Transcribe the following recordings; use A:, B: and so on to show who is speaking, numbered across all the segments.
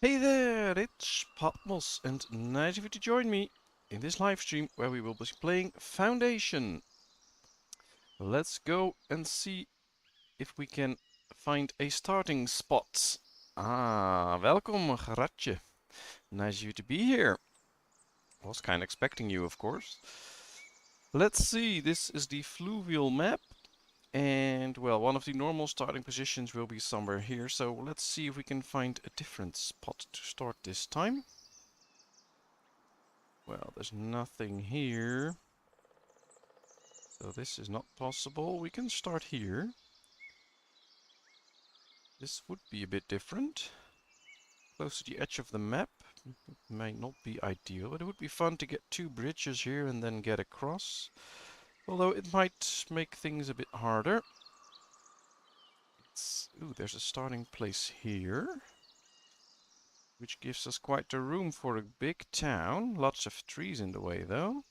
A: Hey there, it's Patmos and nice of you to join me in this live stream where we will be playing Foundation. Let's go and see if we can find a starting spot. Welcome Gratje. Nice of you to be here. Was kind of expecting you, of course. Let's see, this is the fluvial map. And well, one of the normal starting positions will be somewhere here. So let's see if we can find a different spot to start this time. Well, there's nothing here. So this is not possible. We can start here. This would be a bit different. Close to the edge of the map. Might not be ideal, but it would be fun to get two bridges here and then get across. Although it might make things a bit harder. Ooh, there's a starting place here. Which gives us quite the room for a big town. Lots of trees in the way though.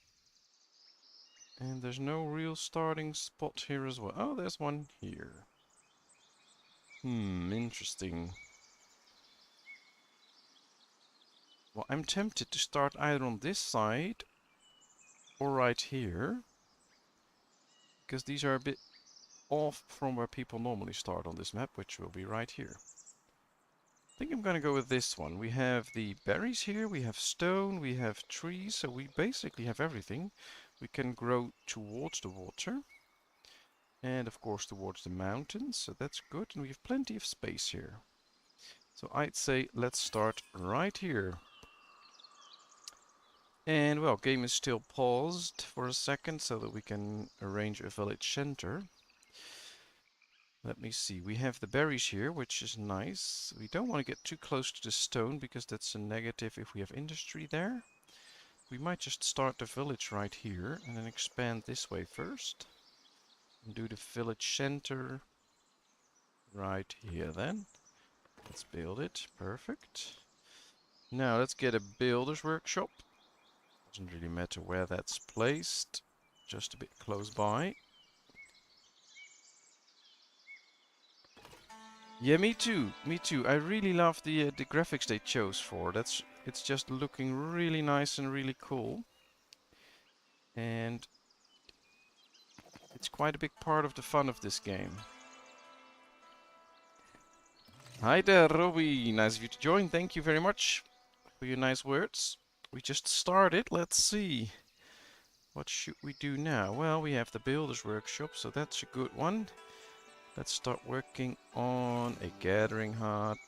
A: And there's no real starting spot here as well. Oh, there's one here. Interesting. Well, I'm tempted to start either on this side or right here. Because these are a bit off from where people normally start on this map, which will be right here. I think I'm gonna go with this one. We have the berries here, we have stone, we have trees, so we basically have everything. We can grow towards the water. And of course towards the mountains, so that's good. And we have plenty of space here. So I'd say let's start right here. And well, game is still paused for a second so that we can arrange a village center. Let me see, we have the berries here, which is nice. We don't want to get too close to the stone because that's a negative if we have industry there. We might just start the village right here and then expand this way first. And do the village center right here then. Let's build it, perfect. Now let's get a builder's workshop. Doesn't really matter where that's placed, just a bit close by. Yeah, me too. Me too. I really love the graphics they chose for. It's just looking really nice and really cool. And it's quite a big part of the fun of this game. Hi there, Robbie. Nice of you to join. Thank you very much for your nice words. We just started. Let's see. What should we do now? Well, we have the builder's workshop, so that's a good one. Let's start working on a gathering hut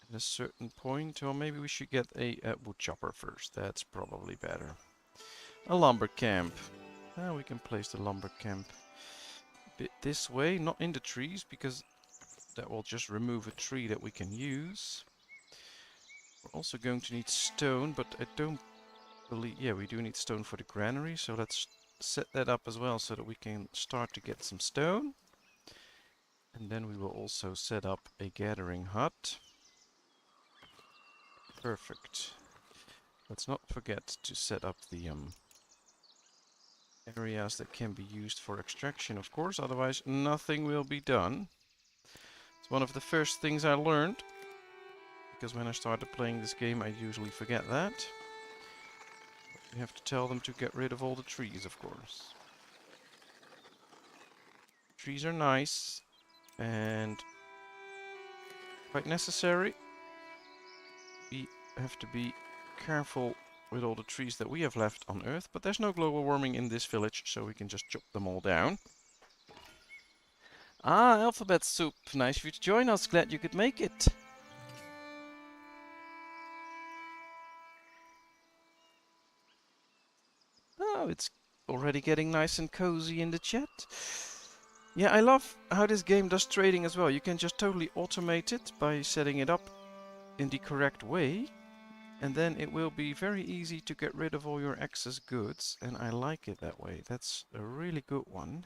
A: at a certain point, or maybe we should get a wood chopper first. That's probably better. A lumber camp. We can place the lumber camp a bit this way, not in the trees, because that will just remove a tree that we can use. We're also going to need stone, but I don't believe... Yeah, we do need stone for the granary, so let's set that up as well so that we can start to get some stone. And then we will also set up a gathering hut. Perfect. Let's not forget to set up the areas that can be used for extraction, of course, otherwise nothing will be done. It's one of the first things I learned, because when I started playing this game I usually forget that. You have to tell them to get rid of all the trees, of course. Trees are nice and quite necessary. We have to be careful with all the trees that we have left on Earth, but there's no global warming in this village, so we can just chop them all down. Alphabet Soup, nice of you to join us, glad you could make it. Oh, it's already getting nice and cozy in the chat. Yeah, I love how this game does trading as well. You can just totally automate it by setting it up in the correct way. And then it will be very easy to get rid of all your excess goods. And I like it that way. That's a really good one.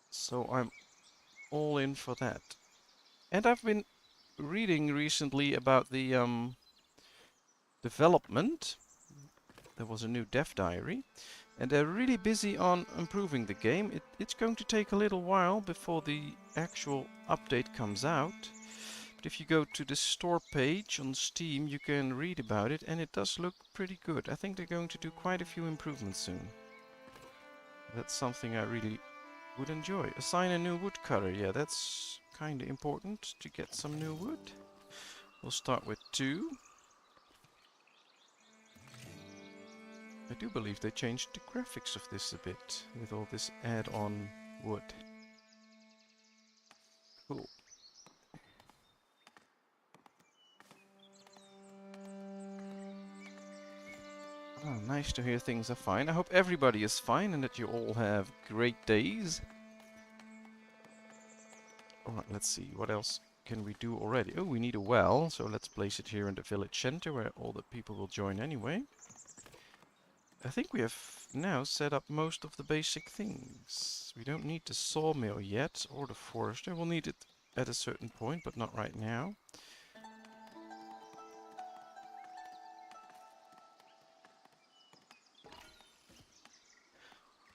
A: So I'm all in for that. And I've been reading recently about the development. There was a new dev diary. And they're really busy on improving the game. It's going to take a little while before the actual update comes out. But if you go to the store page on Steam, you can read about it, and it does look pretty good. I think they're going to do quite a few improvements soon. That's something I really would enjoy. Assign a new woodcutter. Yeah, that's kind of important to get some new wood. We'll start with 2. I do believe they changed the graphics of this a bit with all this add-on wood. Cool. Oh, nice to hear things are fine. I hope everybody is fine and that you all have great days. Alright, let's see. What else can we do already? Oh, we need a well, so let's place it here in the village center where all the people will join anyway. I think we have now set up most of the basic things. We don't need the sawmill yet, or the forester. We'll need it at a certain point, but not right now.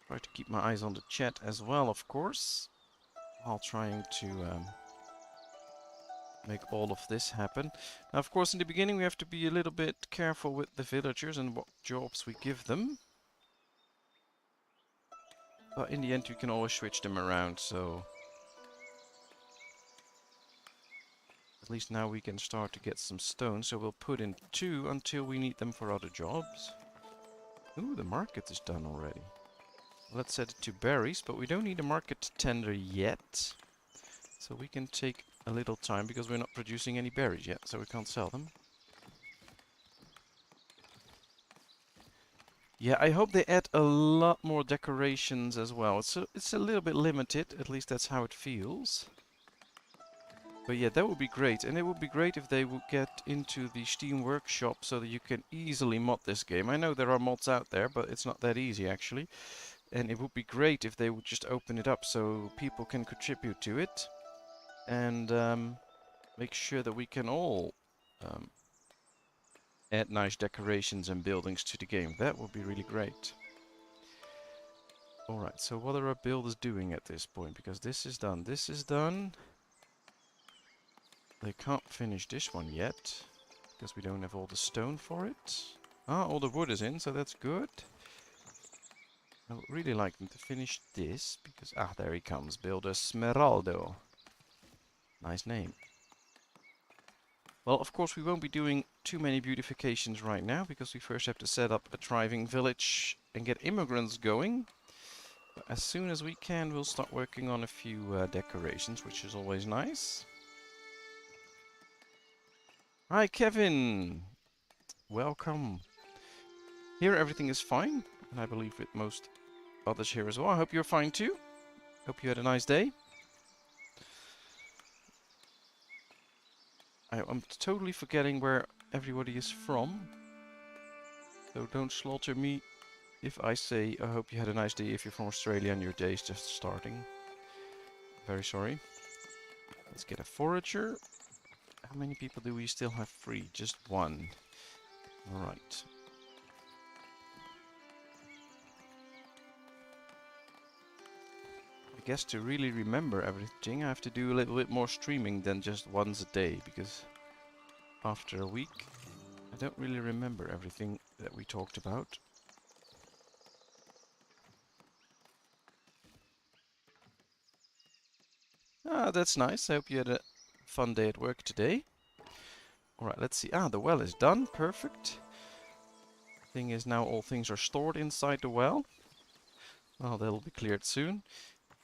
A: Try to keep my eyes on the chat as well, of course, while trying to make all of this happen. Now, of course, in the beginning we have to be a little bit careful with the villagers and what jobs we give them. But in the end we can always switch them around, so at least now we can start to get some stone. So we'll put in 2 until we need them for other jobs. Ooh, the market is done already. Let's set it to berries, but we don't need a market tender yet. So we can take a little time because we're not producing any berries yet, so we can't sell them. Yeah, I hope they add a lot more decorations as well. It's a little bit limited, at least that's how it feels. But yeah, that would be great. And it would be great if they would get into the Steam Workshop so that you can easily mod this game. I know there are mods out there, but it's not that easy actually. And it would be great if they would just open it up so people can contribute to it. And make sure that we can all add nice decorations and buildings to the game. That would be really great. Alright, so what are our builders doing at this point? Because this is done. This is done. They can't finish this one yet, because we don't have all the stone for it. Ah, all the wood is in, so that's good. I would really like them to finish this, because... Ah, there he comes, Builder Smeraldo. Nice name. Well, of course we won't be doing too many beautifications right now, because we first have to set up a thriving village and get immigrants going. But as soon as we can, we'll start working on a few decorations, which is always nice. Hi, Kevin! Welcome. Here everything is fine, and I believe with most others here as well. I hope you're fine too. Hope you had a nice day. I'm totally forgetting where everybody is from. So don't slaughter me if I say I hope you had a nice day if you're from Australia and your day is just starting. Very sorry. Let's get a forager. How many people do we still have free? Just 1. Alright. I guess to really remember everything I have to do a little bit more streaming than just once a day, because after a week I don't really remember everything that we talked about. Ah, that's nice. I hope you had a fun day at work today. Alright, let's see. Ah, the well is done. Perfect. Thing is, now all things are stored inside the well. Well, they'll be cleared soon.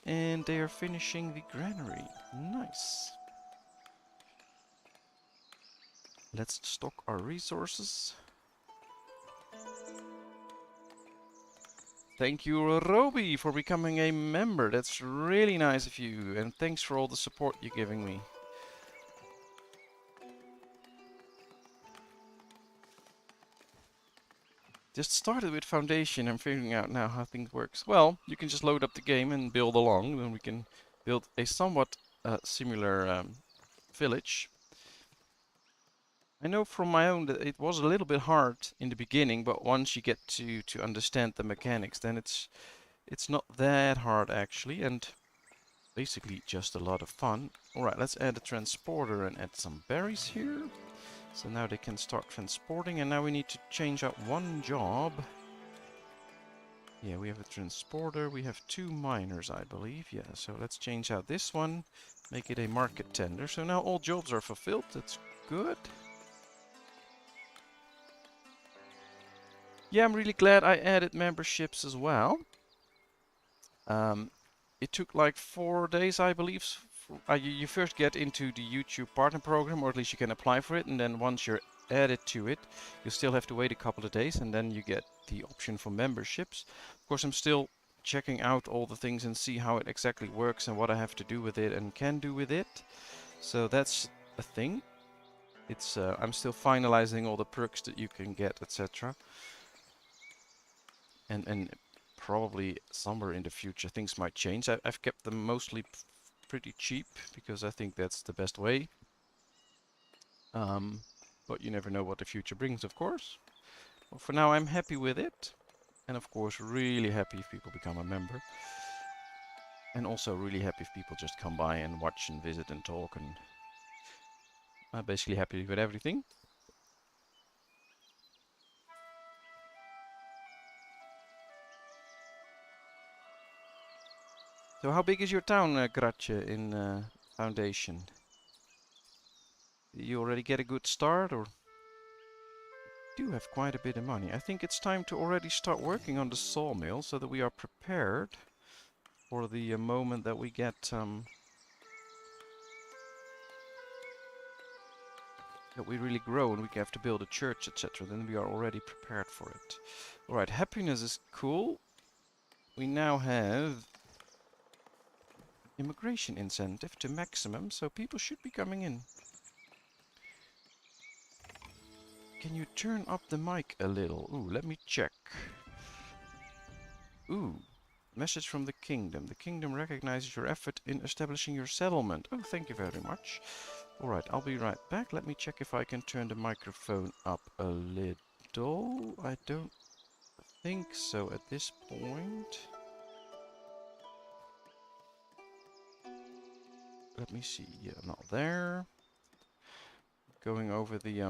A: And they are finishing the granary. Nice. Let's stock our resources. Thank you, Roby, for becoming a member. That's really nice of you. And thanks for all the support you're giving me. Just started with Foundation. I'm figuring out now how things works. Well, you can just load up the game and build along. Then we can build a somewhat similar village. I know from my own that it was a little bit hard in the beginning, but once you get to understand the mechanics, then it's not that hard actually, and basically just a lot of fun. Alright, let's add a transporter and add some berries here. So now they can start transporting, and now we need to change out one job. Yeah, we have a transporter, we have 2 miners, I believe. Yeah, so let's change out this one, make it a market tender. So now all jobs are fulfilled, that's good. Yeah, I'm really glad I added memberships as well. It took like 4 days, I believe. You first get into the YouTube partner program, or at least you can apply for it, and then once you're added to it, you still have to wait a couple of days, and then you get the option for memberships. Of course, I'm still checking out all the things and see how it exactly works and what I have to do with it and can do with it. So that's a thing. It's I'm still finalizing all the perks that you can get, etc. And probably somewhere in the future things might change. I've kept them mostly pretty cheap because I think that's the best way. But you never know what the future brings, of course. Well, for now, I'm happy with it. And of course, really happy if people become a member. And also really happy if people just come by and watch and visit and talk. And I'm basically happy with everything. So how big is your town, Gratje, in Foundation? Did you already get a good start, or? Do have quite a bit of money. I think it's time to already start working on the sawmill so that we are prepared for the moment that we get that we really grow and we have to build a church, etc. Then we are already prepared for it. Alright, happiness is cool. We now have immigration incentive to maximum, so people should be coming in. Can you turn up the mic a little? Ooh, let me check. Ooh, message from the kingdom. The kingdom recognizes your effort in establishing your settlement. Oh, thank you very much. Alright, I'll be right back. Let me check if I can turn the microphone up a little. I don't think so at this point. Let me see. Yeah, not there. Going over the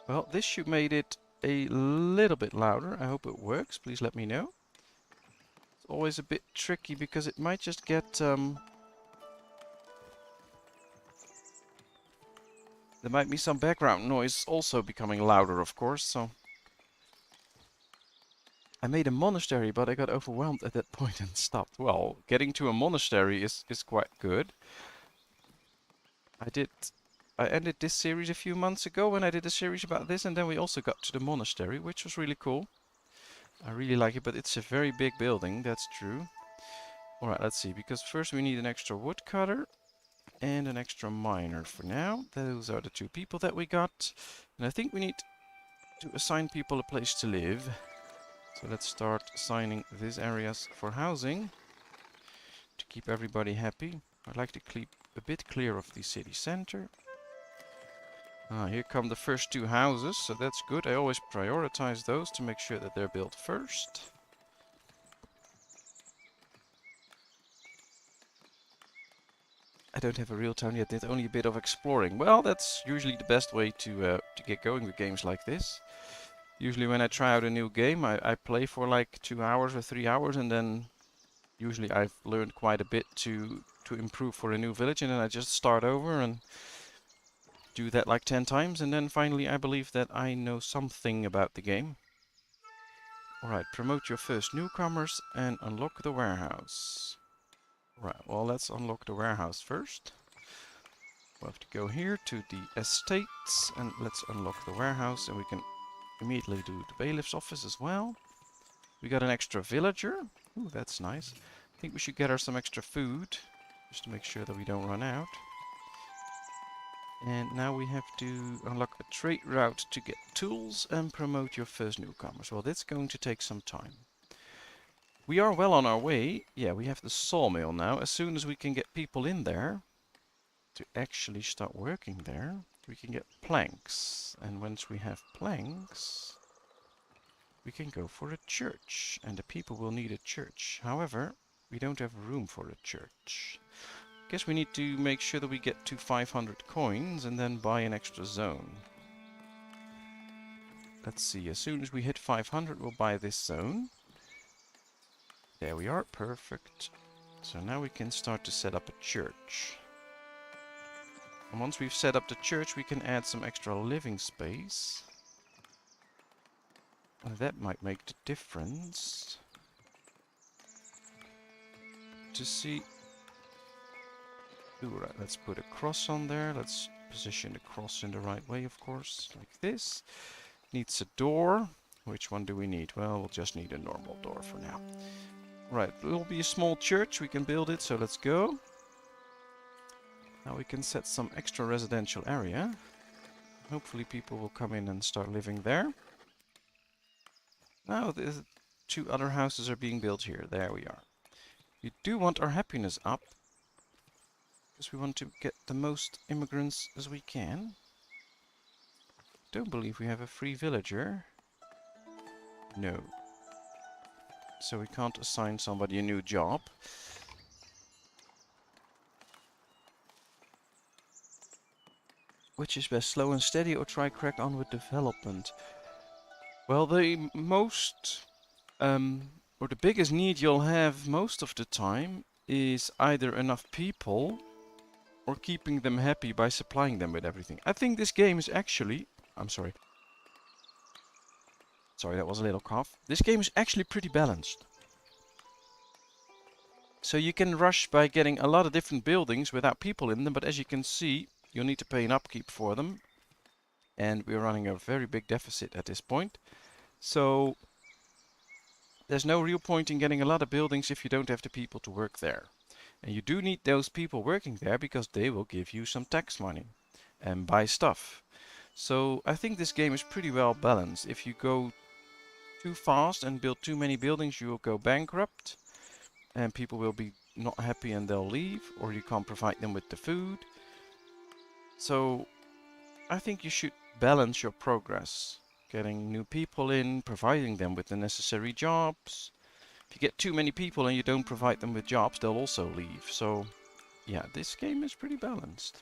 A: Well, this should made it a little bit louder. I hope it works. Please let me know. It's always a bit tricky because it might just get there might be some background noise also becoming louder, of course, so I made a monastery, but I got overwhelmed at that point and stopped. Well, getting to a monastery is quite good. I ended this series a few months ago when I did a series about this, and then we also got to the monastery, which was really cool. I really like it, but it's a very big building, that's true. Alright, let's see, because first we need an extra woodcutter and an extra miner for now. Those are the 2 people that we got. And I think we need to assign people a place to live. So let's start assigning these areas for housing to keep everybody happy. I'd like to keep a bit clear of the city center. Here come the first 2 houses, so that's good. I always prioritize those to make sure that they're built first. I don't have a real town yet, did only a bit of exploring. Well, that's usually the best way to get going with games like this. Usually when I try out a new game, I play for like 2 hours or 3 hours, and then usually I've learned quite a bit to improve for a new village, and then I just start over and do that like 10 times, and then finally I believe that I know something about the game. Alright, promote your first newcomers and unlock the warehouse. Right, well, let's unlock the warehouse first. We'll have to go here to the estates and let's unlock the warehouse, and we can immediately do the bailiff's office as well. We got an extra villager. Ooh, that's nice. I think we should get her some extra food just to make sure that we don't run out. And now we have to unlock a trade route to get tools and promote your first newcomers. Well, that's going to take some time. We are well on our way. Yeah, we have the sawmill now. As soon as we can get people in there to actually start working there, we can get planks. And once we have planks, we can go for a church, and the people will need a church. However, we don't have room for a church. Guess we need to make sure that we get to 500 coins and then buy an extra zone. Let's see, as soon as we hit 500, we'll buy this zone. There we are, perfect. So now we can start to set up a church. And once we've set up the church, we can add some extra living space. And that might make the difference. To see... Ooh, right, let's put a cross on there. Let's position the cross in the right way, of course, like this. Needs a door. Which one do we need? Well, we'll just need a normal door for now. Right, it will be a small church. We can build it, so let's go. Now we can set some extra residential area. Hopefully people will come in and start living there. Now the 2 other houses are being built here. There we are. We do want our happiness up, because we want to get the most immigrants as we can. Don't believe we have a free villager. No. So we can't assign somebody a new job. Which is best, slow and steady or try crack on with development? Well, the most, or the biggest need you'll have most of the time is either enough people or keeping them happy by supplying them with everything. I think this game is actually... I'm sorry. Sorry, that was a little cough. This game is actually pretty balanced. So you can rush by getting a lot of different buildings without people in them, but as you can see, you'll need to pay an upkeep for them. And we're running a very big deficit at this point. So there's no real point in getting a lot of buildings if you don't have the people to work there. And you do need those people working there because they will give you some tax money and buy stuff. So I think this game is pretty well balanced. If you go too fast and build too many buildings, you will go bankrupt. And people will be not happy and they'll leave. Or you can't provide them with the food. So I think you should balance your progress. Getting new people in, providing them with the necessary jobs. If you get too many people and you don't provide them with jobs, they'll also leave. So, yeah, this game is pretty balanced.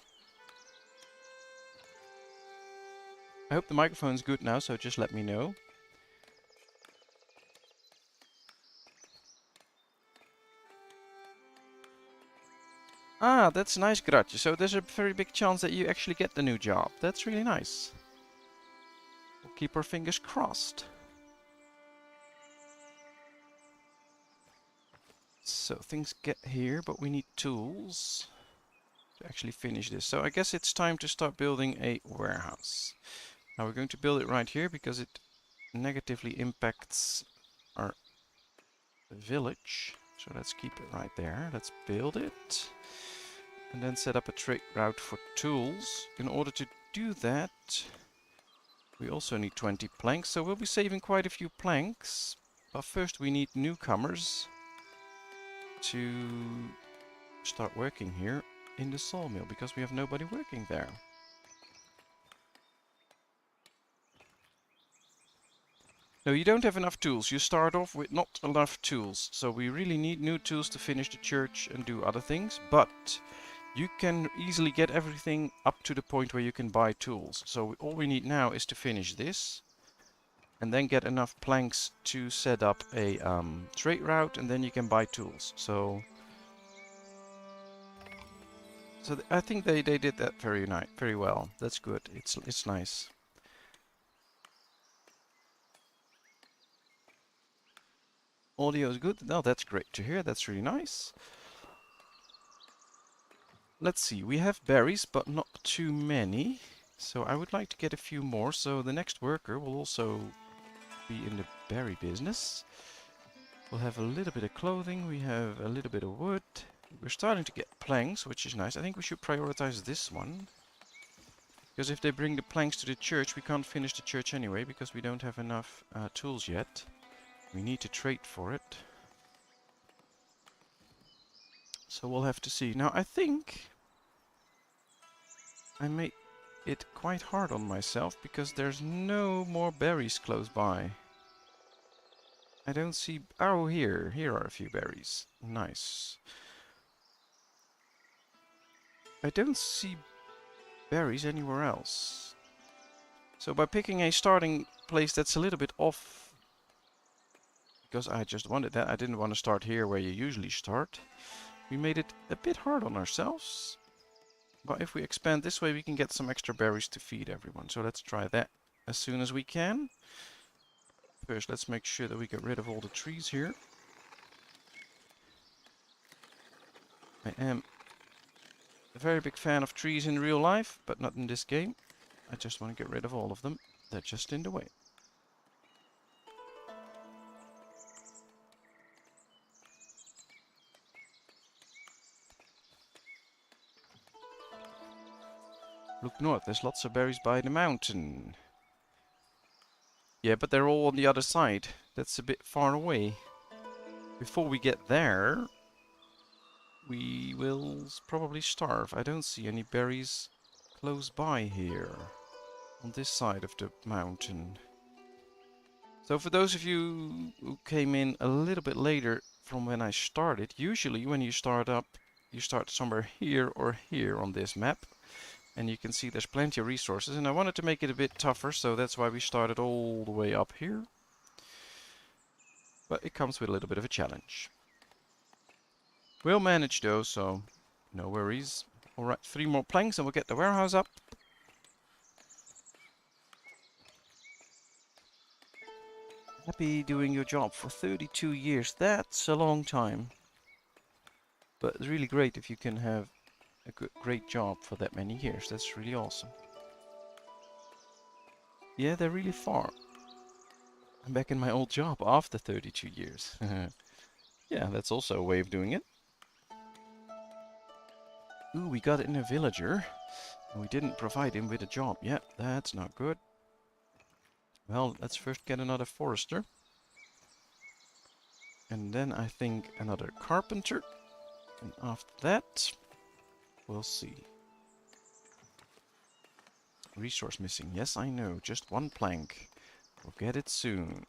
A: I hope the microphone's good now, so just let me know. Ah, that's nice, Gratje. So there's a very big chance that you actually get the new job. That's really nice. We'll keep our fingers crossed. So things get here, but we need tools to actually finish this. So I guess it's time to start building a warehouse. Now we're going to build it right here because it negatively impacts our village. So let's keep it right there. Let's build it. And then set up a trade route for tools. In order to do that, we also need 20 planks. So we'll be saving quite a few planks. But first we need newcomers to start working here in the sawmill, because we have nobody working there. No, you don't have enough tools. You start off with not enough tools. So we really need new tools to finish the church and do other things. But you can easily get everything up to the point where you can buy tools. So all we need now is to finish this. And then get enough planks to set up a trade route, and then you can buy tools. So I think they did that very well. That's good. It's nice. Audio is good. No, that's great to hear. That's really nice. Let's see. We have berries, but not too many. So I would like to get a few more. So the next worker will also be in the berry business. We'll have a little bit of clothing. We have a little bit of wood. We're starting to get planks, which is nice. I think we should prioritize this one. Because if they bring the planks to the church, we can't finish the church anyway, because we don't have enough tools yet. We need to trade for it. So we'll have to see. Now I think I made it quite hard on myself, because there's no more berries close by. I don't see... Oh, here. Here are a few berries. Nice. I don't see berries anywhere else. So by picking a starting place that's a little bit off, because I just wanted that, I didn't want to start here where you usually start. We made it a bit hard on ourselves. But if we expand this way, we can get some extra berries to feed everyone. So let's try that as soon as we can. First, let's make sure that we get rid of all the trees here. I am a very big fan of trees in real life, but not in this game. I just want to get rid of all of them. They're just in the way. Look north, there's lots of berries by the mountain. Yeah, but they're all on the other side. That's a bit far away. Before we get there, we will probably starve. I don't see any berries close by here, on this side of the mountain. So for those of you who came in a little bit later from when I started, usually when you start up, you start somewhere here or here on this map. And you can see there's plenty of resources, and I wanted to make it a bit tougher, so that's why we started all the way up here. But it comes with a little bit of a challenge. We'll manage though, so no worries. Alright, 3 more planks and we'll get the warehouse up. Happy doing your job for 32 years. That's a long time. But it's really great if you can have a great job for that many years. That's really awesome. Yeah, they're really far. I'm back in my old job after 32 years. Yeah, that's also a way of doing it. Ooh, we got in a villager. And we didn't provide him with a job yet. That's not good. Well, let's first get another forester. And then I think another carpenter. And after that, we'll see. Resource missing. Yes, I know. Just 1 plank. We'll get it soon.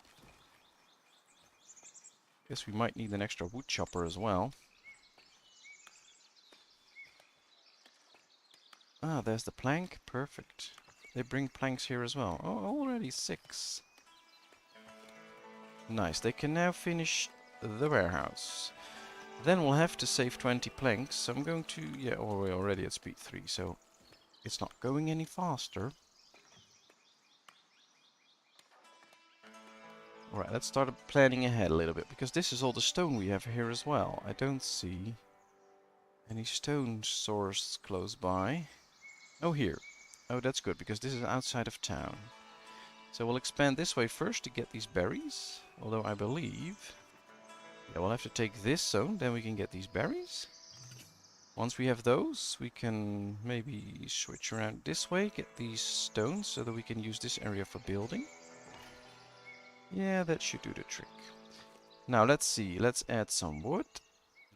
A: Guess we might need an extra wood chopper as well. Ah, there's the plank. Perfect. They bring planks here as well. Oh, already 6. Nice. They can now finish the warehouse. Then we'll have to save 20 planks. So I'm going to... Yeah, oh, we're already at speed 3, so it's not going any faster. Alright, let's start planning ahead a little bit, because this is all the stone we have here as well. I don't see any stone source close by. Oh, here. Oh, that's good, because this is outside of town. So we'll expand this way first to get these berries. Although I believe... Yeah, we'll have to take this zone, then we can get these berries. Once we have those, we can maybe switch around this way, get these stones, so that we can use this area for building. Yeah, that should do the trick. Now, let's see. Let's add some wood.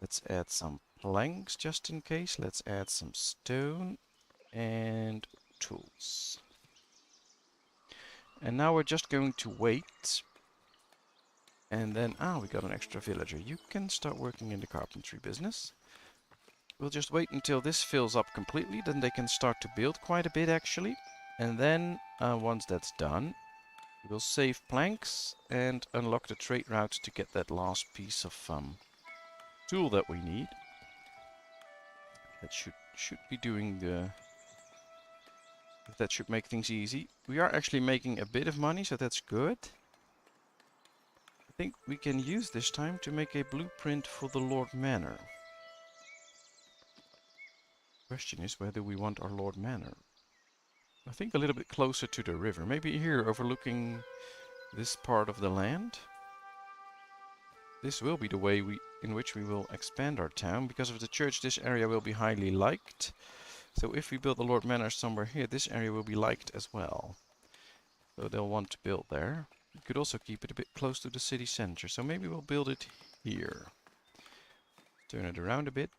A: Let's add some planks, just in case. Let's add some stone and tools. And now we're just going to wait. And then, we got an extra villager. You can start working in the carpentry business. We'll just wait until this fills up completely. Then they can start to build quite a bit, actually. And then, once that's done, we'll save planks and unlock the trade route to get that last piece of tool that we need. That should be doing the... That should make things easy. We are actually making a bit of money, so that's good. I think we can use this time to make a blueprint for the Lord Manor. Question is, where do we want our Lord Manor? I think a little bit closer to the river. Maybe here, overlooking this part of the land. This will be the way in which we will expand our town. Because of the church, this area will be highly liked. So if we build the Lord Manor somewhere here, this area will be liked as well. So they'll want to build there. We could also keep it a bit close to the city center. So maybe we'll build it here. Turn it around a bit.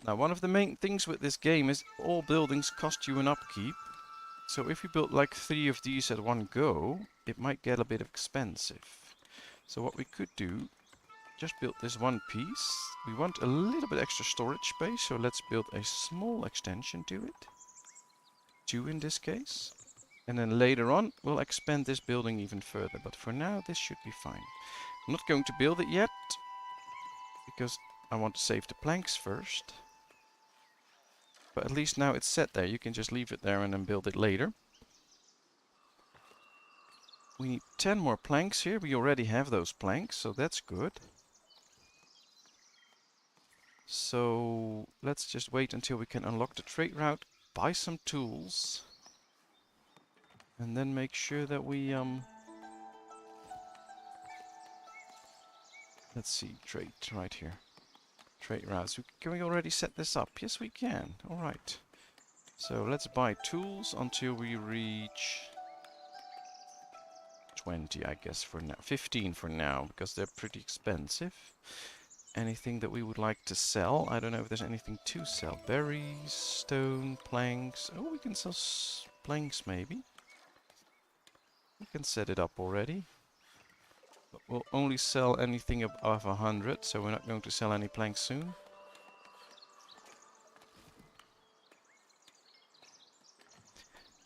A: Now, one of the main things with this game is all buildings cost you an upkeep. So if you build like 3 of these at one go, it might get a bit expensive. So what we could do, just build this one piece. We want a little bit extra storage space, so let's build a small extension to it. 2 in this case. And then later on, we'll expand this building even further. But for now, this should be fine. I'm not going to build it yet, because I want to save the planks first. But at least now it's set there. You can just leave it there and then build it later. We need 10 more planks here. We already have those planks, so that's good. So let's just wait until we can unlock the trade route, buy some tools, and then make sure that we let's see, trade right here. Trade routes. Can we already set this up? Yes, we can. All right. So let's buy tools until we reach 20, I guess, for now. 15 for now, because they're pretty expensive. Anything that we would like to sell? I don't know if there's anything to sell. Berries, stone, planks. Oh, we can sell planks maybe. We can set it up already. But we'll only sell anything above 100, so we're not going to sell any planks soon.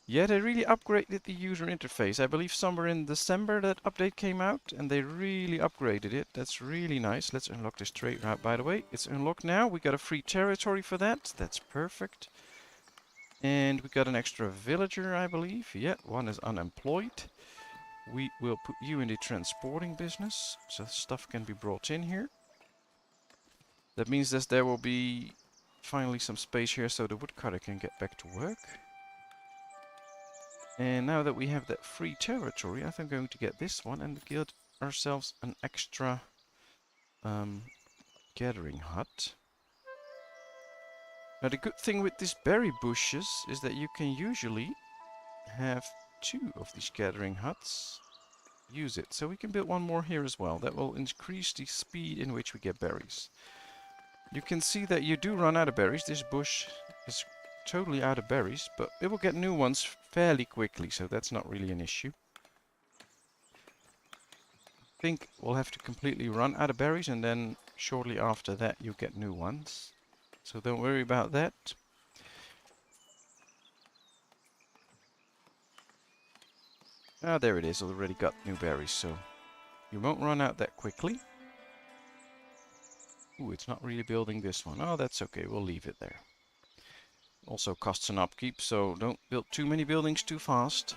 A: Yeah, they really upgraded the user interface. I believe somewhere in December that update came out, and they really upgraded it. That's really nice. Let's unlock this trade route, by the way. It's unlocked now. We got a free territory for that. That's perfect. And we got an extra villager, I believe. Yeah, one is unemployed. We will put you in the transporting business, so stuff can be brought in here. That means that there will be finally some space here so the woodcutter can get back to work. And now that we have that free territory, I think I'm going to get this one and get ourselves an extra gathering hut. Now the good thing with these berry bushes is that you can usually have 2 of these gathering huts. Use it. So we can build one more here as well. That will increase the speed in which we get berries. You can see that you do run out of berries. This bush is totally out of berries, but it will get new ones fairly quickly, so that's not really an issue. I think we'll have to completely run out of berries, and then shortly after that you get new ones. So don't worry about that. Ah, there it is. Already got new berries, so you won't run out that quickly. Ooh, it's not really building this one. Oh, that's okay. We'll leave it there. Also costs an upkeep, so don't build too many buildings too fast.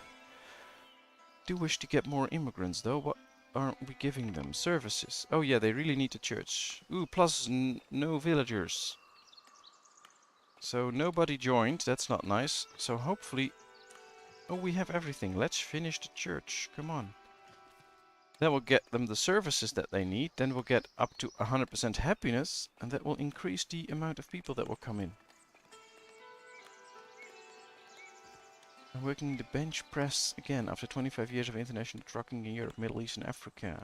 A: Do wish to get more immigrants, though. What aren't we giving them? Services. Oh yeah, they really need the church. Ooh, plus no villagers. So nobody joined. That's not nice. So hopefully... Oh, we have everything. Let's finish the church. Come on. That will get them the services that they need. Then we'll get up to 100% happiness. And that will increase the amount of people that will come in. I'm working the bench press again after 25 years of international trucking in Europe, Middle East and Africa.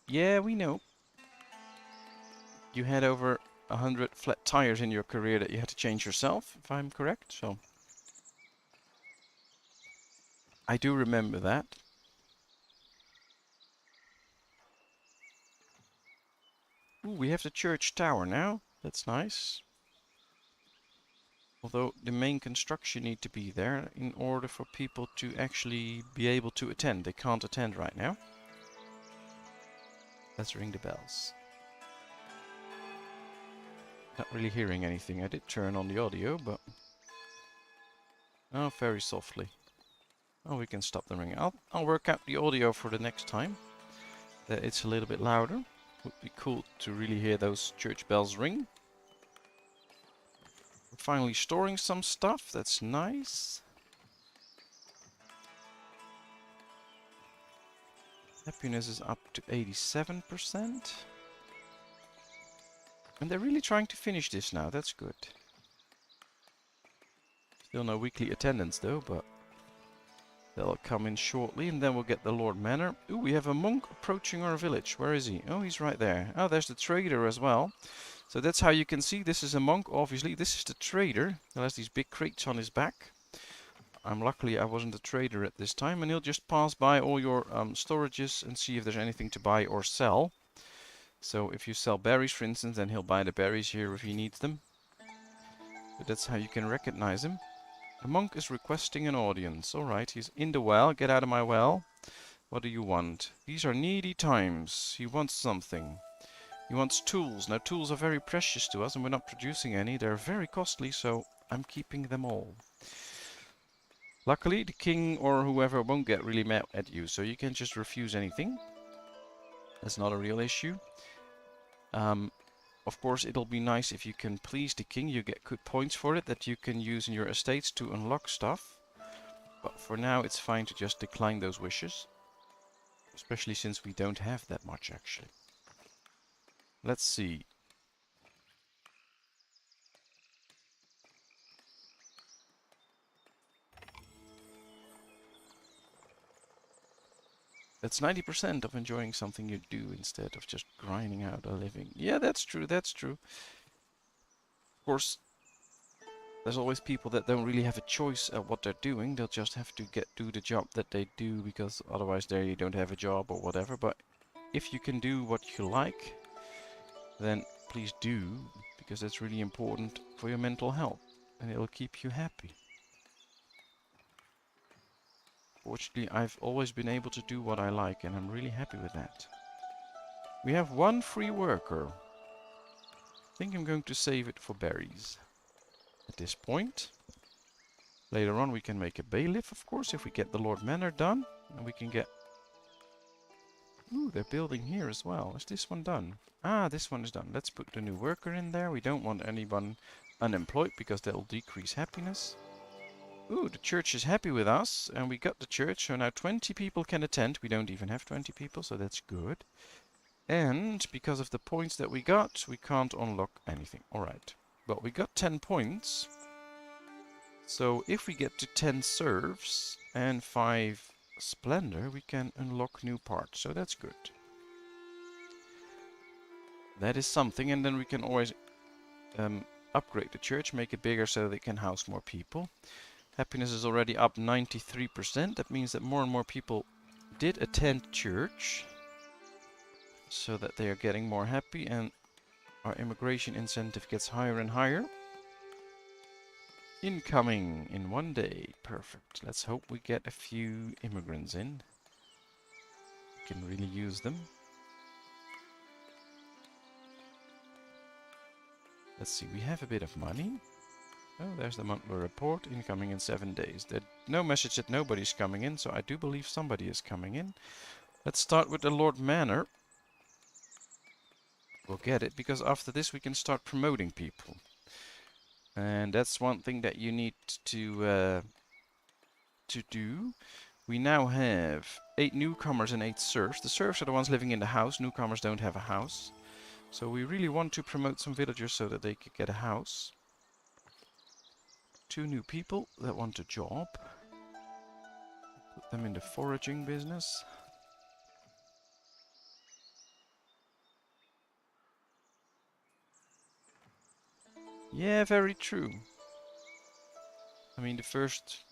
A: Yeah, we know. You had over 100 flat tires in your career that you had to change yourself, if I'm correct. So I do remember that. Ooh, we have the church tower now. That's nice. Although the main construction need to be there in order for people to actually be able to attend. They can't attend right now. Let's ring the bells. Not really hearing anything. I did turn on the audio, but... Oh, very softly. Oh, we can stop the ringing. I'll work out the audio for the next time. That it's a little bit louder. Would be cool to really hear those church bells ring. We're finally storing some stuff. That's nice. Happiness is up to 87%. And they're really trying to finish this now. That's good. Still no weekly attendance though, but they'll come in shortly, and then we'll get the Lord Manor. Ooh, we have a monk approaching our village. Where is he? Oh, he's right there. Oh, there's the trader as well. So that's how you can see this is a monk, obviously. This is the trader. He has these big crates on his back. Luckily I wasn't a trader at this time, and he'll just pass by all your storages and see if there's anything to buy or sell. So if you sell berries, for instance, then he'll buy the berries here if he needs them. But that's how you can recognize him. The monk is requesting an audience. Alright, he's in the well. Get out of my well. What do you want? These are needy times. He wants something. He wants tools. Now tools are very precious to us and we're not producing any. They're very costly, so I'm keeping them all. Luckily, the king or whoever won't get really mad at you, so you can just refuse anything. That's not a real issue. Of course, it'll be nice if you can please the king. You get good points for it that you can use in your estates to unlock stuff. But for now, it's fine to just decline those wishes. Especially since we don't have that much, actually. Let's see. That's 90% of enjoying something you do instead of just grinding out a living. Yeah, that's true, that's true. Of course, there's always people that don't really have a choice at what they're doing. They'll just have to do the job that they do because otherwise they don't have a job or whatever. But if you can do what you like, then please do, because that's really important for your mental health and it'll keep you happy. Fortunately, I've always been able to do what I like, and I'm really happy with that. We have one free worker. I think I'm going to save it for berries at this point. Later on we can make a bailiff, of course, if we get the Lord Manor done. And we can get... Ooh, they're building here as well. Is this one done? Ah, this one is done. Let's put the new worker in there. We don't want anyone unemployed because that'll decrease happiness. Ooh, the church is happy with us, and we got the church, so now 20 people can attend. We don't even have 20 people, so that's good. And because of the points that we got, we can't unlock anything. Alright, but we got 10 points. So if we get to 10 serfs and 5 splendor, we can unlock new parts, so that's good. That is something, and then we can always upgrade the church, make it bigger so that it can house more people. Happiness is already up 93%. That means that more and more people did attend church, so that they are getting more happy, and our immigration incentive gets higher and higher. Incoming in one day. Perfect. Let's hope we get a few immigrants in. We can really use them. Let's see, we have a bit of money. Oh, there's the monthly report, incoming in 7 days. There's no message that nobody's coming in, so I do believe somebody is coming in. Let's start with the Lord Manor. We'll get it, because after this we can start promoting people. And that's one thing that you need to do. We now have 8 newcomers and 8 serfs. The serfs are the ones living in the house. Newcomers don't have a house. So we really want to promote some villagers so that they could get a house. 2 new people that want a job. Put them in the foraging business. Yeah, very true. I mean, the first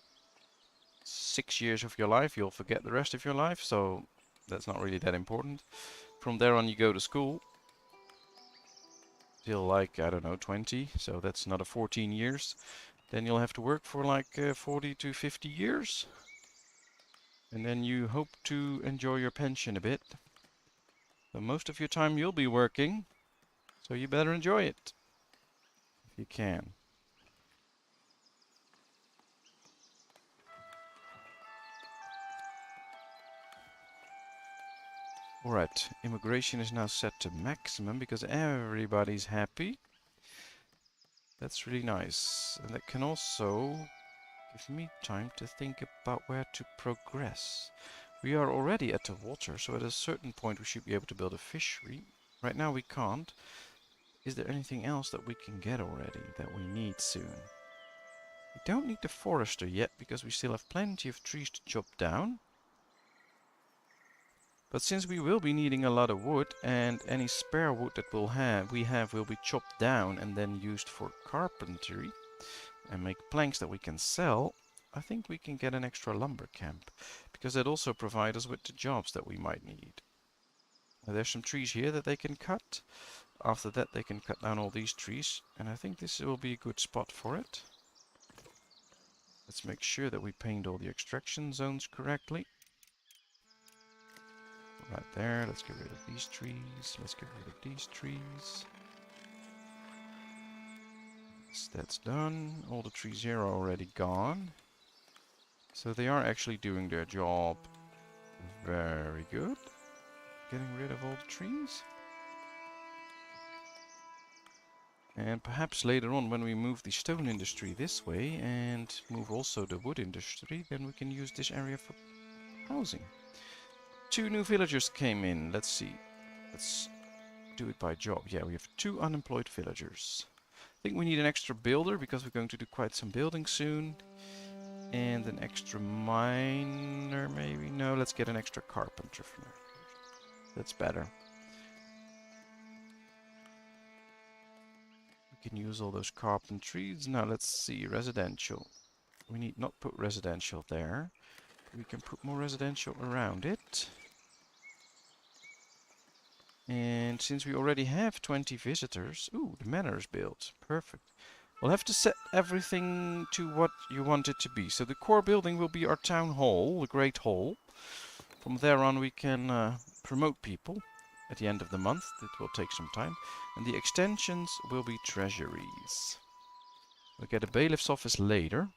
A: 6 years of your life, you'll forget the rest of your life, so that's not really that important. From there on, you go to school. Till like, I don't know, 20, so that's another 14 years. Then you'll have to work for like 40 to 50 years. And then you hope to enjoy your pension a bit. So most of your time you'll be working, so you better enjoy it. If you can. Alright, immigration is now set to maximum because everybody's happy. That's really nice. And that can also give me time to think about where to progress. We are already at the water, so at a certain point we should be able to build a fishery. Right now we can't. Is there anything else that we can get already that we need soon? We don't need the forester yet because we still have plenty of trees to chop down. But since we will be needing a lot of wood, and any spare wood that we have will be chopped down and then used for carpentry and make planks that we can sell, I think we can get an extra lumber camp, because that also provides us with the jobs that we might need. Now, there's some trees here that they can cut. After that they can cut down all these trees, and I think this will be a good spot for it. Let's make sure that we paint all the extraction zones correctly. Right there, let's get rid of these trees, let's get rid of these trees. Yes, that's done. All the trees here are already gone. So they are actually doing their job very good. Getting rid of all the trees. And perhaps later on when we move the stone industry this way and move also the wood industry, then we can use this area for housing. 2 new villagers came in. Let's see. Let's do it by job. Yeah, we have 2 unemployed villagers. I think we need an extra builder because we're going to do quite some building soon. And an extra miner, maybe? No, let's get an extra carpenter for now. That's better. We can use all those carpentries. Now let's see, residential. We need not put residential there. We can put more residential around it. And since we already have 20 visitors... Ooh, the manor is built. Perfect. We'll have to set everything to what you want it to be. So the core building will be our town hall, the Great Hall. From there on we can promote people at the end of the month. It will take some time. And the extensions will be treasuries. We'll get a bailiff's office later.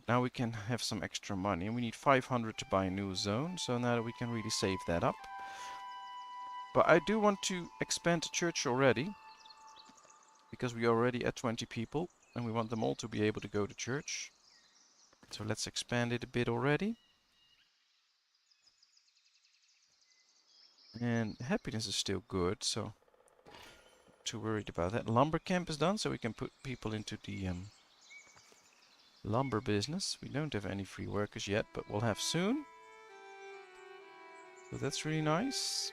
A: Now we can have some extra money. And we need 500 to buy a new zone. So now we can really save that up. But I do want to expand the church already. Because we are already at 20 people. And we want them all to be able to go to church. So let's expand it a bit already. And happiness is still good, so not too worried about that. Lumber camp is done, so we can put people into the lumber business. We don't have any free workers yet, but we'll have soon. So that's really nice.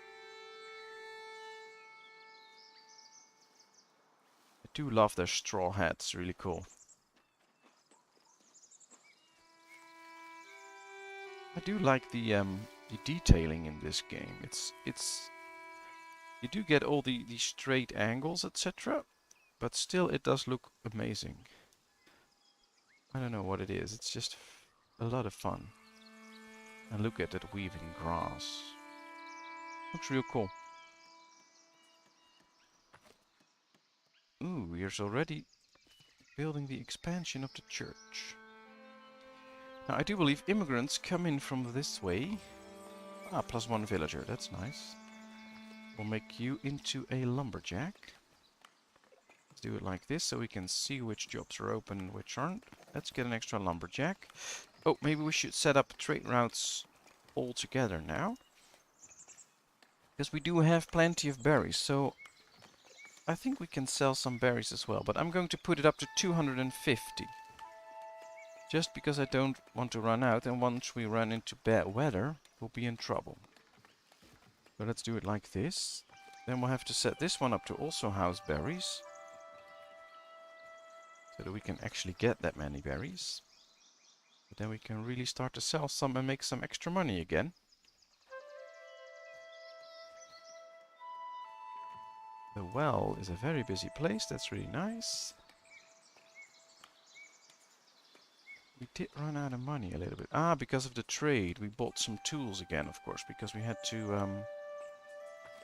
A: I do love their straw hats, really cool. I do like the detailing in this game. It's you do get all the straight angles, etc. But still it does look amazing. I don't know what it is. It's just a lot of fun. And look at that weaving grass. Looks real cool. Ooh, we're already building the expansion of the church. Now I do believe immigrants come in from this way. Ah, +1 villager, that's nice. We'll make you into a lumberjack. Let's do it like this so we can see which jobs are open and which aren't. Let's get an extra lumberjack. Oh, maybe we should set up trade routes all together now. Because we do have plenty of berries, so I think we can sell some berries as well. But I'm going to put it up to 250. Just because I don't want to run out, and once we run into bad weather, we'll be in trouble. So let's do it like this. Then we'll have to set this one up to also house berries. So that we can actually get that many berries. But then we can really start to sell some and make some extra money again. The well is a very busy place, that's really nice. We did run out of money a little bit. Ah, because of the trade, we bought some tools again, of course, because we had to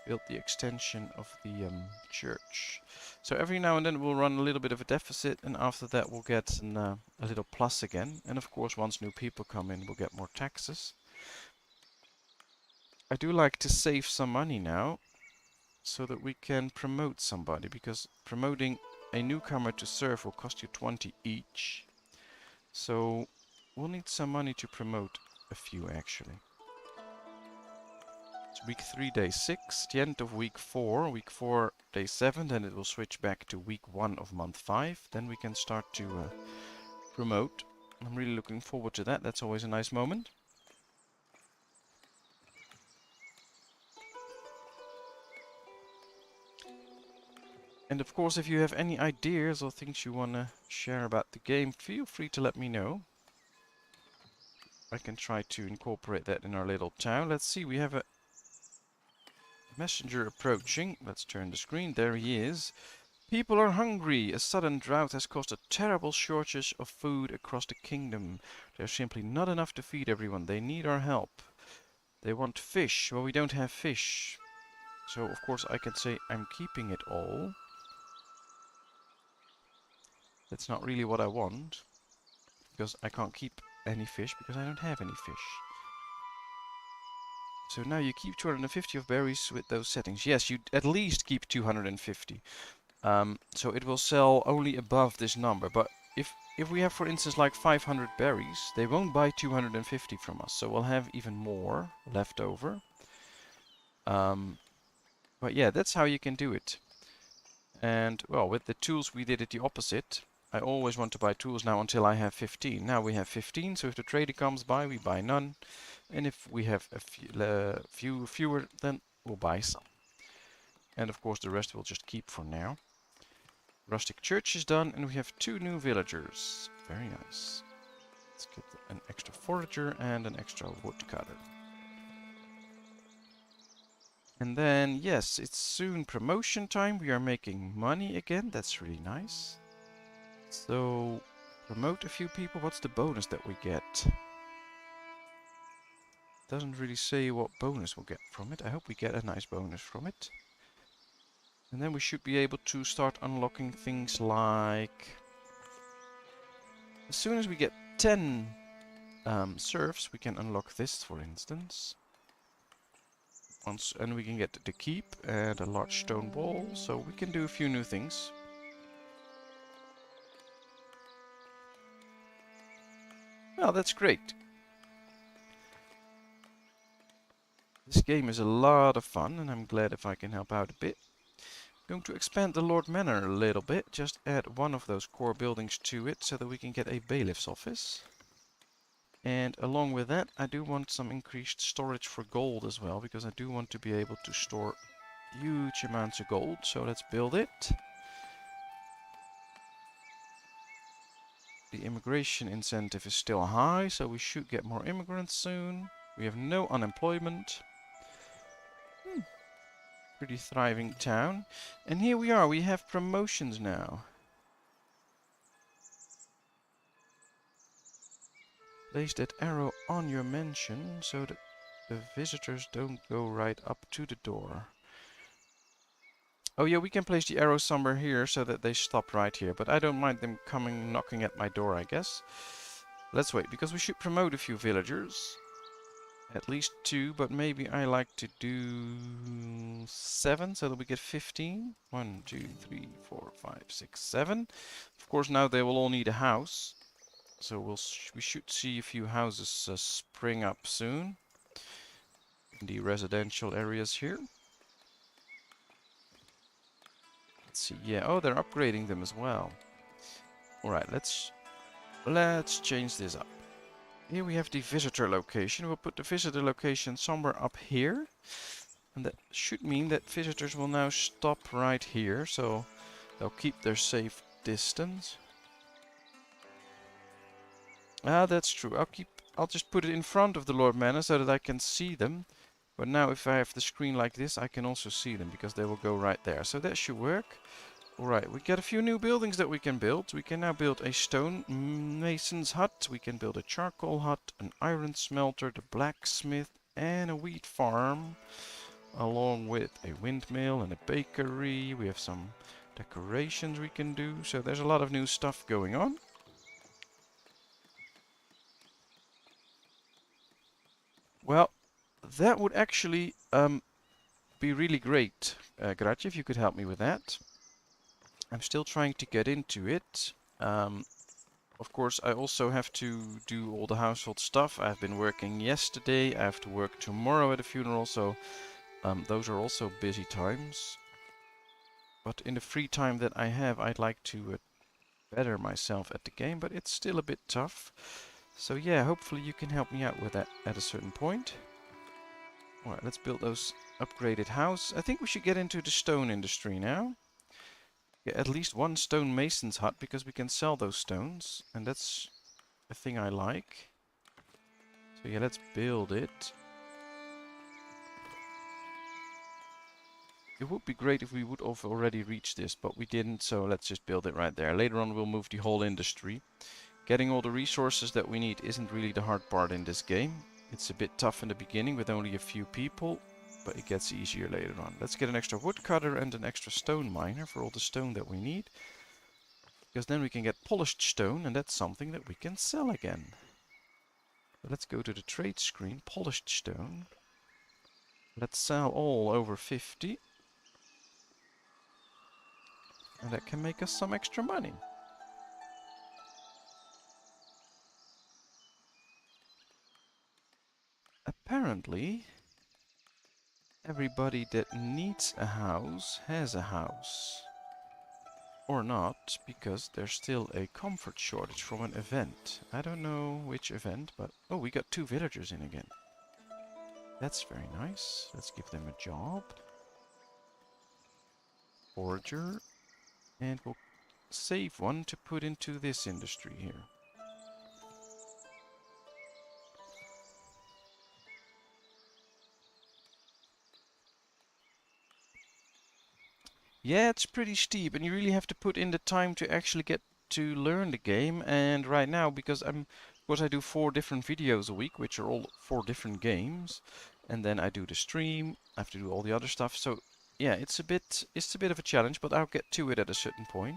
A: build the extension of the church. So every now and then we'll run a little bit of a deficit, and after that we'll get a little plus again. And of course, once new people come in, we'll get more taxes. I do like to save some money now, so that we can promote somebody, because promoting a newcomer to serve will cost you 20 each. So we'll need some money to promote a few actually. It's week 3, day 6, the end of week 4, day 7, then it will switch back to week 1 of month 5. Then we can start to promote. I'm really looking forward to that. That's always a nice moment. And of course, if you have any ideas or things you want to share about the game, feel free to let me know. I can try to incorporate that in our little town. Let's see, we have a messenger approaching. Let's turn the screen. There he is. People are hungry. A sudden drought has caused a terrible shortage of food across the kingdom. There's simply not enough to feed everyone. They need our help. They want fish. Well, we don't have fish. So, of course, I can say I'm keeping it all. That's not really what I want, because I can't keep any fish because I don't have any fish. So now you keep 250 of berries with those settings. Yes, you at least keep 250. So it will sell only above this number. But if we have, for instance, like 500 berries, they won't buy 250 from us. So we'll have even more left over. But yeah, that's how you can do it. And well, with the tools we did it the opposite. I always want to buy tools now until I have 15. Now we have 15, so if the trader comes by, we buy none. And if we have a fewer, then we'll buy some. And of course the rest we'll just keep for now. Rustic church is done, and we have 2 new villagers. Very nice. Let's get an extra forager and an extra woodcutter. And then, yes, it's soon promotion time. We are making money again. That's really nice. So, promote a few people. What's the bonus that we get? Doesn't really say what bonus we'll get from it. I hope we get a nice bonus from it. And then we should be able to start unlocking things like... As soon as we get 10 serfs, we can unlock this, for instance. And we can get the keep and a large stone wall, so we can do a few new things. Well, that's great. This game is a lot of fun, and I'm glad if I can help out a bit. I'm going to expand the Lord Manor a little bit, just add one of those core buildings to it, so that we can get a bailiff's office. And along with that, I do want some increased storage for gold as well, because I do want to be able to store huge amounts of gold. So let's build it. The immigration incentive is still high, so we should get more immigrants soon. We have no unemployment. Pretty thriving town. And here we are, we have promotions now. Place that arrow on your mansion so that the visitors don't go right up to the door. Oh yeah, we can place the arrow somewhere here so that they stop right here. But I don't mind them coming knocking at my door, I guess. Let's wait, because we should promote a few villagers. At least 2, but maybe I like to do 7 so that we get 15. 1, 2, 3, 4, 5, 6, 7. Of course, now they will all need a house. So we should see a few houses spring up soon in the residential areas here. Let's see. Yeah, oh, they're upgrading them as well. All right, let's change this up. Here we have the visitor location. We'll put the visitor location somewhere up here. And that should mean that visitors will now stop right here. So they'll keep their safe distance. Ah, that's true. I'll just put it in front of the Lord Manor so that I can see them. But now if I have the screen like this, I can also see them because they will go right there. So that should work. Alright, we get a few new buildings that we can build. We can now build a stone mason's hut. We can build a charcoal hut, an iron smelter, the blacksmith, and a wheat farm. Along with a windmill and a bakery. We have some decorations we can do. So there's a lot of new stuff going on. Well, that would actually be really great, Gratje, if you could help me with that. I'm still trying to get into it. Of course, I also have to do all the household stuff. I've been working yesterday. I have to work tomorrow at a funeral, so those are also busy times. But in the free time that I have, I'd like to better myself at the game, but it's still a bit tough. So yeah, hopefully you can help me out with that at a certain point. Alright, let's build those upgraded house. I think we should get into the stone industry now. Get at least one stone mason's hut, because we can sell those stones. And that's a thing I like. So yeah, let's build it. It would be great if we would have already reached this, but we didn't, so let's just build it right there. Later on we'll move the whole industry. Getting all the resources that we need isn't really the hard part in this game. It's a bit tough in the beginning with only a few people, but it gets easier later on. Let's get an extra woodcutter and an extra stone miner for all the stone that we need. Because then we can get polished stone, and that's something that we can sell again. So let's go to the trade screen, polished stone. Let's sell all over 50. And that can make us some extra money. Apparently, everybody that needs a house has a house. Or not, because there's still a comfort shortage from an event. I don't know which event, but... Oh, we got 2 villagers in again. That's very nice. Let's give them a job. Forager. And we'll save one to put into this industry here. Yeah, it's pretty steep, and you really have to put in the time to actually get to learn the game. And right now, because I do 4 different videos a week, which are all 4 different games, and then I do the stream. I have to do all the other stuff. So yeah, it's a bit of a challenge, but I'll get to it at a certain point.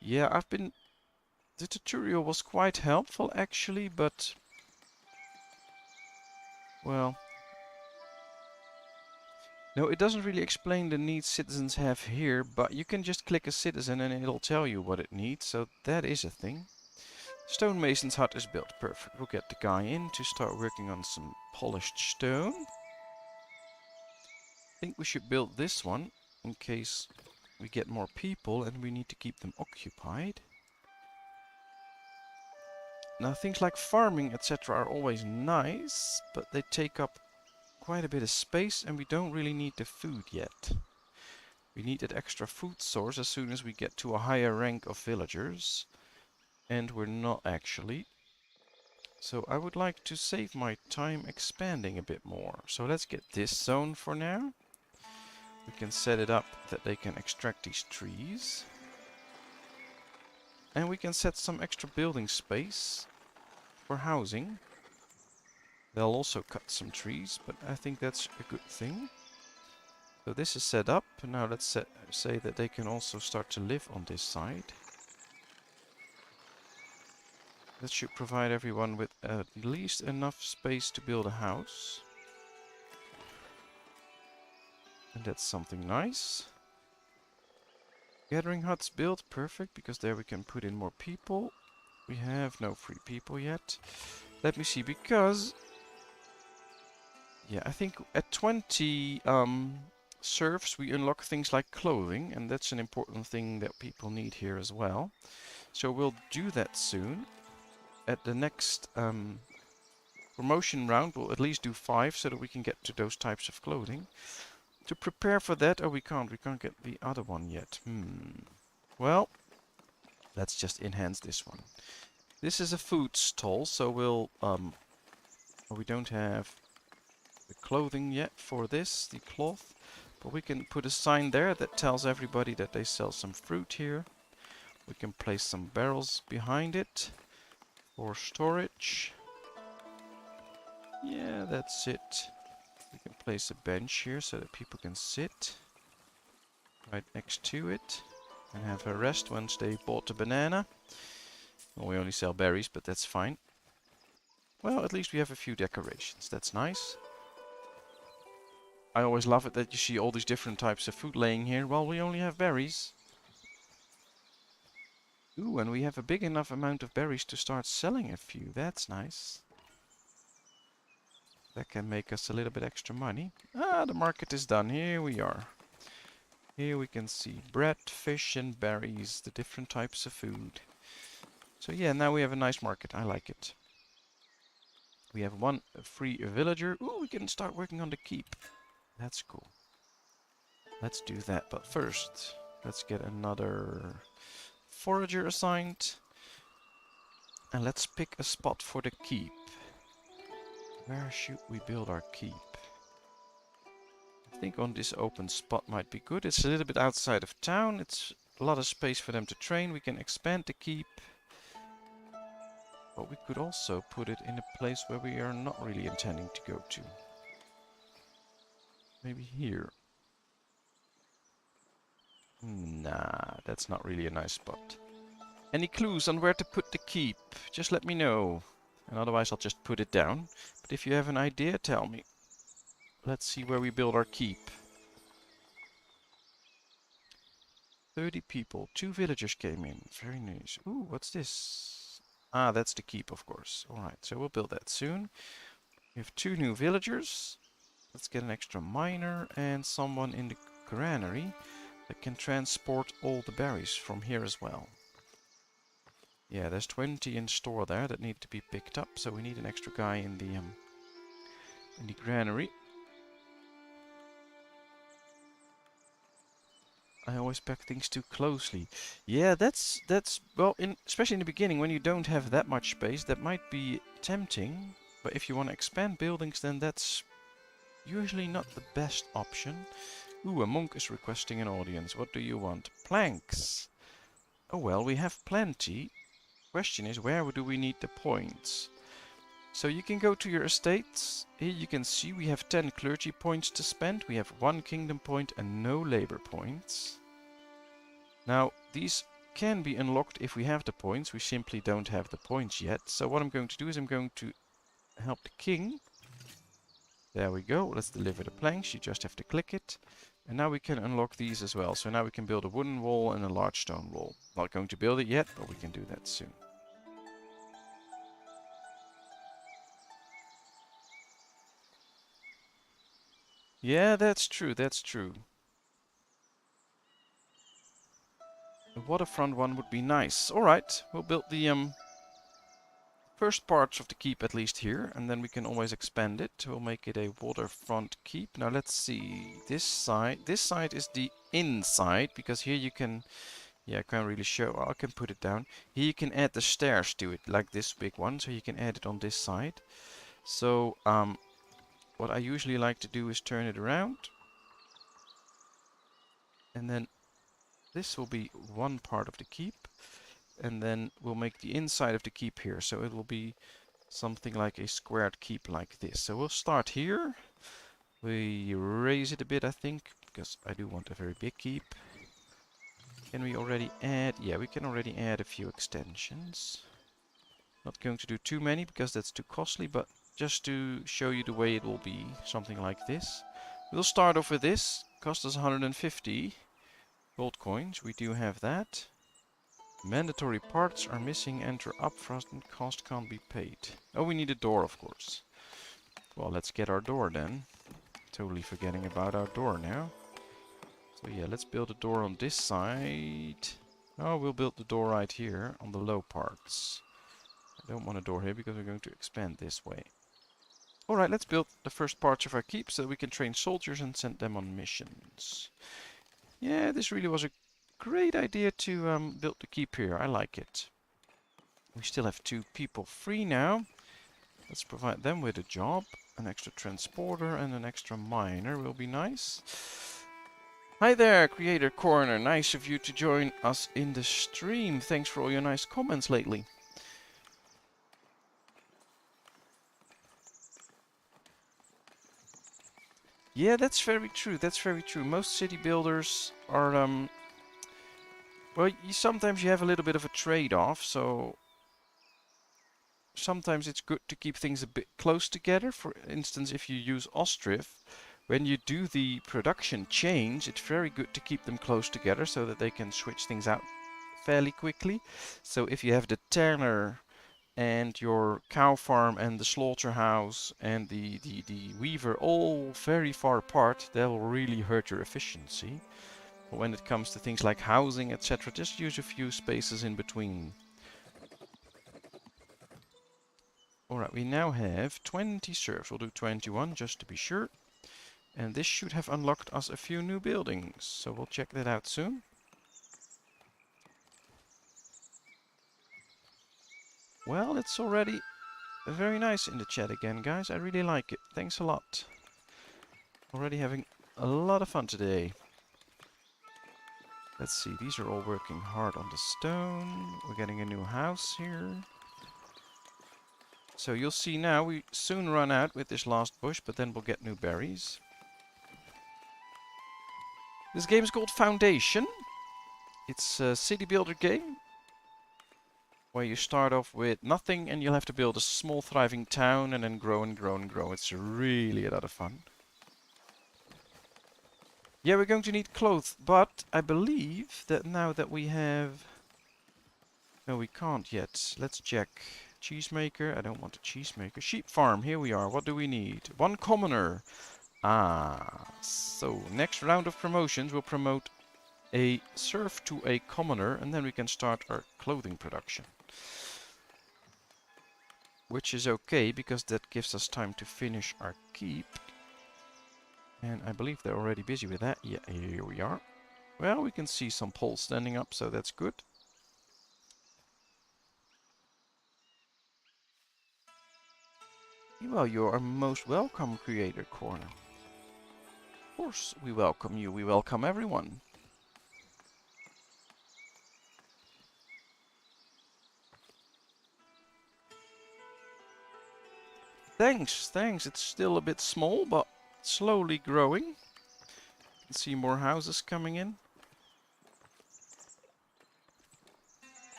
A: Yeah, the tutorial was quite helpful actually, but well, no, it doesn't really explain the needs citizens have here, but you can just click a citizen and it'll tell you what it needs, so that is a thing. Stonemason's hut is built. Perfect. We'll get the guy in to start working on some polished stone. I think we should build this one in case we get more people and we need to keep them occupied. Now things like farming etc. are always nice, but they take up quite a bit of space and we don't really need the food yet. We need that extra food source as soon as we get to a higher rank of villagers. And we're not actually. So I would like to save my time expanding a bit more. So let's get this zone for now. We can set it up that they can extract these trees. And we can set some extra building space for housing. They'll also cut some trees, but I think that's a good thing. So this is set up. Now let's say that they can also start to live on this side. That should provide everyone with at least enough space to build a house. And that's something nice. Gathering huts built, perfect, because there we can put in more people. We have no free people yet. Let me see, because... Yeah, I think at 20 serfs we unlock things like clothing, and that's an important thing that people need here as well. So we'll do that soon. At the next promotion round we'll at least do 5 so that we can get to those types of clothing. To prepare for that, oh we can't get the other one yet. Well, let's just enhance this one. This is a food stall, so we don't have the clothing yet for this, the cloth, but we can put a sign there that tells everybody that they sell some fruit here. We can place some barrels behind it for storage. Yeah, that's it. We can place a bench here so that people can sit right next to it and have a rest once they bought the banana. Well, we only sell berries, but that's fine. Well, at least we have a few decorations. That's nice. I always love it that you see all these different types of food laying here while we only have berries. Ooh, and we have a big enough amount of berries to start selling a few. That's nice. That can make us a little bit extra money. Ah, the market is done. Here we are. Here we can see bread, fish and berries, the different types of food. So yeah, now we have a nice market. I like it. We have one free villager. Ooh, we can start working on the keep. That's cool. Let's do that. But first, let's get another forager assigned. And let's pick a spot for the keep. Where should we build our keep? I think on this open spot might be good. It's a little bit outside of town. It's a lot of space for them to train. We can expand the keep. But we could also put it in a place where we are not really intending to go to. Maybe here. Nah, that's not really a nice spot. Any clues on where to put the keep? Just let me know. And otherwise I'll just put it down. But if you have an idea, tell me. Let's see where we build our keep. 30 people. 2 villagers came in. Very nice. Ooh, what's this? Ah, that's the keep, of course. Alright, so we'll build that soon. We have 2 new villagers. Let's get an extra miner and someone in the granary that can transport all the berries from here as well. Yeah, there's 20 in store there that need to be picked up, so we need an extra guy in the granary. I always pack things too closely. Yeah, that's well, especially in the beginning when you don't have that much space, that might be tempting. But if you want to expand buildings, then that's usually not the best option. Ooh, a monk is requesting an audience. What do you want? Planks. Oh well, we have plenty. Question is, where do we need the points? So you can go to your estates. Here you can see we have 10 clergy points to spend. We have 1 kingdom point and no labor points. Now, these can be unlocked if we have the points. We simply don't have the points yet. So what I'm going to do is I'm going to help the king. There we go. Let's deliver the planks. You just have to click it. And now we can unlock these as well. So now we can build a wooden wall and a large stone wall. Not going to build it yet, but we can do that soon. Yeah, that's true, that's true. The waterfront one would be nice. Alright, we'll build the first parts of the keep at least here, and then we can always expand it. We'll make it a waterfront keep. Now let's see, this side is the inside, because here you can, yeah, I can't really show, I can put it down. Here you can add the stairs to it, like this big one, so you can add it on this side. So, what I usually like to do is turn it around. And then this will be one part of the keep. And then we'll make the inside of the keep here. So it will be something like a squared keep like this. So we'll start here. We raise it a bit, I think, because I do want a very big keep. Can we already add? Yeah, we can already add a few extensions. Not going to do too many because that's too costly, but just to show you the way it will be, something like this. We'll start off with this. Cost us 150 gold coins. We do have that. Mandatory parts are missing. Enter upfront and cost can't be paid. Oh, we need a door, of course. Well, let's get our door then. Totally forgetting about our door now. So yeah, let's build a door on this side. Oh, we'll build the door right here on the low parts. I don't want a door here because we're going to expand this way. Alright, let's build the first parts of our keep so that we can train soldiers and send them on missions. Yeah, this really was a great idea to build the keep here. I like it. We still have 2 people free now. Let's provide them with a job. An extra transporter and an extra miner will be nice. Hi there, Creator Corner. Nice of you to join us in the stream. Thanks for all your nice comments lately. Yeah, that's very true. That's very true. Most city builders are, well, sometimes you have a little bit of a trade-off, so sometimes it's good to keep things a bit close together. For instance, if you use Ostriv, when you do the production chains, it's very good to keep them close together so that they can switch things out fairly quickly. So if you have the tanner and your cow farm and the slaughterhouse and the weaver all very far apart, they'll really hurt your efficiency. But when it comes to things like housing, etc., just use a few spaces in between. Alright, we now have 20 serfs. We'll do 21 just to be sure. And this should have unlocked us a few new buildings. So we'll check that out soon. Well, it's already very nice in the chat again, guys. I really like it. Thanks a lot. Already having a lot of fun today. Let's see, these are all working hard on the stone. We're getting a new house here. So you'll see now, we soon run out with this last bush, but then we'll get new berries. This game is called Foundation. It's a city builder game, where you start off with nothing and you'll have to build a small thriving town and then grow and grow and grow. It's really a lot of fun. Yeah, we're going to need clothes, but I believe that now that we have... No, we can't yet. Let's check. Cheesemaker. I don't want a cheesemaker. Sheep farm. Here we are. What do we need? One commoner. Ah, so next round of promotions will promote a serf to a commoner, and then we can start our clothing production. Which is okay, because that gives us time to finish our keep. And I believe they're already busy with that. Yeah, here we are. Well, we can see some poles standing up, so that's good. Well, you are most welcome, Creator Corner. Of course, we welcome you. We welcome everyone. Thanks, thanks. It's still a bit small, but slowly growing. You can see more houses coming in.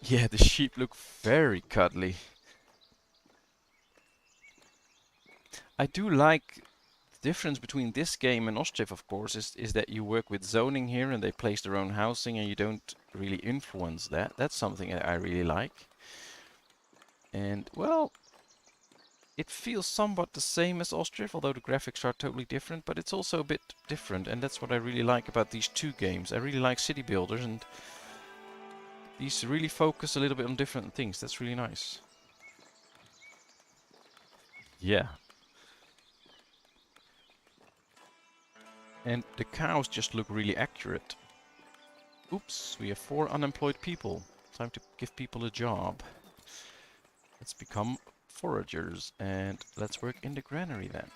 A: Yeah, the sheep look very cuddly. I do like the difference between this game and Ostriv, of course, is that you work with zoning here and they place their own housing and you don't really influence that. That's something I really like. And, well, it feels somewhat the same as Ostriv, although the graphics are totally different, but it's also a bit different, and that's what I really like about these two games. I really like city builders, and these really focus a little bit on different things. That's really nice. Yeah. And the cows just look really accurate. Oops, we have 4 unemployed people. Time to give people a job. Let's become foragers, and let's work in the granary then.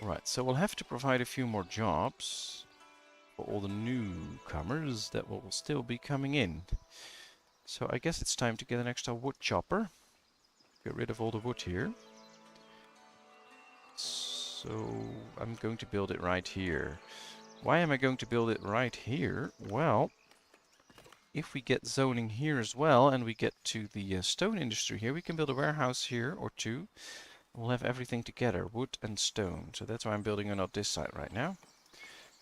A: Alright, so we'll have to provide a few more jobs for all the newcomers that will still be coming in. So I guess it's time to get an extra wood chopper. Get rid of all the wood here. So I'm going to build it right here. Why am I going to build it right here? Well, if we get zoning here as well, and we get to the stone industry here, we can build a warehouse here or 2. We'll have everything together, wood and stone. So that's why I'm building it on this side right now.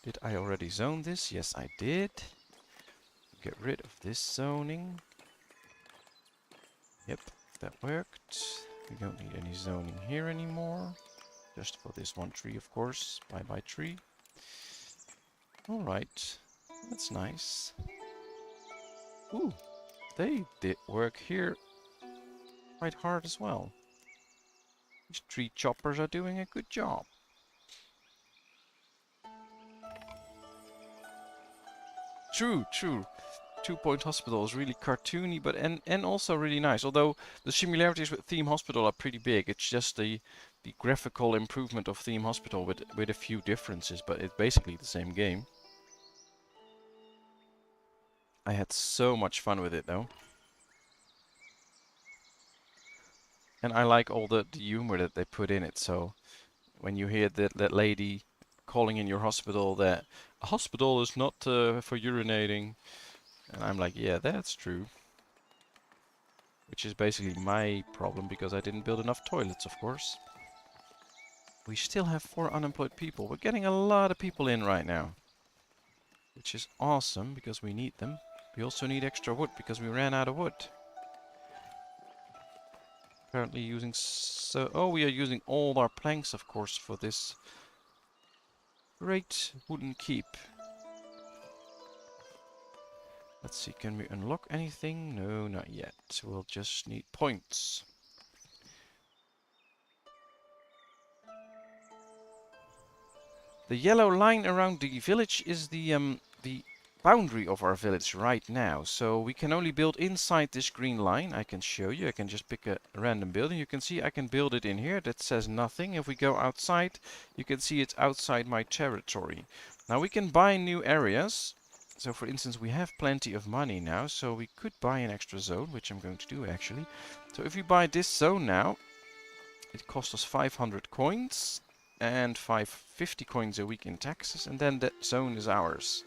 A: Did I already zone this? Yes, I did. Get rid of this zoning. Yep, that worked. We don't need any zoning here anymore. Just for this one tree, of course. Bye-bye tree. Alright, that's nice. Ooh, they did work here quite hard as well. These tree choppers are doing a good job. True, true. 2 Point Hospital is really cartoony, but and also really nice. Although the similarities with Theme Hospital are pretty big. It's just the graphical improvement of Theme Hospital with a few differences, but it's basically the same game. I had so much fun with it though. And I like all the humor that they put in it. So when you hear that lady calling in your hospital that a hospital is not for urinating, and I'm like, yeah, that's true. Which is basically my problem because I didn't build enough toilets, of course. We still have 4 unemployed people. We're getting a lot of people in right now. Which is awesome because we need them. We also need extra wood because we ran out of wood. Apparently using oh, we are using all our planks, of course, for this great wooden keep. Let's see, can we unlock anything? No, not yet. We'll just need points. The yellow line around the village is the boundary of our village right now. So we can only build inside this green line. I can show you. I can just pick a random building. You can see I can build it in here. That says nothing. If we go outside, you can see it's outside my territory. Now we can buy new areas. So for instance, we have plenty of money now, so we could buy an extra zone, which I'm going to do actually. So if we buy this zone now, it costs us 500 coins and 550 coins a week in taxes, and then that zone is ours.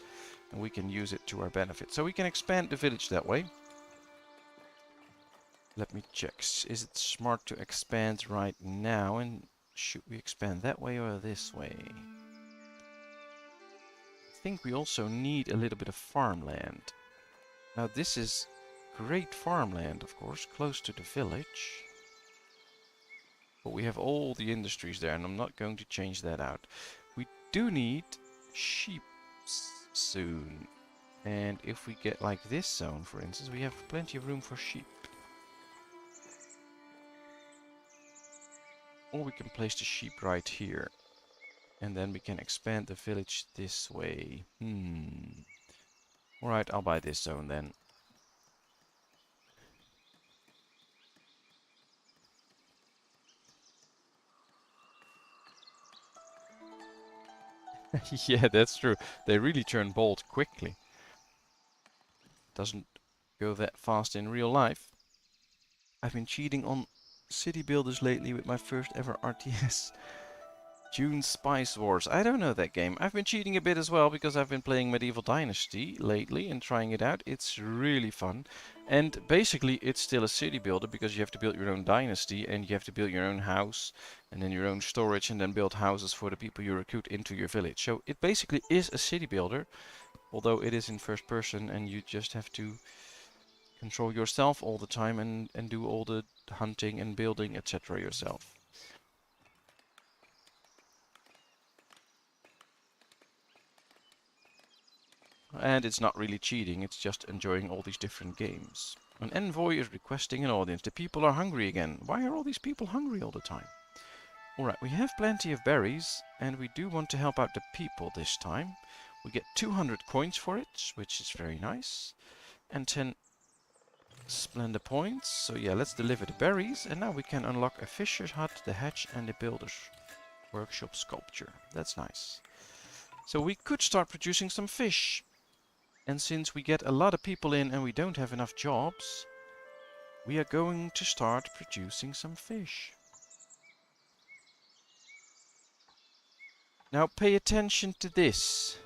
A: And we can use it to our benefit. So we can expand the village that way. Let me check. Is it smart to expand right now? And should we expand that way or this way? I think we also need a little bit of farmland. Now this is great farmland, of course, close to the village. But we have all the industries there, and I'm not going to change that out. We do need sheep soon. And if we get like this zone, for instance, we have plenty of room for sheep. Or we can place the sheep right here. And then we can expand the village this way. Alright, I'll buy this zone then. Yeah, that's true. They really turn bold quickly. Doesn't go that fast in real life. I've been cheating on city builders lately with my first ever RTS. June Spice Wars. I don't know that game. I've been cheating a bit as well because I've been playing Medieval Dynasty lately and trying it out. It's really fun. And basically it's still a city builder because you have to build your own dynasty and you have to build your own house and then your own storage and then build houses for the people you recruit into your village. So it basically is a city builder, although it is in first person and you just have to control yourself all the time and do all the hunting and building, etc. yourself. And it's not really cheating, it's just enjoying all these different games. An envoy is requesting an audience. The people are hungry again. Why are all these people hungry all the time? Alright, we have plenty of berries, and we do want to help out the people this time. We get 200 coins for it, which is very nice. And 10 splendor points. So yeah, let's deliver the berries. And now we can unlock a fisher's hut, the hatch, and the builder's workshop sculpture. That's nice. So we could start producing some fish. And since we get a lot of people in and we don't have enough jobs, we are going to start producing some fish. Now pay attention to this.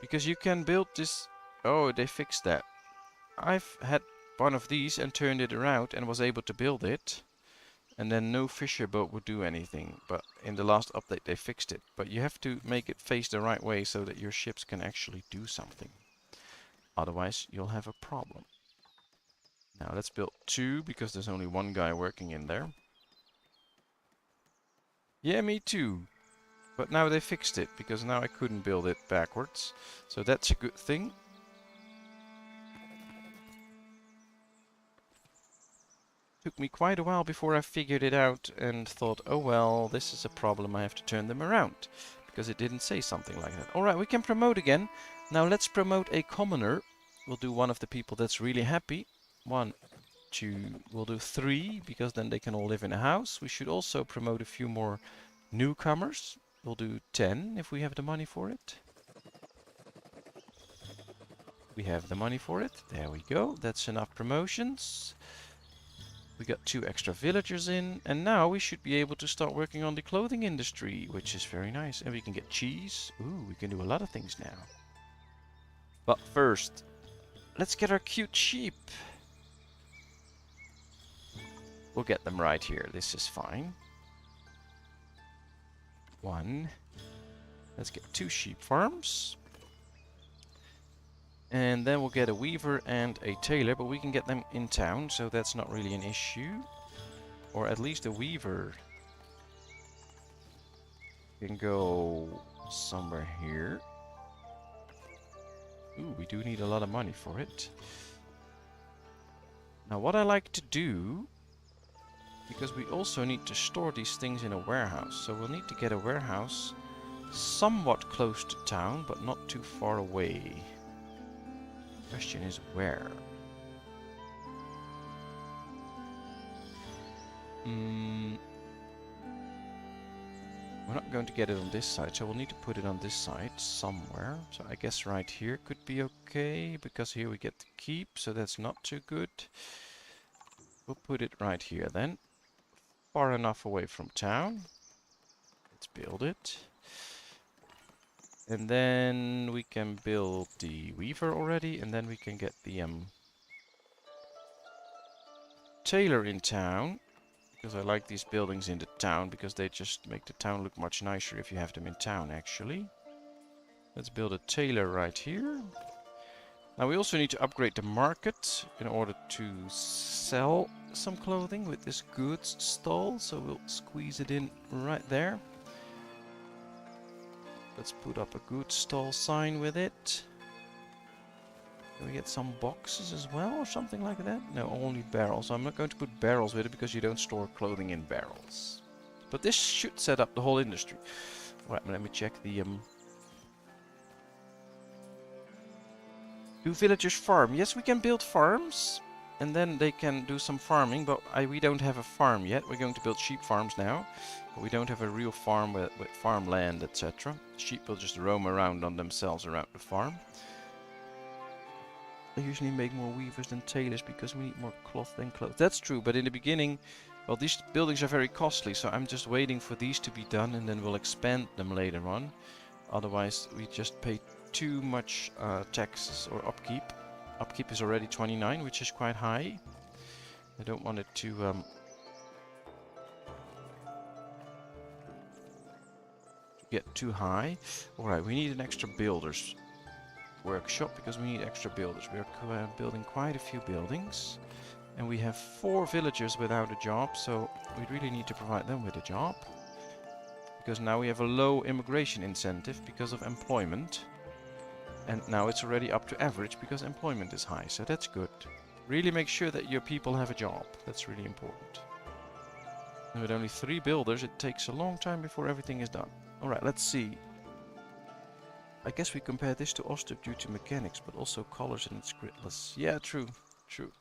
A: Because you can build this... Oh, they fixed that. I've had one of these and turned it around and was able to build it. And then no fisher boat would do anything. But in the last update they fixed it. But you have to make it face the right way so that your ships can actually do something. Otherwise you'll have a problem. Now let's build 2 because there's only one guy working in there. Yeah, me too. But now they fixed it because now I couldn't build it backwards. So that's a good thing. Took me quite a while before I figured it out and thought, oh well, this is a problem, I have to turn them around. Because it didn't say something like that. Alright, we can promote again. Now let's promote a commoner. We'll do one of the people that's really happy. 1, 2, we'll do 3, because then they can all live in a house. We should also promote a few more newcomers. We'll do 10 if we have the money for it. We have the money for it. There we go. That's enough promotions. We got 2 extra villagers in, and now we should be able to start working on the clothing industry, which is very nice. And we can get cheese. Ooh, we can do a lot of things now. But first, let's get our cute sheep. We'll get them right here. This is fine. 1. Let's get 2 sheep farms. And then we'll get a weaver and a tailor, but we can get them in town, so that's not really an issue. Or at least a weaver can go somewhere here. Ooh, we do need a lot of money for it. Now what I like to do, because we also need to store these things in a warehouse, so we'll need to get a warehouse somewhat close to town, but not too far away. Question is where? We're not going to get it on this side, so we'll need to put it on this side somewhere. So I guess right here could be okay, because here we get the keep, so that's not too good. We'll put it right here then. Far enough away from town. Let's build it. And then we can build the weaver already, and then we can get the tailor in town. Because I like these buildings in the town, because they just make the town look much nicer if you have them in town, actually. Let's build a tailor right here. Now we also need to upgrade the market in order to sell some clothing with this goods stall. So we'll squeeze it in right there. Let's put up a goods stall sign with it. Can we get some boxes as well or something like that? No, only barrels. I'm not going to put barrels with it because you don't store clothing in barrels. But this should set up the whole industry. Alright, let me check the... Do villagers farm? Yes, we can build farms. And then they can do some farming. But we don't have a farm yet. We're going to build sheep farms now. But we don't have a real farm with farmland, etc. Sheep will just roam around on themselves around the farm. I usually make more weavers than tailors because we need more cloth than clothes. That's true, but in the beginning, well, these buildings are very costly, so I'm just waiting for these to be done and then we'll expand them later on. Otherwise, we just pay too much taxes or upkeep. Upkeep is already 29, which is quite high. I don't want it to get too high. Alright, we need an extra builder's workshop because we need extra builders. We are building quite a few buildings and we have 4 villagers without a job, so we really need to provide them with a job because now we have a low immigration incentive because of employment, and now it's already up to average because employment is high, so that's good. Really make sure that your people have a job. That's really important. And with only 3 builders it takes a long time before everything is done. Alright, let's see. I guess we compare this to Ostriv due to mechanics, but also colors and it's gritless. Yeah, true, true.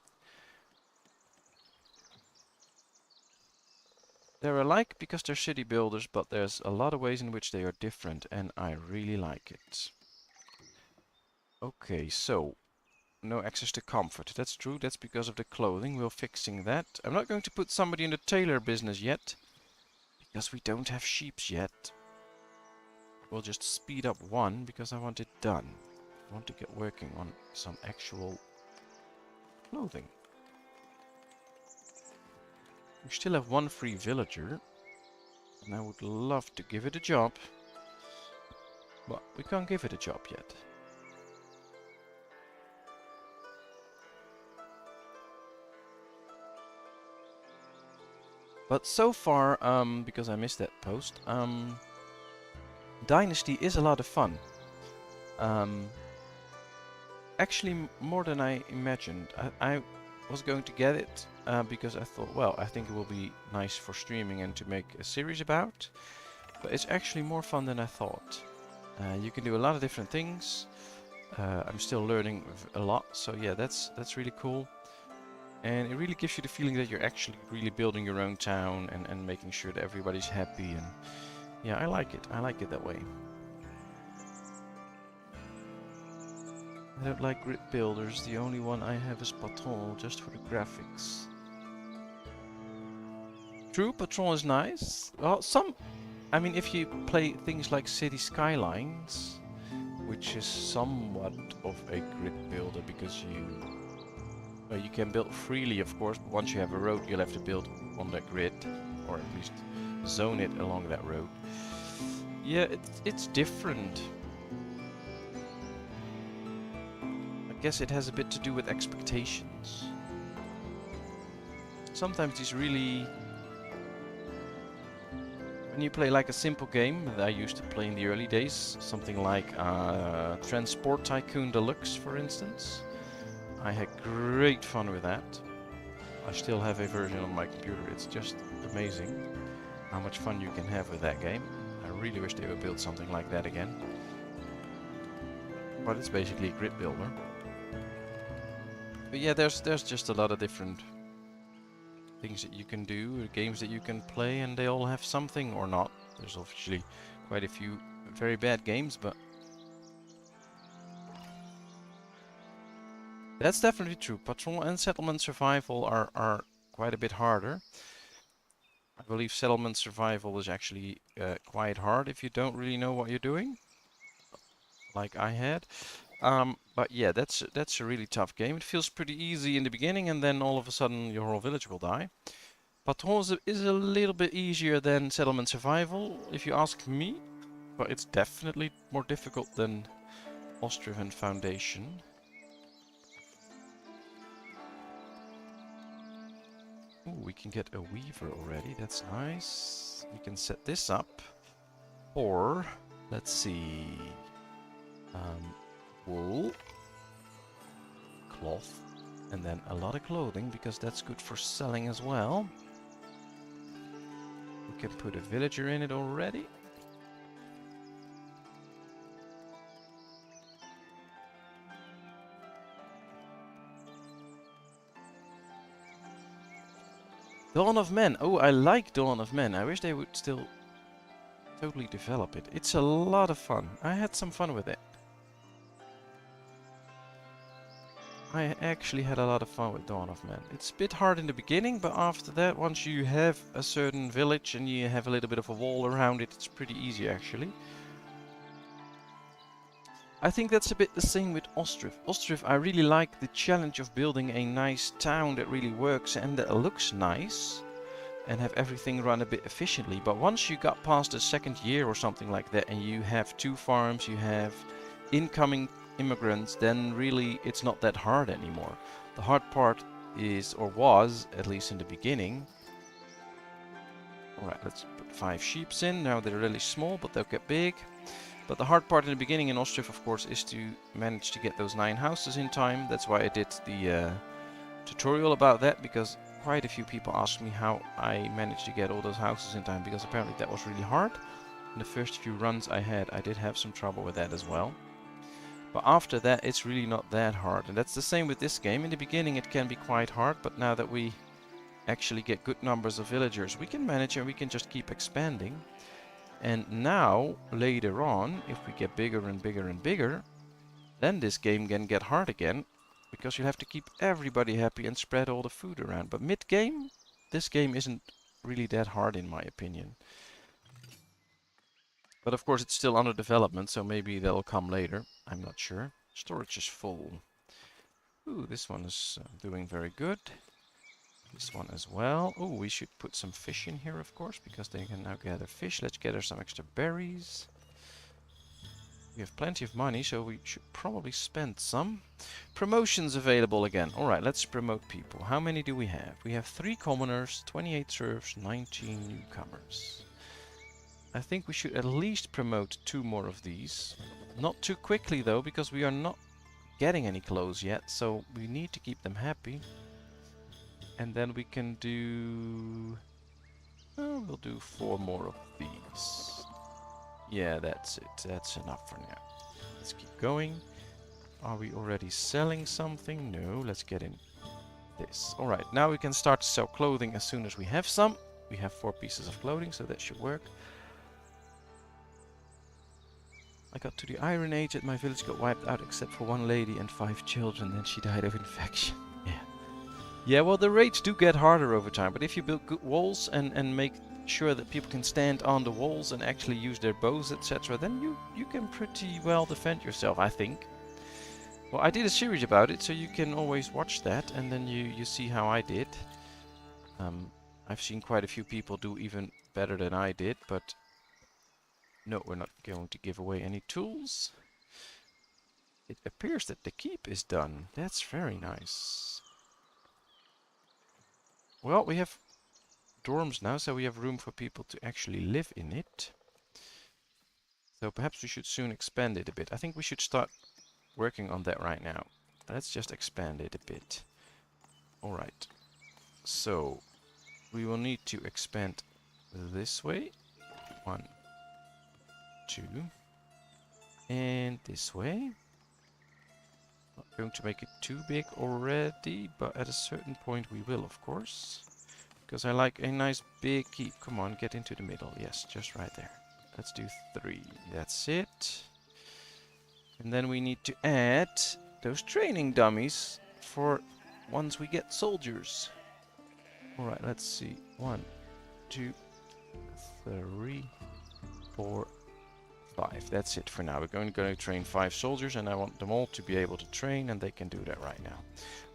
A: They're alike because they're city builders, but there's a lot of ways in which they are different, and I really like it. Okay, so no access to comfort. That's true, that's because of the clothing. We're fixing that. I'm not going to put somebody in the tailor business yet, because we don't have sheeps yet. We'll just speed up 1 because I want it done. I want to get working on some actual clothing. We still have 1 free villager. And I would love to give it a job. But we can't give it a job yet. But so far, because I missed that post, Dynasty is a lot of fun. Actually, more than I imagined. I was going to get it because I thought, well, I think it will be nice for streaming and to make a series about. But it's actually more fun than I thought. You can do a lot of different things. I'm still learning a lot, so yeah, that's really cool. And it really gives you the feeling that you're actually really building your own town and making sure that everybody's happy. And yeah, I like it. I like it that way. I don't like grid builders. The only one I have is Patron, just for the graphics. True, Patron is nice. Well, I mean, if you play things like City Skylines, which is somewhat of a grid builder because you can build freely, of course, but once you have a road, you'll have to build on that grid, or at least zone it along that road. Yeah, it's different. I guess it has a bit to do with expectations. Sometimes these really... When you play like a simple game that I used to play in the early days, something like Transport Tycoon Deluxe, for instance, I had great fun with that. I still have a version on my computer. It's just amazing how much fun you can have with that game. I really wish they would build something like that again. But it's basically a grid builder. But yeah, there's just a lot of different things that you can do, games that you can play, and they all have something or not. There's obviously quite a few very bad games, but that's definitely true. Patrol and settlement survival are quite a bit harder. I believe settlement survival is actually quite hard if you don't really know what you're doing, like I had. But yeah, that's a really tough game. It feels pretty easy in the beginning, and then all of a sudden your whole village will die. Patron is a little bit easier than settlement survival, if you ask me, but it's definitely more difficult than Ostriv and Foundation. Ooh, we can get a weaver already. That's nice. We can set this up. Or, let's see, wool, cloth, and then a lot of clothing, because that's good for selling as well. We can put a villager in it already. Dawn of Men. Oh, I like Dawn of Men. I wish they would still totally develop it. It's a lot of fun. I had some fun with it. I actually had a lot of fun with Dawn of Men. It's a bit hard in the beginning, but after that, once you have a certain village and you have a little bit of a wall around it, it's pretty easy actually. I think that's a bit the same with Ostriv. Ostriv, I really like the challenge of building a nice town that really works and that looks nice, and have everything run a bit efficiently. But once you got past the second year or something like that, and you have 2 farms, you have incoming immigrants, then really it's not that hard anymore. The hard part is, or was, at least in the beginning. Alright, let's put 5 sheeps in. Now they're really small, but they'll get big. But the hard part in the beginning in Ostriv, of course, is to manage to get those 9 houses in time. That's why I did the tutorial about that, because quite a few people asked me how I managed to get all those houses in time, because apparently that was really hard. In the first few runs I had, I did have some trouble with that as well. But after that, it's really not that hard. And that's the same with this game. In the beginning it can be quite hard, but now that we actually get good numbers of villagers, we can manage and we can just keep expanding. And now, later on, if we get bigger and bigger and bigger, then this game can get hard again, because you have to keep everybody happy and spread all the food around. But mid-game, this game isn't really that hard in my opinion. But of course it's still under development, so maybe that'll come later. I'm not sure. Storage is full. Ooh, this one is doing very good. This one as well. Oh, we should put some fish in here, of course, because they can now gather fish. Let's gather some extra berries. We have plenty of money, so we should probably spend some. Promotions available again. Alright, let's promote people. How many do we have? We have 3 commoners, 28 serfs, 19 newcomers. I think we should at least promote 2 more of these. Not too quickly though, because we are not getting any clothes yet, so we need to keep them happy. And then we can do... oh, we'll do 4 more of these. Yeah, that's it. That's enough for now. Let's keep going. Are we already selling something? No, let's get in this. Alright, now we can start to sell clothing as soon as we have some. We have 4 pieces of clothing, so that should work. I got to the Iron Age and my village got wiped out except for 1 lady and 5 children, and she died of infection. Yeah. Yeah, well, the raids do get harder over time, but if you build good walls and make sure that people can stand on the walls and actually use their bows, etc., then you can pretty well defend yourself, I think. Well, I did a series about it, so you can always watch that, and then you see how I did. I've seen quite a few people do even better than I did, but no, we're not going to give away any tools. It appears that the keep is done. That's very nice. Well, we have dorms now, so we have room for people to actually live in it. So perhaps we should soon expand it a bit. I think we should start working on that right now. Let's just expand it a bit. Alright. So, we will need to expand this way. 1, 2. And this way. Not going to make it too big already, but at a certain point we will, of course. Because I like a nice big keep. Come on, get into the middle. Yes, just right there. Let's do 3. That's it. And then we need to add those training dummies for once we get soldiers. Alright, let's see. 1, 2, 3, 4, 5. That's it for now. We're going to train 5 soldiers, and I want them all to be able to train, and they can do that right now.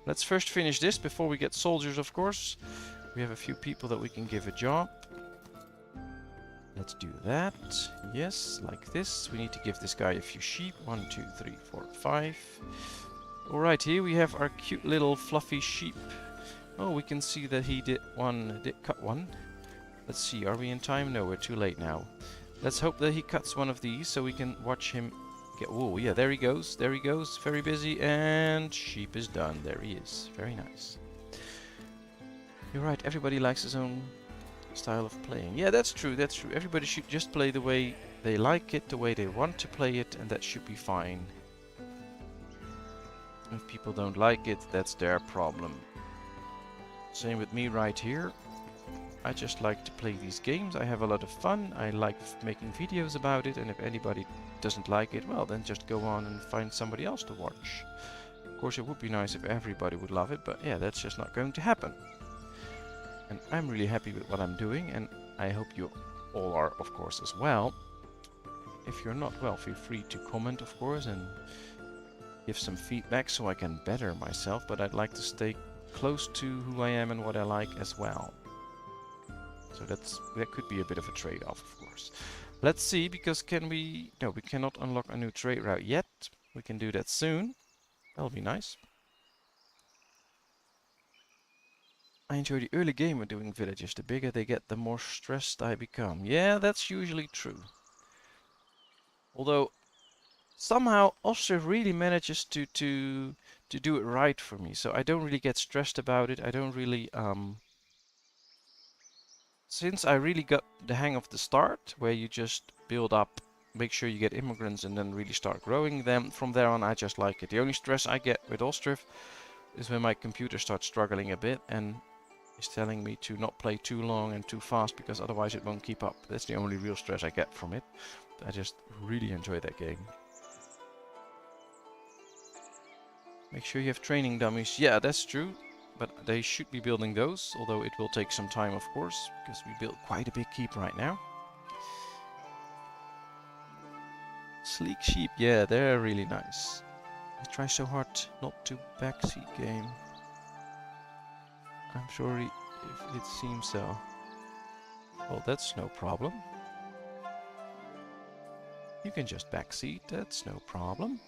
A: Let's first finish this before we get soldiers, of course. We have a few people that we can give a job. Let's do that. Yes, like this. We need to give this guy a few sheep. 1, 2, 3, 4, 5. Alright, here we have our cute little fluffy sheep. Oh, we can see that he did cut one. Let's see, are we in time? No, we're too late now. Let's hope that he cuts one of these so we can watch him get... Whoa, yeah, there he goes. There he goes. Very busy. And sheep is done. There he is. Very nice. You're right, everybody likes his own style of playing. Yeah, that's true, that's true. Everybody should just play the way they like it, the way they want to play it, and that should be fine. If people don't like it, that's their problem. Same with me right here. I just like to play these games. I have a lot of fun. I like making videos about it, and if anybody doesn't like it, well, then just go on and find somebody else to watch. Of course, it would be nice if everybody would love it, but yeah, that's just not going to happen. And I'm really happy with what I'm doing, and I hope you all are, of course, as well. If you're not, well, feel free to comment, of course, and give some feedback so I can better myself, but I'd like to stay close to who I am and what I like as well. So that could be a bit of a trade-off, of course. Let's see, because we cannot unlock a new trade route yet. We can do that soon. That'll be nice. I enjoy the early game of doing villages. The bigger they get, the more stressed I become. Yeah, that's usually true. Although, somehow Ostriv really manages to do it right for me. So I don't really get stressed about it. I don't really... Since I really got the hang of the start, where you just build up, make sure you get immigrants and then really start growing them, from there on I just like it. The only stress I get with Ostriv is when my computer starts struggling a bit and is telling me to not play too long and too fast, because otherwise it won't keep up. That's the only real stress I get from it. I just really enjoy that game. Make sure you have training dummies. Yeah, that's true. But they should be building those, although it will take some time, of course, because we built quite a big keep right now. Sleek sheep, yeah, they're really nice. I try so hard not to backseat game. I'm sorry if it seems so. Well, that's no problem. You can just backseat, that's no problem.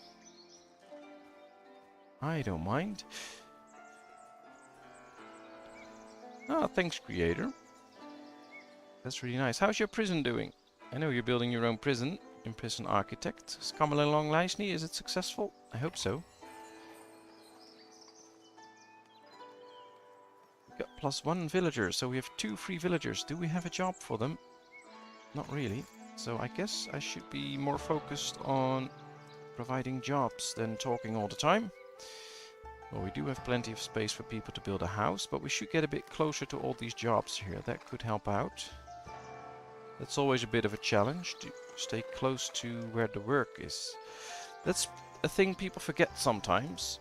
A: I don't mind. Ah, thanks, creator. That's really nice. How's your prison doing? I know you're building your own prison in Prison Architect. Is coming along nicely? Is it successful? I hope so. We got +1 villager, so we have 2 free villagers. Do we have a job for them? Not really. So I guess I should be more focused on providing jobs than talking all the time. Well, we do have plenty of space for people to build a house, but we should get a bit closer to all these jobs here. That could help out. That's always a bit of a challenge, to stay close to where the work is. That's a thing people forget sometimes.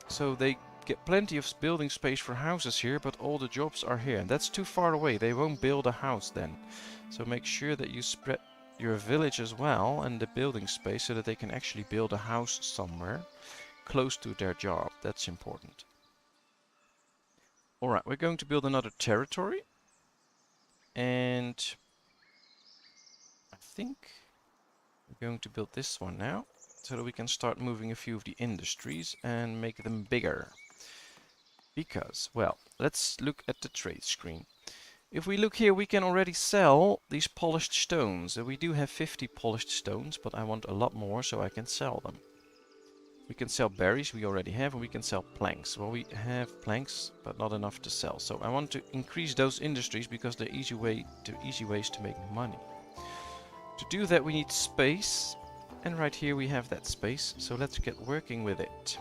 A: So they get plenty of building space for houses here, but all the jobs are here. And that's too far away. They won't build a house then. So make sure that you spread your village as well and the building space so that they can actually build a house somewhere close to their job. That's important. Alright, we're going to build another territory. And I think we're going to build this one now, so that we can start moving a few of the industries and make them bigger. Because, well, let's look at the trade screen. If we look here, we can already sell these polished stones. We do have 50 polished stones, but I want a lot more so I can sell them. We can sell berries, we already have, and we can sell planks. Well, we have planks, but not enough to sell. So I want to increase those industries because they're easy ways to make money. To do that we need space, and right here we have that space, so let's get working with it.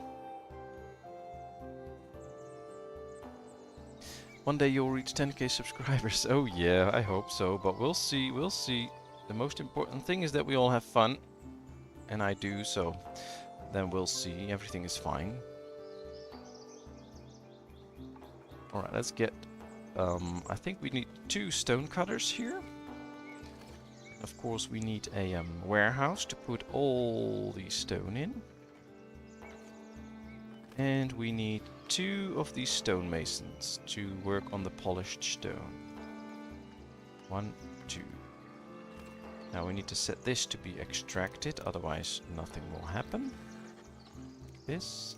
A: One day you'll reach 10k subscribers. Oh yeah, I hope so, but we'll see, we'll see. The most important thing is that we all have fun, and I do, so then we'll see. Everything is fine. Alright, let's get... I think we need 2 stone cutters here. Of course, we need a warehouse to put all the stone in. And we need 2 of these stonemasons to work on the polished stone. 1, 2. Now we need to set this to be extracted, otherwise nothing will happen. This.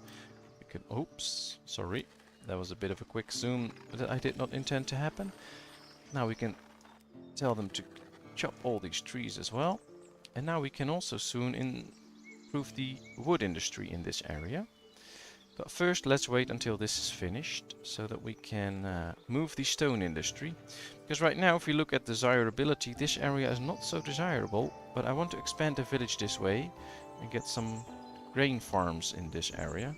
A: We can... Oops, sorry. That was a bit of a quick zoom that I did not intend to happen. Now we can tell them to chop all these trees as well. And now we can also soon improve the wood industry in this area. But first let's wait until this is finished so that we can move the stone industry. Because right now if we look at desirability, this area is not so desirable. But I want to expand the village this way and get some grain farms in this area.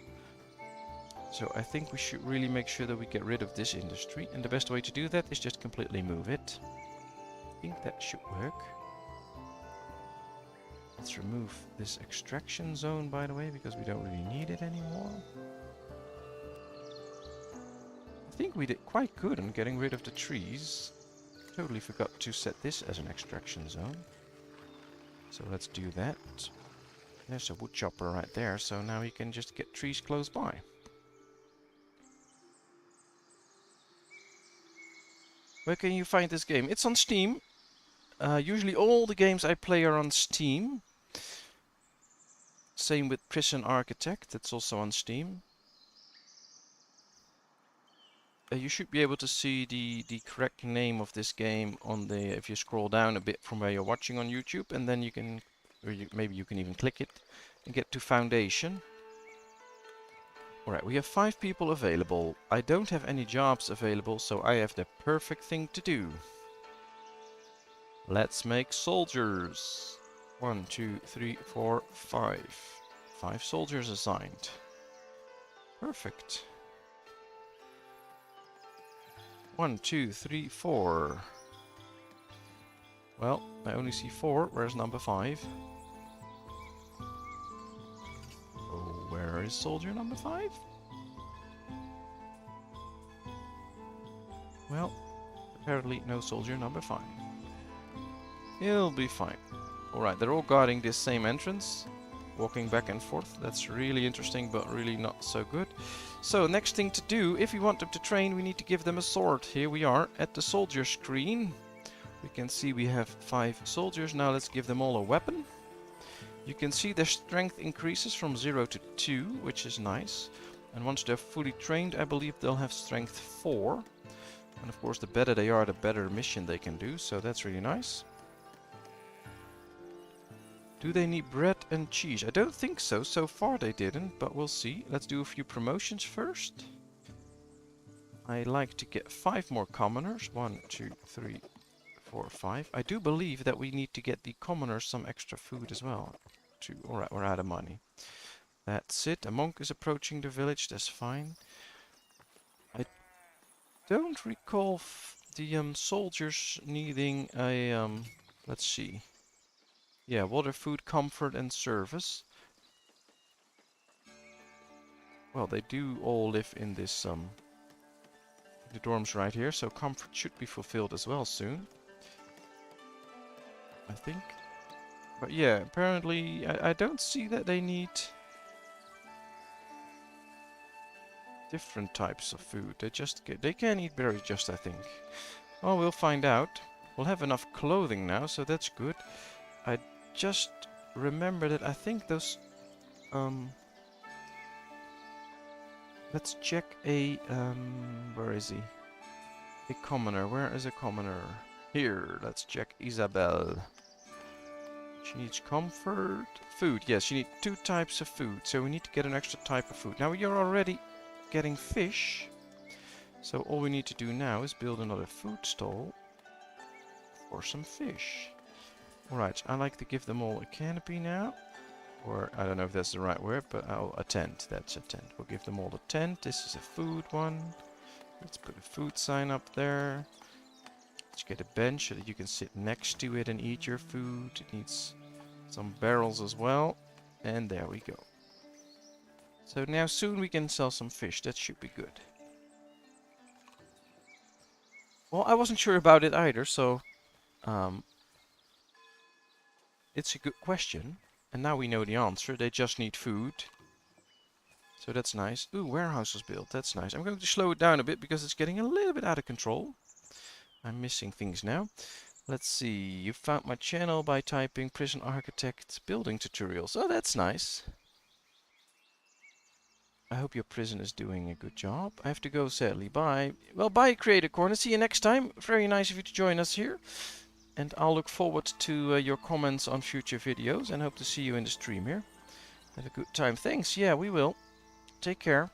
A: So I think we should really make sure that we get rid of this industry. And the best way to do that is just completely move it. I think that should work. Let's remove this extraction zone, by the way, because we don't really need it anymore. I think we did quite good on getting rid of the trees. Totally forgot to set this as an extraction zone. So let's do that. There's a wood chopper right there, so now we can just get trees close by. Where can you find this game? It's on Steam. Usually all the games I play are on Steam. Same with Prison Architect, that's also on Steam. You should be able to see the correct name of this game on the, if you scroll down a bit from where you're watching on YouTube, and then you can, or maybe you can even click it and get to Foundation. Alright, we have 5 people available. I don't have any jobs available, so I have the perfect thing to do. Let's make soldiers. 1, 2, 3, 4, 5. 5 soldiers assigned. Perfect. 1, 2, 3, 4. Well, I only see 4. Where's number 5? Oh, where is soldier number 5? Well, apparently no soldier number 5. He'll be fine. Alright, they're all guarding this same entrance. Walking back and forth. That's really interesting, but really not so good. So, next thing to do, if we want them to train, we need to give them a sword. Here we are at the soldier screen. We can see we have 5 soldiers. Now let's give them all a weapon. You can see their strength increases from 0 to 2, which is nice. And once they're fully trained, I believe they'll have strength 4. And of course, the better they are, the better mission they can do. So that's really nice. Do they need bread and cheese? I don't think so. So far they didn't, but we'll see. Let's do a few promotions first. I like to get 5 more commoners. 1, 2, 3, 4, 5. I do believe that we need to get the commoners some extra food as well. Alright, we're out of money. That's it. A monk is approaching the village. That's fine. I don't recall the soldiers needing a... let's see. Yeah, water, food, comfort, and service. Well, they do all live in this, the dorms right here, so comfort should be fulfilled as well soon. I think. But yeah, apparently, I don't see that they need different types of food. They can eat berries just, I think. Well, we'll find out. We'll have enough clothing now, so that's good. I just remember that I think those let's check a where is he? A commoner. Where is a commoner? Here, let's check Isabel. She needs comfort. Food, yes, she needs 2 types of food, so we need to get an extra type of food. Now you're already getting fish, so all we need to do now is build another food stall for some fish. Alright, I like to give them all a canopy now. Or, I don't know if that's the right word, but a tent. That's a tent. We'll give them all a tent. This is a food one. Let's put a food sign up there. Let's get a bench so that you can sit next to it and eat your food. It needs some barrels as well. And there we go. So now soon we can sell some fish. That should be good. Well, I wasn't sure about it either, so it's a good question. And now we know the answer. They just need food. So that's nice. Ooh, warehouse was built. That's nice. I'm going to slow it down a bit because it's getting a little bit out of control. I'm missing things now. Let's see. You found my channel by typing Prison Architect building tutorials. Oh, that's nice. I hope your prison is doing a good job. I have to go, sadly. Bye. Well, bye, Creator Corner. See you next time. Very nice of you to join us here. And I'll look forward to your comments on future videos and hope to see you in the stream here. Have a good time. Thanks. Yeah, we will. Take care.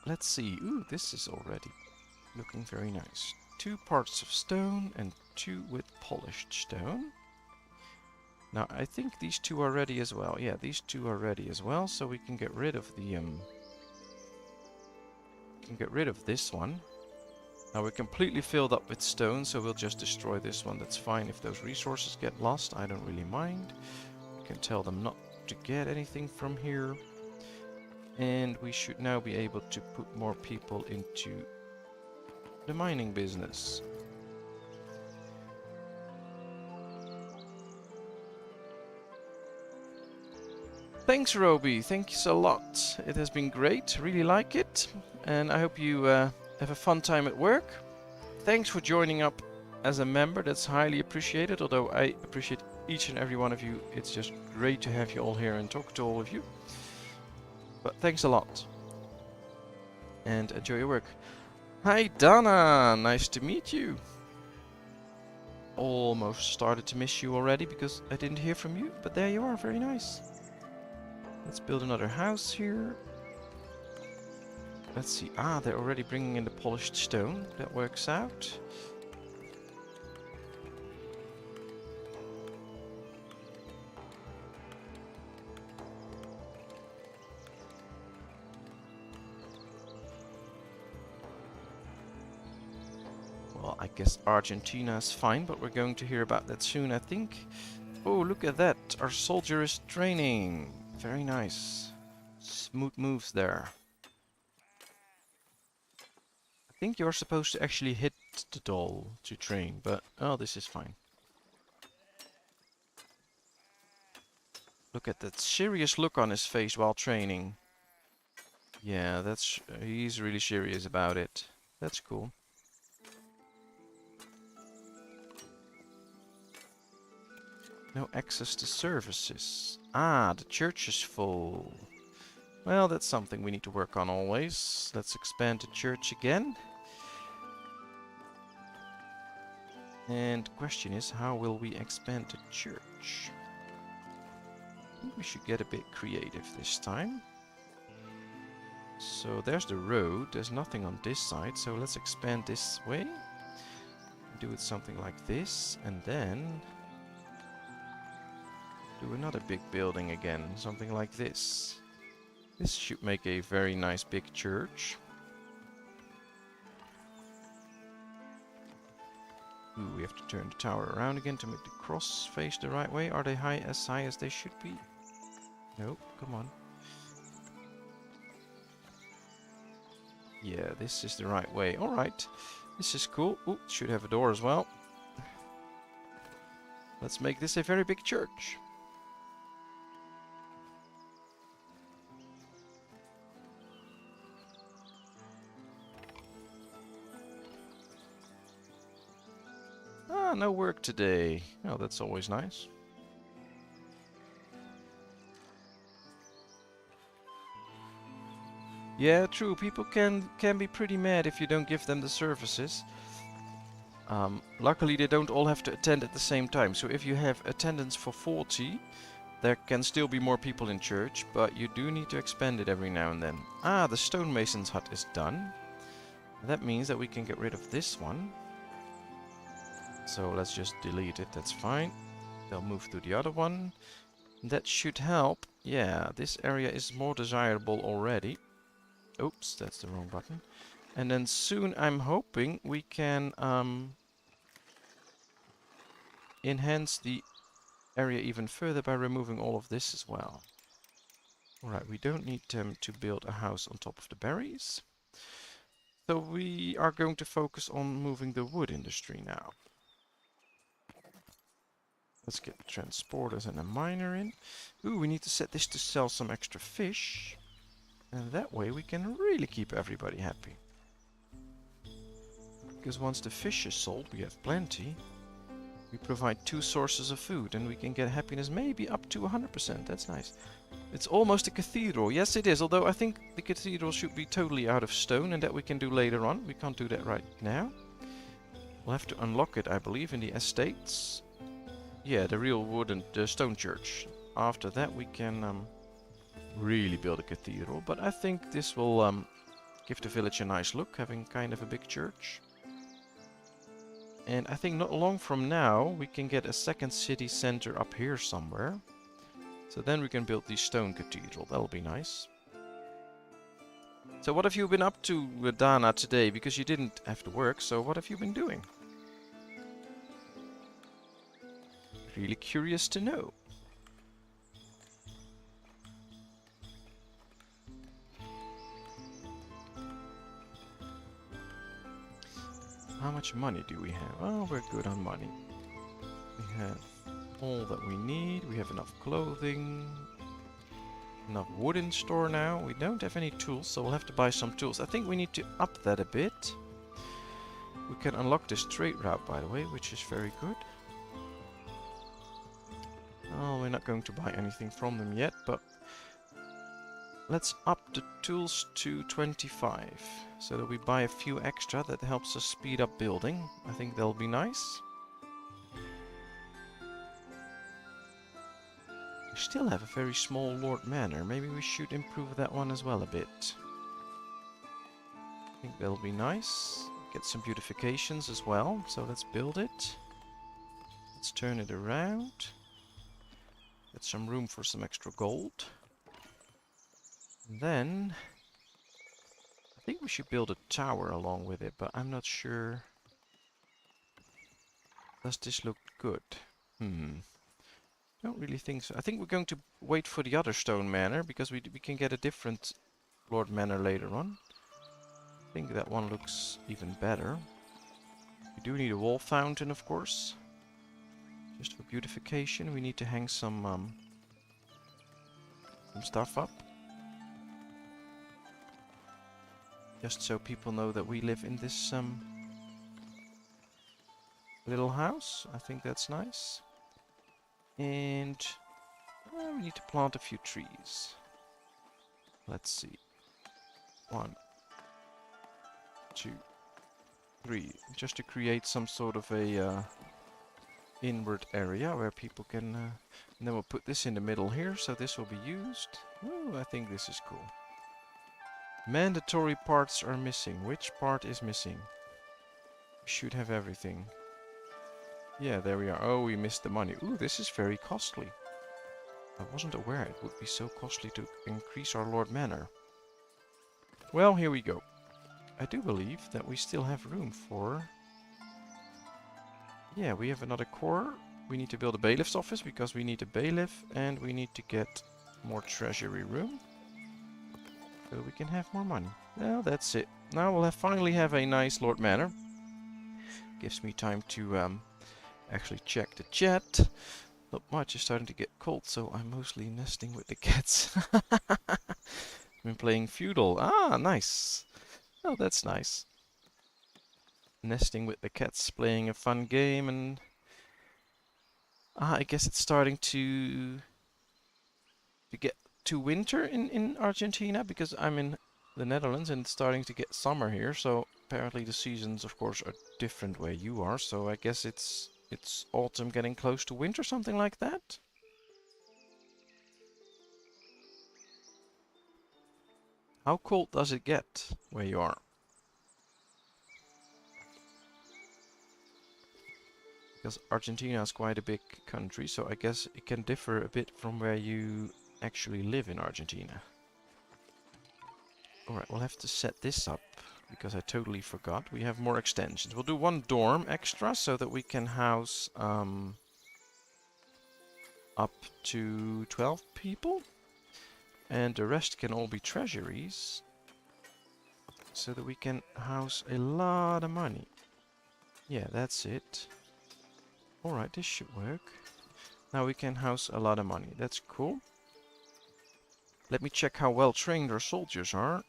A: Let's see. Ooh, this is already looking very nice. 2 parts of stone and 2 with polished stone. Now, I think these 2 are ready as well. Yeah, these 2 are ready as well, so we can get rid of the this one. Now we're completely filled up with stone, so we'll just destroy this one. That's fine if those resources get lost. I don't really mind. We can tell them not to get anything from here. And we should now be able to put more people into the mining business. Thanks, Roby. Thanks a lot. It has been great. Really like it. And I hope you have a fun time at work. Thanks for joining up as a member. That's highly appreciated. Although I appreciate each and every one of you. It's just great to have you all here and talk to all of you. But thanks a lot. And enjoy your work. Hi, Donna. Nice to meet you. Almost started to miss you already because I didn't hear from you. But there you are. Very nice. Let's build another house here. Let's see. Ah, they're already bringing in the polished stone. That works out. Well, I guess Argentina is fine, but we're going to hear about that soon, I think. Oh, look at that. Our soldier is training. Very nice. Smooth moves there. I think you're supposed to actually hit the doll to train, but oh, this is fine. Look at that serious look on his face while training. Yeah, he's really serious about it. That's cool. No access to services. Ah, the church is full. Well, that's something we need to work on always. Let's expand the church again. And the question is, how will we expand the church? I think we should get a bit creative this time. So there's the road. There's nothing on this side, so let's expand this way. Do it something like this, and then do another big building again, something like this. This should make a very nice big church. Ooh, we have to turn the tower around again to make the cross face the right way. Are they high as they should be? No, come on. Yeah, this is the right way. Alright, this is cool. Ooh, should have a door as well. Let's make this a very big church. Ah, no work today. Oh, that's always nice. Yeah, true. People can be pretty mad if you don't give them the services. Luckily, they don't all have to attend at the same time. So if you have attendance for 40, there can still be more people in church, but you do need to expand it every now and then. Ah, the stonemason's hut is done. That means that we can get rid of this one. So let's just delete it, that's fine. They'll move to the other one. That should help. Yeah, this area is more desirable already. Oops, that's the wrong button. And then soon I'm hoping we can enhance the area even further by removing all of this as well. Alright, we don't need to build a house on top of the berries. So we are going to focus on moving the wood industry now. Let's get transporters and a miner in. Ooh, we need to set this to sell some extra fish. And that way we can really keep everybody happy. Because once the fish is sold, we have plenty. We provide 2 sources of food and we can get happiness maybe up to 100%. That's nice. It's almost a cathedral. Yes, it is. Although I think the cathedral should be totally out of stone and that we can do later on. We can't do that right now. We'll have to unlock it, I believe, in the estates. Yeah, the real wooden stone church. After that we can really build a cathedral. But I think this will give the village a nice look, having kind of a big church. And I think not long from now we can get a second city center up here somewhere. So then we can build the stone cathedral. That'll be nice. So what have you been up to, Dana, today? Because you didn't have to work, so what have you been doing? Really curious to know. How much money do we have? Oh, we're good on money. We have all that we need. We have enough clothing. Enough wood in store now. We don't have any tools, so we'll have to buy some tools. I think we need to up that a bit. We can unlock this trade route, by the way, which is very good. Oh, we're not going to buy anything from them yet, but let's up the tools to 25, so that we buy a few extra. That helps us speed up building. I think that'll be nice. We still have a very small Lord Manor. Maybe we should improve that one as well a bit. I think that'll be nice. Get some beautifications as well, so let's build it. Let's turn it around. Get some room for some extra gold. And then I think we should build a tower along with it, but I'm not sure. Does this look good? Don't really think so. I think we're going to wait for the other stone manor, because we can get a different Lord Manor later on. I think that one looks even better. We do need a wall fountain, of course. Just for beautification, we need to hang some stuff up. Just so people know that we live in this little house. I think that's nice. And we need to plant a few trees. Let's see. 1, 2, 3. Just to create some sort of a inward area where people can... and then we'll put this in the middle here, so this will be used. Oh, I think this is cool. Mandatory parts are missing. Which part is missing? We should have everything. Yeah, there we are. Oh, we missed the money. Ooh, this is very costly. I wasn't aware it would be so costly to increase our Lord Manor. Well, here we go. I do believe that we still have room for... Yeah, we have another core. We need to build a bailiff's office because we need a bailiff, and we need to get more treasury room so we can have more money. Well, that's it. Now we'll finally have a nice Lord Manor. Gives me time to actually check the chat. Not much, is starting to get cold, so I'm mostly nesting with the cats. I've been playing Feudal. Ah, nice. Oh, that's nice. Nesting with the cats, playing a fun game, and I guess it's starting to get to winter in Argentina, because I'm in the Netherlands and it's starting to get summer here. So apparently the seasons, of course, are different where you are. So I guess it's autumn getting close to winter, something like that. How cold does it get where you are? Because Argentina is quite a big country, so I guess it can differ a bit from where you actually live in Argentina. Alright, we'll have to set this up, because I totally forgot. We have more extensions. We'll do one dorm extra, so that we can house up to 12 people. And the rest can all be treasuries, so that we can house a lot of money. Yeah, that's it. Alright, this should work. Now we can house a lot of money. That's cool. Let me check how well trained our soldiers are.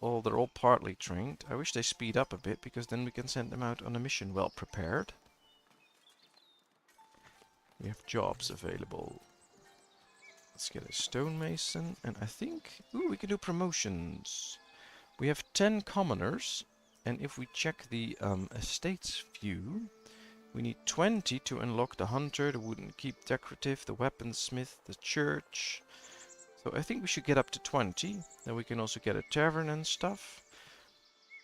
A: Well, they're all partly trained. I wish they speed up a bit, because then we can send them out on a mission well prepared. We have jobs available. Let's get a stonemason, and I think... Ooh, we can do promotions. We have 10 commoners, and if we check the estates view, we need 20 to unlock the hunter, the wooden keep decorative, the weaponsmith, the church. So I think we should get up to 20. Then we can also get a tavern and stuff.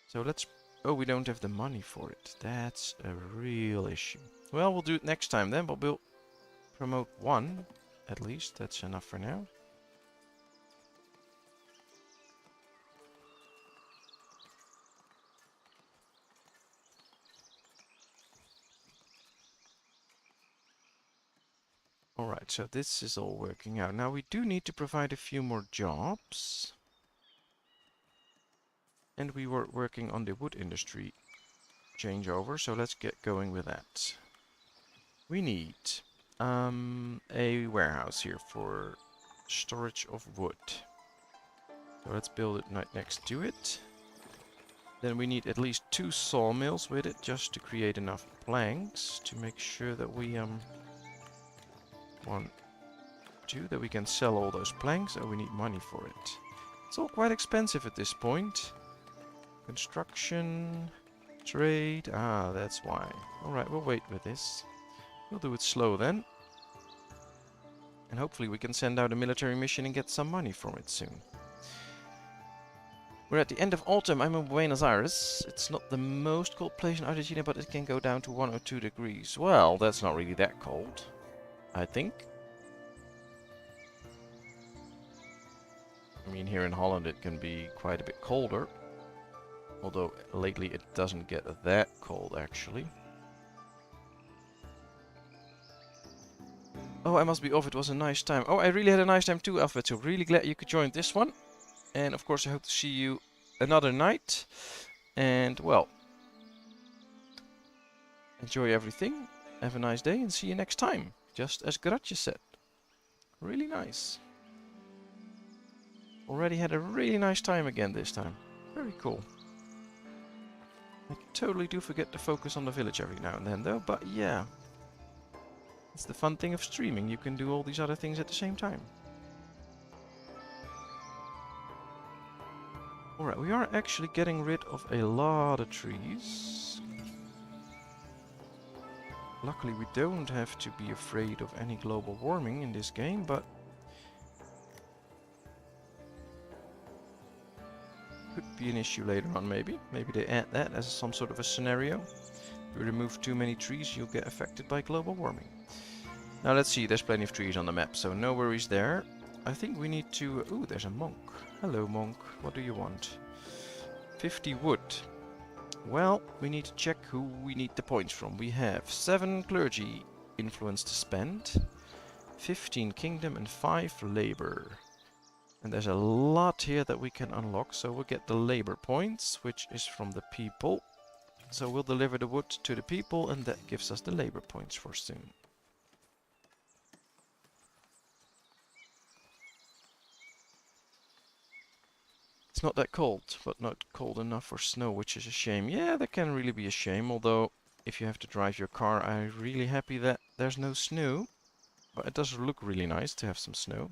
A: So let's... Oh, we don't have the money for it. That's a real issue. Well, we'll do it next time then, but we'll promote one. At least, that's enough for now. Alright, so this is all working out. Now we do need to provide a few more jobs. And we were working on the wood industry changeover, so let's get going with that. We need a warehouse here for storage of wood. So let's build it right next to it. Then we need at least 2 sawmills with it, just to create enough planks to make sure that we 1, 2, that we can sell all those planks, and we need money for it. It's all quite expensive at this point. Construction, trade, that's why. Alright, we'll wait with this. We'll do it slow then. And hopefully we can send out a military mission and get some money from it soon. We're at the end of autumn. I'm in Buenos Aires. It's not the most cold place in Argentina, but it can go down to 1 or 2 degrees. Well, that's not really that cold, I think. I mean, here in Holland it can be quite a bit colder. Although lately it doesn't get that cold, actually. Oh, I must be off. It was a nice time. Oh, I really had a nice time too, Alfred. So really glad you could join this one. And of course I hope to see you another night. And, well, enjoy everything. Have a nice day and see you next time. Just as Gratje said. Really nice. Already had a really nice time again this time. Very cool. I totally do forget to focus on the village every now and then though, but yeah. It's the fun thing of streaming, you can do all these other things at the same time. Alright, we are actually getting rid of a lot of trees. Luckily we don't have to be afraid of any global warming in this game, but could be an issue later on maybe. Maybe they add that as some sort of a scenario. If you remove too many trees, you'll get affected by global warming. Now let's see, there's plenty of trees on the map, so no worries there. I think we need to... Ooh, there's a monk. Hello, monk. What do you want? 50 wood. Well, we need to check who we need the points from. We have 7 clergy influence to spend, 15 kingdom and 5 labor. And there's a lot here that we can unlock, so we'll get the labor points, which is from the people. So we'll deliver the wood to the people, and that gives us the labor points for soon. It's not that cold, but not cold enough for snow, which is a shame. Yeah, that can really be a shame, although if you have to drive your car, I'm really happy that there's no snow. But it does look really nice to have some snow.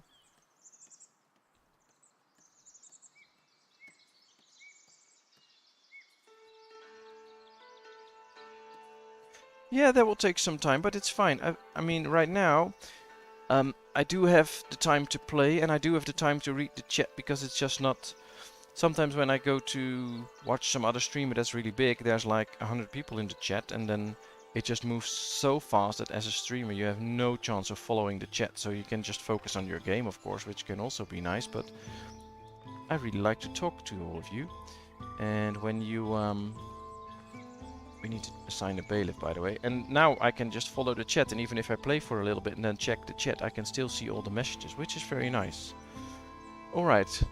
A: Yeah, that will take some time, but it's fine. I mean, right now, I do have the time to play, and I do have the time to read the chat, because it's just not sometimes when I go to watch some other streamer that's really big, there's like 100 people in the chat, and then it just moves so fast that as a streamer you have no chance of following the chat, so you can just focus on your game, of course, which can also be nice, but I really like to talk to all of you. And when you we need to assign a bailiff, by the way, and now I can just follow the chat, and even if I play for a little bit and then check the chat, I can still see all the messages, which is very nice. Alright,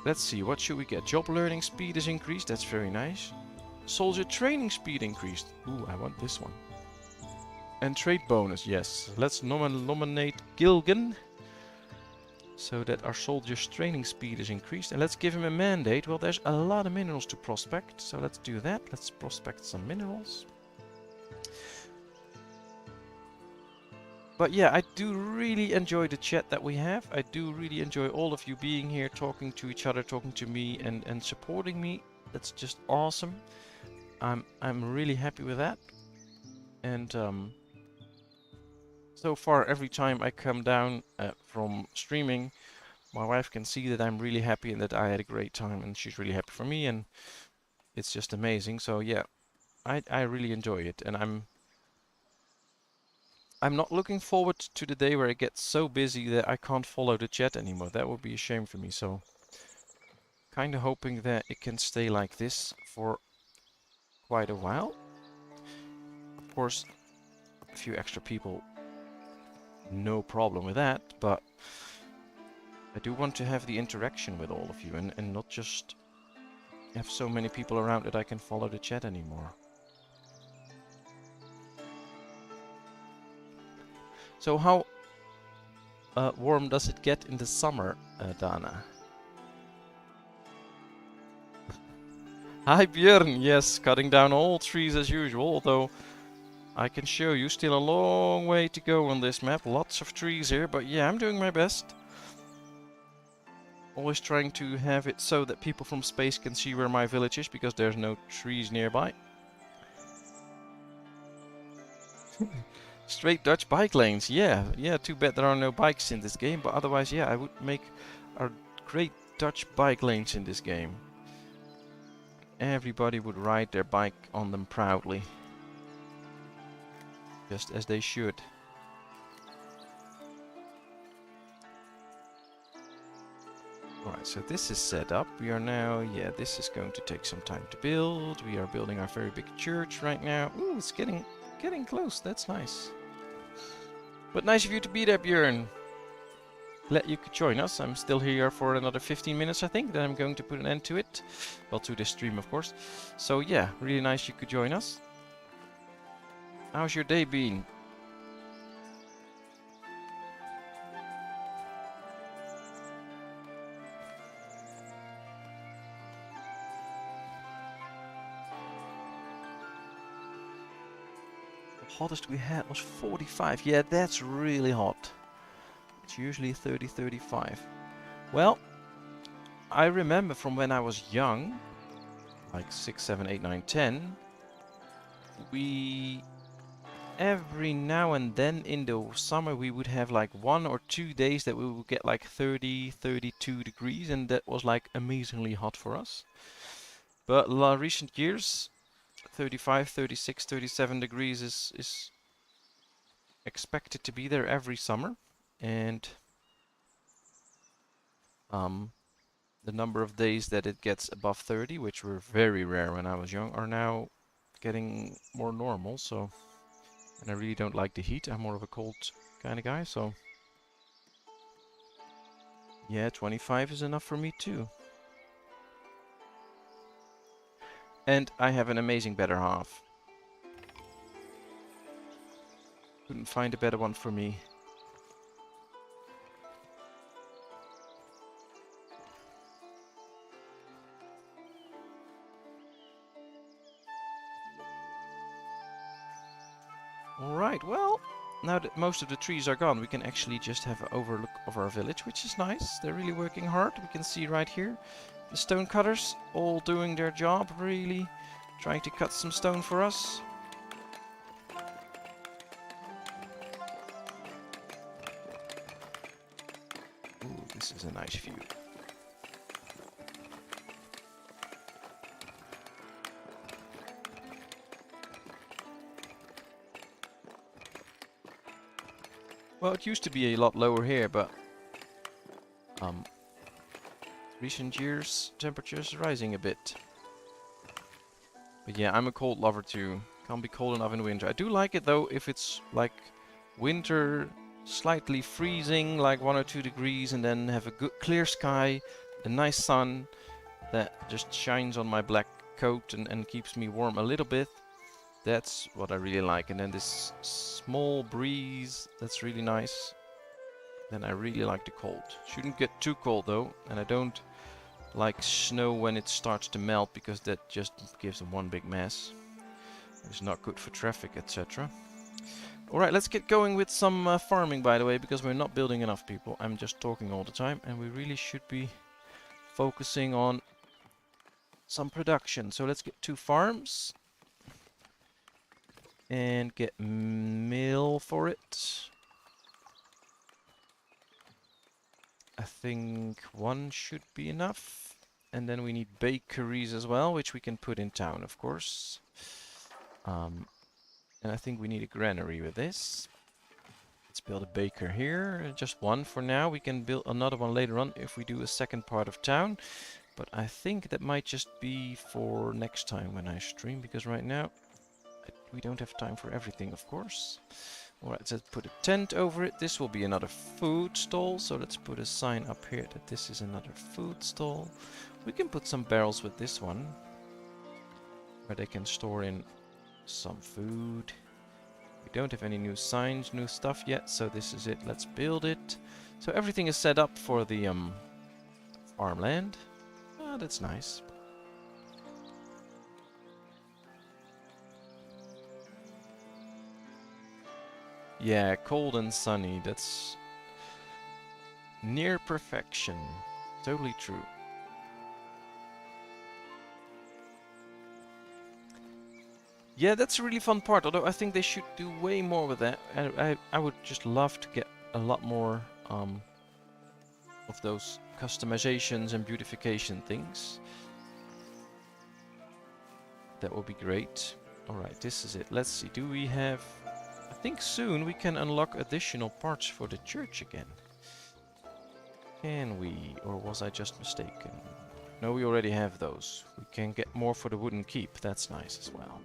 A: let's see, what should we get? Job learning speed is increased, that's very nice. Soldier training speed increased. Ooh, I want this one. And trade bonus, yes. Let's nominate Gilgan, so that our soldier's training speed is increased. And let's give him a mandate. Well, there's a lot of minerals to prospect, so let's do that. Let's prospect some minerals. But yeah, I do really enjoy the chat that we have. I do really enjoy all of you being here, talking to each other, talking to me, and supporting me. That's just awesome. I'm really happy with that. And so far, every time I come down from streaming, my wife can see that I'm really happy and that I had a great time, and she's really happy for me, and it's just amazing. So yeah, I really enjoy it, and I'm not looking forward to the day where it gets so busy that I can't follow the chat anymore. That would be a shame for me. So kind of hoping that it can stay like this for quite a while. Of course, a few extra people, no problem with that, but I do want to have the interaction with all of you, and not just have so many people around that I can follow the chat anymore. So how warm does it get in the summer, Dana? Hi Björn, yes, cutting down all trees as usual, although I can show you still a long way to go on this map. Lots of trees here, but yeah, I'm doing my best. Always trying to have it so that people from space can see where my village is, because there's no trees nearby. Straight Dutch bike lanes, yeah, too bad there are no bikes in this game, but otherwise, yeah, I would make a great Dutch bike lanes in this game. Everybody would ride their bike on them proudly. Just as they should. Alright, so this is set up. We are now, yeah, this is going to take some time to build. We are building our very big church right now. Ooh, it's getting close. That's nice. But nice of you to be there, Björn. Glad you could join us. I'm still here for another 15 minutes, I think. Then I'm going to put an end to it. Well, to this stream, of course. So yeah, really nice you could join us. How's your day been? The hottest we had was 45. Yeah, that's really hot. It's usually 30, 35. Well, I remember from when I was young, like 6, 7, 8, 9, 10, we every now and then in the summer we would have like 1 or 2 days that we would get like 30, 32 degrees, and that was like amazingly hot for us. But recent years, 35, 36, 37 degrees is expected to be there every summer, and the number of days that it gets above 30, which were very rare when I was young, are now getting more normal. So, and I really don't like the heat. I'm more of a cold kind of guy, so yeah, 25 is enough for me too. And I have an amazing better half. Couldn't find a better one for me. Alright, well, now that most of the trees are gone, we can actually just have an overlook of our village, which is nice. They're really working hard. We can see right here the stone cutters all doing their job, really trying to cut some stone for us. Ooh, this is a nice view. Well, it used to be a lot lower here, but recent years temperatures rising a bit. But yeah, I'm a cold lover too. Can't be cold enough in winter. I do like it though if it's like winter, slightly freezing, like 1 or 2 degrees, and then have a good clear sky, a nice sun that just shines on my black coat and keeps me warm a little bit. That's what I really like. And then this small breeze, that's really nice. Then I really like the cold. Shouldn't get too cold though, and I don't like snow when it starts to melt because that just gives them one big mess. It's not good for traffic, etc. Alright, let's get going with some farming, by the way, because we're not building enough people. I'm just talking all the time, and we really should be focusing on some production. So let's get 2 farms and get mill for it. I think 1 should be enough. And then we need bakeries as well, which we can put in town, of course. And I think we need a granary with this. Let's build a baker here. Just 1 for now. We can build another one later on if we do a second part of town. But I think that might just be for next time when I stream, because right now we don't have time for everything, of course. Alright, so let's put a tent over it. This will be another food stall, so let's put a sign up here that this is another food stall. We can put some barrels with this one, where they can store in some food. We don't have any new signs, new stuff yet, so this is it. Let's build it. So everything is set up for the farmland. Ah, that's nice. Yeah, cold and sunny. That's near perfection. Totally true. Yeah, that's a really fun part, although I think they should do way more with that. I would just love to get a lot more of those customizations and beautification things. That would be great. Alright, this is it. Let's see, do we have... I think soon we can unlock additional parts for the church again. Can we? Or was I just mistaken? No, we already have those. We can get more for the wooden keep. That's nice as well.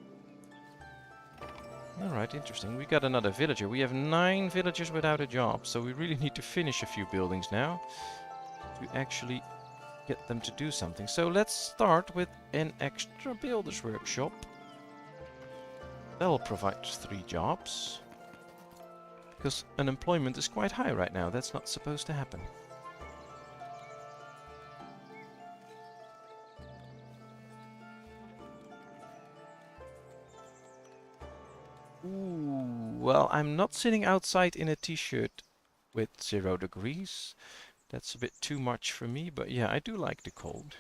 A: Alright, interesting. We got another villager. We have 9 villagers without a job, so we really need to finish a few buildings now to actually get them to do something. So let's start with an extra builder's workshop. That'll provide 3 jobs. Because unemployment is quite high right now. That's not supposed to happen. Ooh, well, I'm not sitting outside in a t-shirt with 0 degrees. That's a bit too much for me, but yeah, I do like the cold.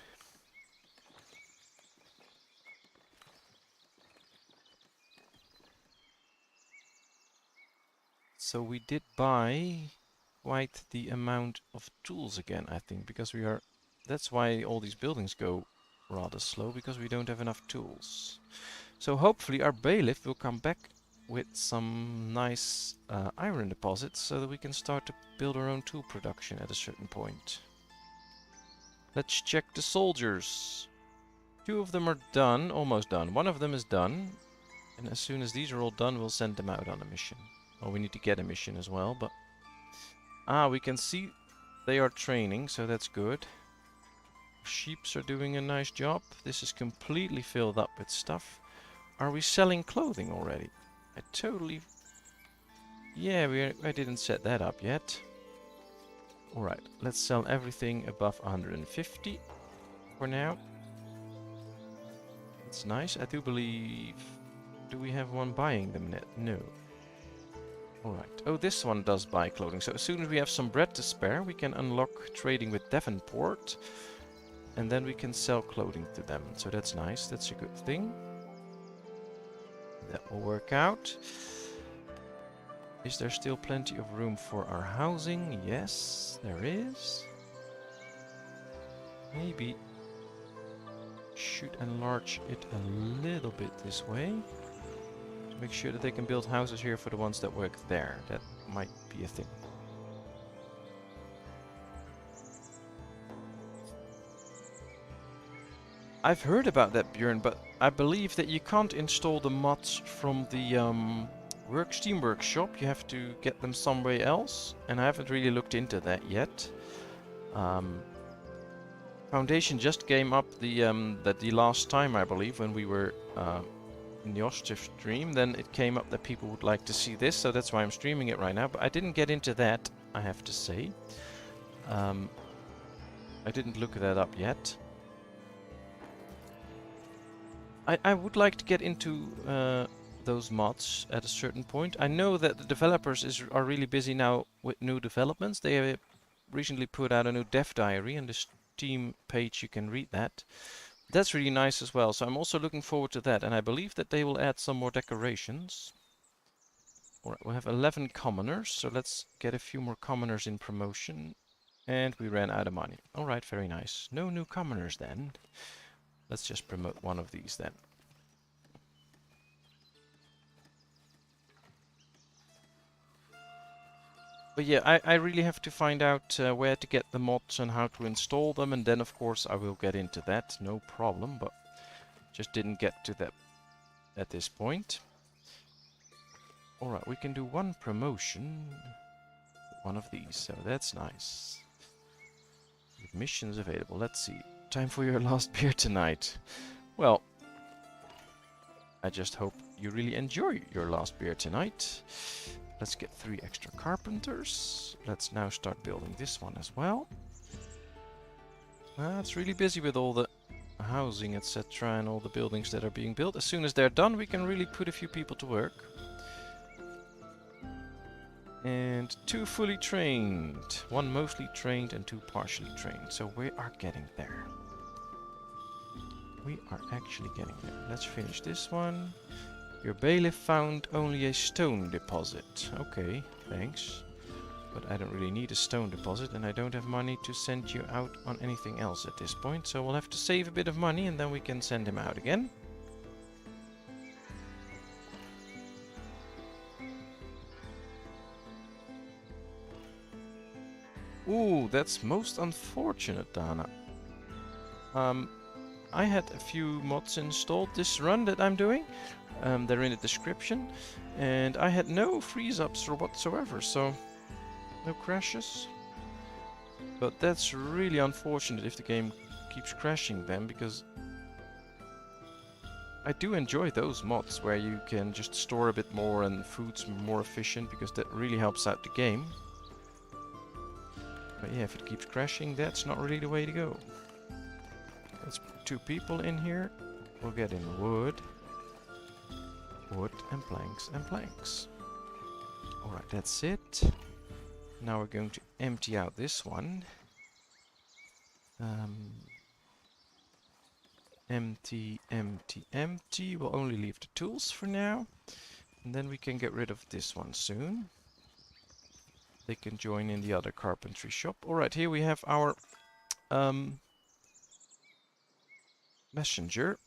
A: So we did buy quite the amount of tools again, I think, because we are... That's why all these buildings go rather slow, because we don't have enough tools. So hopefully our bailiff will come back with some nice iron deposits so that we can start to build our own tool production at a certain point. Let's check the soldiers. 2 of them are done, almost done. 1 of them is done. And as soon as these are all done, we'll send them out on a mission. Well, we need to get a mission as well, but... Ah, we can see they are training, so that's good. Sheeps are doing a nice job. This is completely filled up with stuff. Are we selling clothing already? I totally... Yeah, I didn't set that up yet. Alright, let's sell everything above 150 for now. It's nice. I do believe... Do we have one buying them net? No. Alright. Oh, this one does buy clothing. So as soon as we have some bread to spare, we can unlock trading with Devonport. And then we can sell clothing to them. So that's nice. That's a good thing. That will work out. Is there still plenty of room for our housing? Yes, there is. Maybe should enlarge it a little bit this way. Make sure that they can build houses here for the ones that work there. That might be a thing. I've heard about that, Björn, but I believe that you can't install the mods from the Steam Workshop. You have to get them somewhere else, and I haven't really looked into that yet. Foundation just came up the last time, I believe, when we were in the Ostriv stream. Then it came up that people would like to see this, so that's why I'm streaming it right now. But I didn't get into that, I have to say. I didn't look that up yet. I would like to get into those mods at a certain point. I know that the developers are really busy now with new developments. They have recently put out a new dev diary, and the Steam page you can read that. That's really nice as well, so I'm also looking forward to that, and I believe that they will add some more decorations. Alright, we have 11 commoners, so let's get a few more commoners in promotion. And we ran out of money. Alright, very nice. No new commoners then. Let's just promote one of these then. But yeah, I really have to find out where to get the mods and how to install them, and then of course I will get into that, no problem, but just didn't get to that at this point. Alright, we can do one promotion, one of these, so that's nice. With missions available, let's see. Time for your last beer tonight. Well, I just hope you really enjoy your last beer tonight. Let's get 3 extra carpenters. Let's now start building this one as well. It's really busy with all the housing, etc., and all the buildings that are being built. As soon as they're done, we can really put a few people to work. And 2 fully trained. 1 mostly trained and 2 partially trained. So we are getting there. We are actually getting there. Let's finish this one. Your bailiff found only a stone deposit. Okay, thanks. But I don't really need a stone deposit, and I don't have money to send you out on anything else at this point. So we'll have to save a bit of money, and then we can send him out again. Ooh, that's most unfortunate, Dana. I had a few mods installed this run that I'm doing. They're in the description. And I had no freeze-ups or whatsoever, so no crashes. But that's really unfortunate if the game keeps crashing then, because I do enjoy those mods where you can just store a bit more and food's more efficient, because that really helps out the game. But yeah, if it keeps crashing, that's not really the way to go. Let's put 2 people in here. We'll get in wood. Wood and planks and planks. Alright, that's it. Now we're going to empty out this one. Empty, empty, empty. We'll only leave the tools for now. And then we can get rid of this one soon. They can join in the other carpentry shop. Alright, here we have our messenger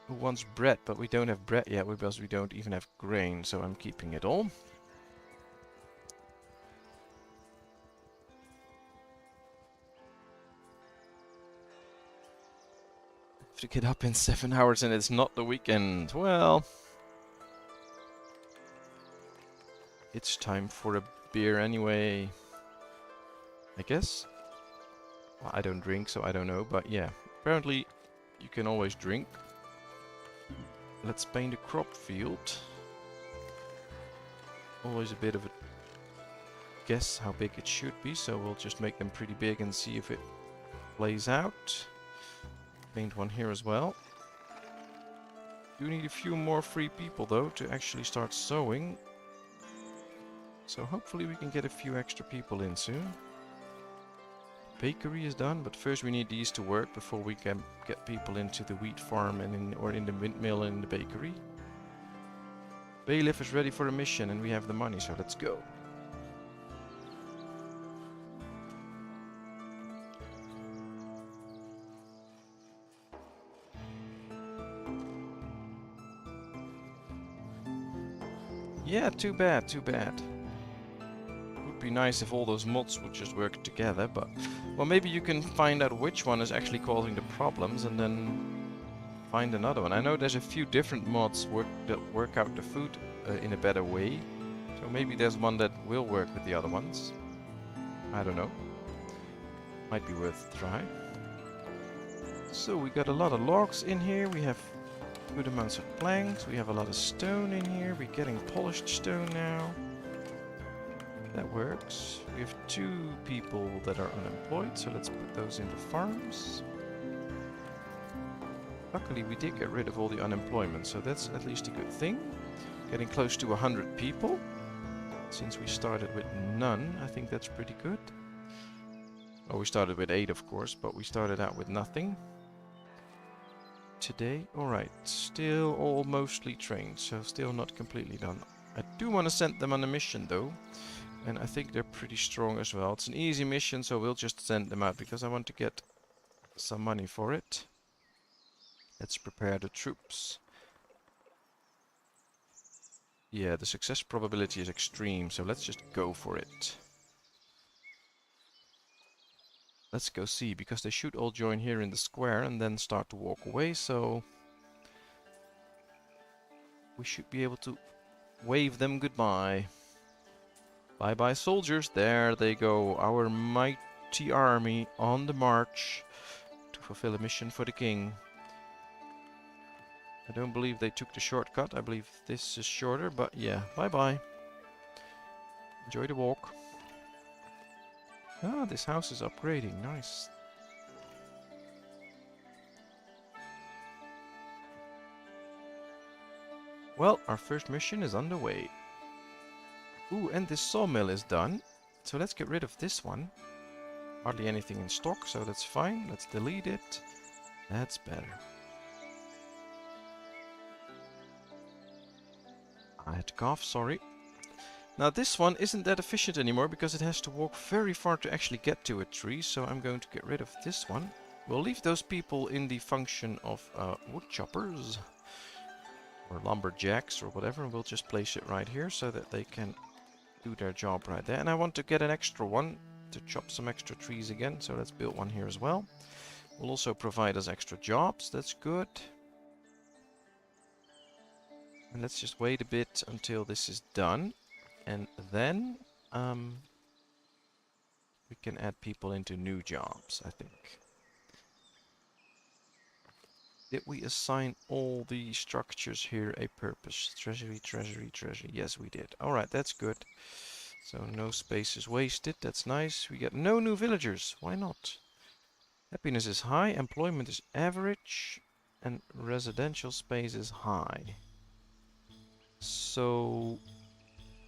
A: who wants bread, but we don't have bread yet because we don't even have grain, so I'm keeping it all. Have to get up in 7 hours and it's not the weekend. Well, it's time for a beer anyway, I guess. Well, I don't drink, so I don't know, but yeah, apparently you can always drink. Let's paint a crop field. Always a bit of a guess how big it should be, so we'll just make them pretty big and see if it plays out. Paint one here as well. Do need a few more free people though to actually start sowing. So hopefully we can get a few extra people in soon. Bakery is done, but first we need these to work before we can get people into the wheat farm and in the windmill and in the bakery. Bailiff is ready for a mission and we have the money, so let's go. Yeah, too bad, too bad. Would be nice if all those mods would just work together, but... Well, maybe you can find out which one is actually causing the problems and then find another one. I know there's a few different mods that work out the food in a better way. So maybe there's one that will work with the other ones. I don't know. Might be worth a try. So we got a lot of logs in here. We have good amounts of planks. We have a lot of stone in here. We're getting polished stone now. That works. We have 2 people that are unemployed, so let's put those into farms. Luckily we did get rid of all the unemployment, so that's at least a good thing. Getting close to 100 people. Since we started with none, I think that's pretty good. Well, we started with 8 of course, but we started out with nothing. Today, alright, still all mostly trained, so still not completely done. I do want to send them on a mission though. And I think they're pretty strong as well. It's an easy mission, so we'll just send them out because I want to get some money for it. Let's prepare the troops. Yeah, the success probability is extreme, so let's just go for it. Let's go see, because they should all join here in the square and then start to walk away, so... we should be able to wave them goodbye. Bye-bye soldiers, there they go, our mighty army on the march to fulfill a mission for the king. I don't believe they took the shortcut, I believe this is shorter, but yeah, bye-bye. Enjoy the walk. Ah, this house is upgrading, nice. Well, our first mission is underway. Ooh, and this sawmill is done. So let's get rid of this one. Hardly anything in stock, so that's fine. Let's delete it. That's better. I had to cough, sorry. Now this one isn't that efficient anymore because it has to walk very far to actually get to a tree. So I'm going to get rid of this one. We'll leave those people in the function of wood choppers. Or lumberjacks or whatever. And we'll just place it right here so that they can do their job right there. And I want to get an extra one to chop some extra trees again, so let's build one here as well. Will also provide us extra jobs, that's good. And let's just wait a bit until this is done, and then we can add people into new jobs, I think. Did we assign all the structures here a purpose? Treasury, treasury, treasury. Yes, we did. Alright, that's good. So no space is wasted. That's nice. We get no new villagers. Why not? Happiness is high. Employment is average. And residential space is high. So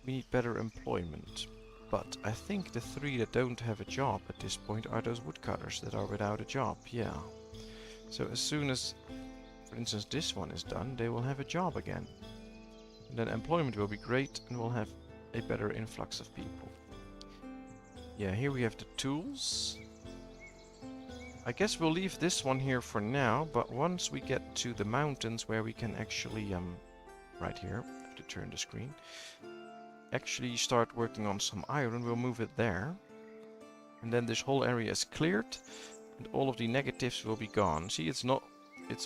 A: we need better employment. But I think the 3 that don't have a job at this point are those woodcutters that are without a job. Yeah. So as soon as, for instance, this one is done, they will have a job again. And then employment will be great and we'll have a better influx of people. Yeah, here we have the tools. I guess we'll leave this one here for now, but once we get to the mountains where we can actually, right here, I have to turn the screen, actually start working on some iron, we'll move it there. And then this whole area is cleared. And all of the negatives will be gone. See, it's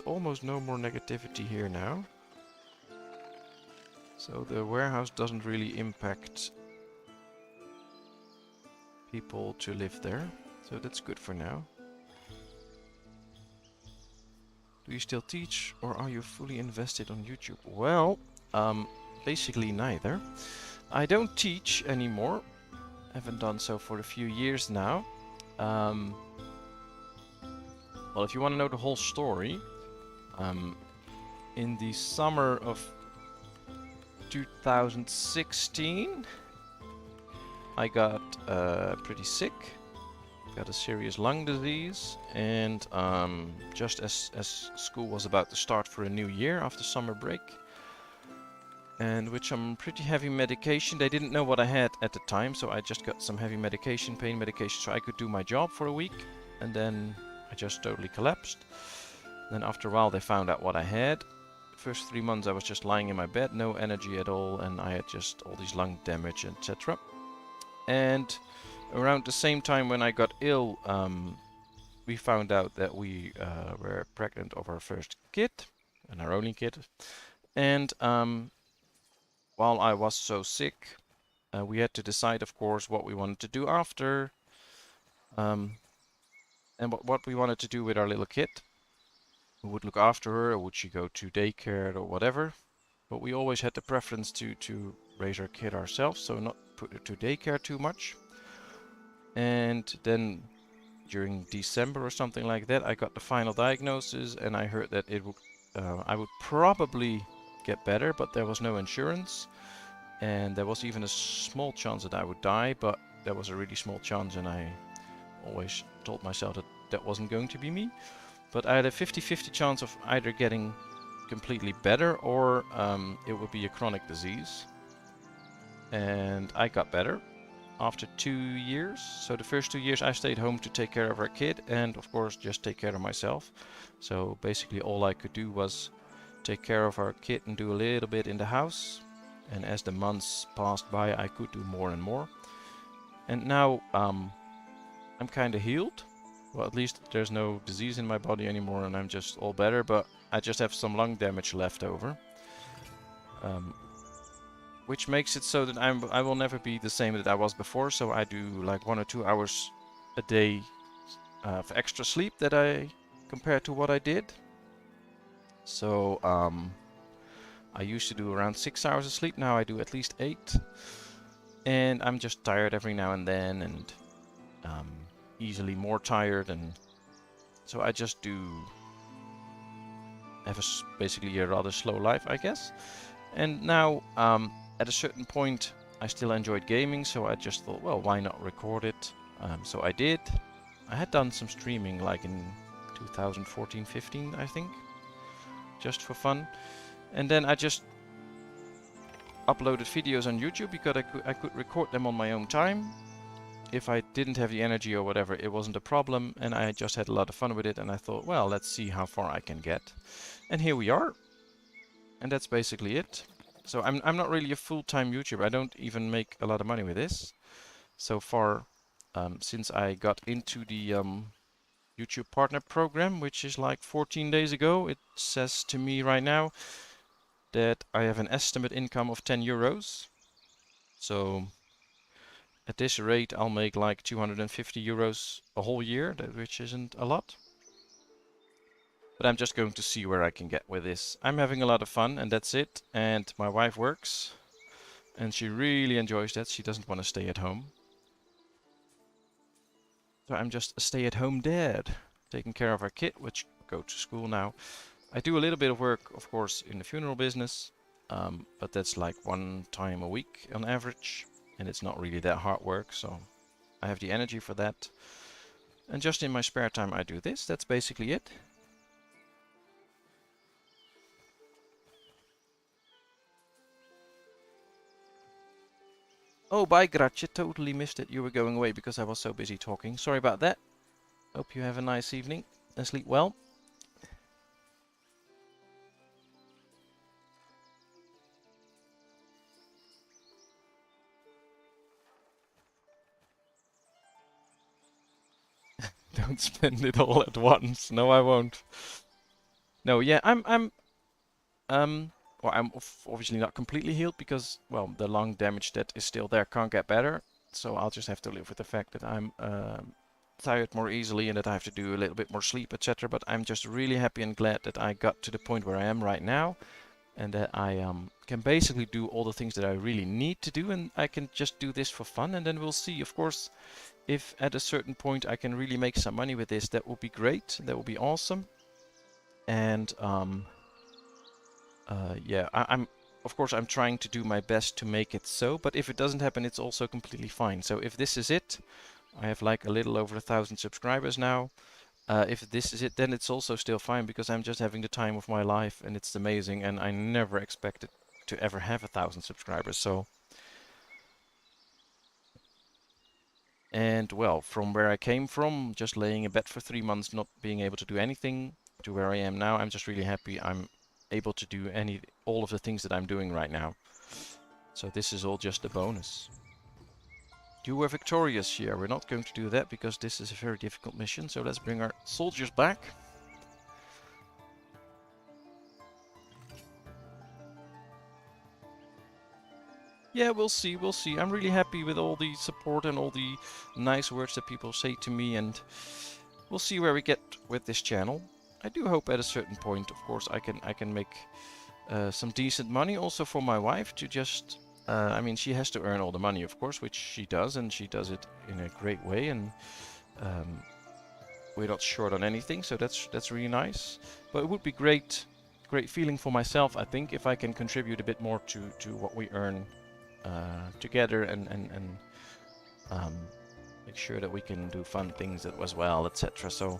A: almost no more negativity here now. So the warehouse doesn't really impact people to live there. So that's good for now. Do you still teach or are you fully invested on YouTube? Well, basically neither. I don't teach anymore. Haven't done so for a few years now. Well, if you want to know the whole story, in the summer of 2016, I got pretty sick, got a serious lung disease, and just as school was about to start for a new year after summer break, and with some pretty heavy medication, they didn't know what I had at the time, so I just got some heavy medication, pain medication, so I could do my job for a week, and then I just totally collapsed. Then after a while they found out what I had. first 3 months I was just lying in my bed, no energy at all, and I had just all these lung damage, etc. And around the same time when I got ill, we found out that we were pregnant of our first kid, and our only kid. And while I was so sick, we had to decide, of course, what we wanted to do after, and what we wanted to do with our little kid. Who would look after her, or would she go to daycare or whatever? But we always had the preference to raise our kid ourselves, so not put her to daycare too much. And then during December or something like that, I got the final diagnosis, and I heard that it would, I would probably get better, but there was no insurance, and there was even a small chance that I would die, but there was a really small chance, and I always told myself that that wasn't going to be me. But I had a 50-50 chance of either getting completely better or it would be a chronic disease. And I got better after 2 years. So the first 2 years I stayed home to take care of our kid and of course just take care of myself. So basically all I could do was take care of our kid and do a little bit in the house. And as the months passed by, I could do more and more. And now I'm kind of healed. Well, at least there's no disease in my body anymore and I'm just all better, but I just have some lung damage left over. Which makes it so that I will never be the same that I was before, so I do like 1 or 2 hours a day of extra sleep that I compare to what I did. So I used to do around 6 hours of sleep, now I do at least 8. And I'm just tired every now and then, and easily more tired, and so I just do have basically a rather slow life, I guess. And now at a certain point I still enjoyed gaming, so I just thought, well, why not record it? So I did. I had done some streaming like in 2014-15 I think, just for fun, and then I just uploaded videos on YouTube because I could record them on my own time. If I didn't have the energy or whatever, it wasn't a problem, and I just had a lot of fun with it, and I thought, well, let's see how far I can get. And here we are. And that's basically it. So I'm not really a full-time YouTuber. I don't even make a lot of money with this. So far, since I got into the YouTube Partner Program, which is like 14 days ago, it says to me right now that I have an estimate income of 10 euros. So at this rate, I'll make like 250 euros a whole year, which isn't a lot. But I'm just going to see where I can get with this. I'm having a lot of fun, and that's it. And my wife works, and she really enjoys that. She doesn't want to stay at home. So I'm just a stay-at-home dad, taking care of our kid, which go to school now. I do a little bit of work, of course, in the funeral business, but that's like 1 time a week on average. And it's not really that hard work, so I have the energy for that. And just in my spare time I do this. That's basically it. Oh, bye Gratje. Totally missed it. You were going away because I was so busy talking. Sorry about that. Hope you have a nice evening and sleep well. Don't spend it all at once. No, I won't. No, yeah, well, I'm obviously not completely healed because, well, the lung damage that is still there can't get better. So I'll just have to live with the fact that I'm tired more easily and that I have to do a little bit more sleep, etc. But I'm just really happy and glad that I got to the point where I am right now, and that I can basically do all the things that I really need to do, and I can just do this for fun. And then we'll see, of course, if at a certain point I can really make some money with this. That would be great. That would be awesome. And yeah, I'm of course I'm trying to do my best to make it so, but if it doesn't happen, it's also completely fine. So if this is it, I have like a little over 1,000 subscribers now. If this is it, then it's also still fine because I'm just having the time of my life and it's amazing, and I never expected to ever have 1,000 subscribers. So, and well, from where I came from, just laying in bed for 3 months, not being able to do anything, to where I am now, I'm just really happy. I'm able to do all of the things that I'm doing right now. So this is all just a bonus. You were victorious here. We're not going to do that because this is a very difficult mission. So let's bring our soldiers back. Yeah, we'll see, we'll see. I'm really happy with all the support and all the nice words that people say to me, and we'll see where we get with this channel. I do hope at a certain point, of course, I can make some decent money also for my wife to just... I mean, she has to earn all the money, of course, which she does, and she does it in a great way, and we're not short on anything, so that's really nice. But it would be great feeling for myself, I think, if I can contribute a bit more to what we earn together, and make sure that we can do fun things as well, etc. So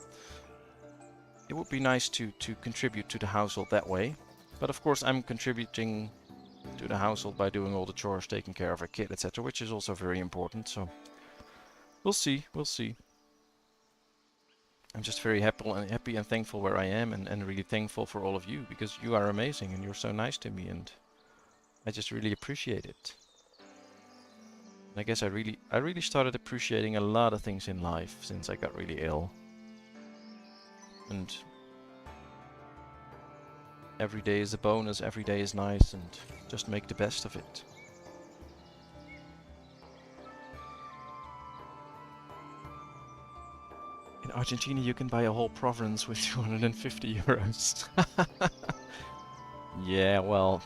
A: it would be nice to contribute to the household that way. But of course I'm contributing to the household by doing all the chores, taking care of our kid, etc., which is also very important. So we'll see, we'll see. I'm just very happy and thankful where I am, and really thankful for all of you, because you are amazing and you're so nice to me, and I just really appreciate it. And I guess I really started appreciating a lot of things in life since I got really ill. And every day is a bonus, every day is nice, and just make the best of it. In Argentina you can buy a whole province with 250 euros. Yeah, well,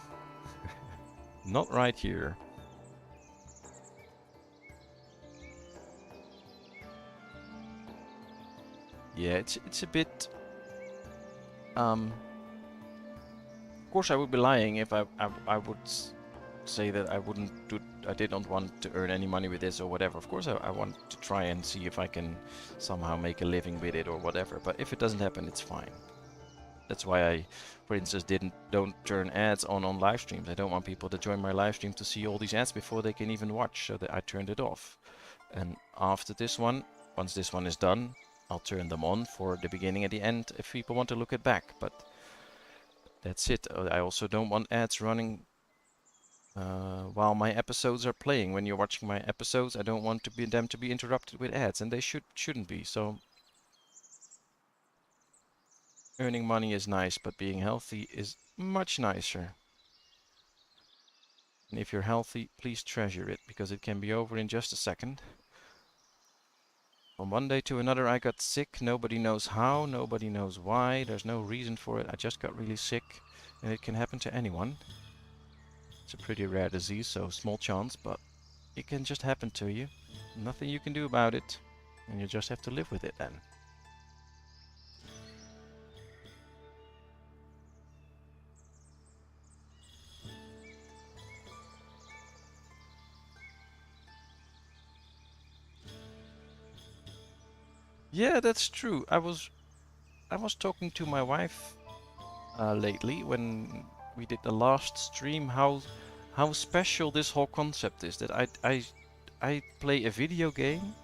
A: not right here. Yeah, it's a bit... Of course I would be lying if I would say that I didn't want to earn any money with this or whatever. Of course I want to try and see if I can somehow make a living with it or whatever. But if it doesn't happen, it's fine. That's why I, for instance, don't turn ads on live streams. I don't want people to join my live stream to see all these ads before they can even watch, so that I turned it off. And after this one, once this one is done, I'll turn them on for the beginning and the end if people want to look it back. But that's it. I also don't want ads running while my episodes are playing. When you're watching my episodes, I don't want them to be interrupted with ads, and they shouldn't be. So earning money is nice, but being healthy is much nicer. And if you're healthy, please treasure it, because it can be over in just a second. From one day to another I got sick. Nobody knows how, nobody knows why. There's no reason for it. I just got really sick, and it can happen to anyone. It's a pretty rare disease, so small chance, but it can just happen to you. Nothing you can do about it, and you just have to live with it then. Yeah, that's true. I was talking to my wife lately when we did the last stream, how special this whole concept is. That I play a video game,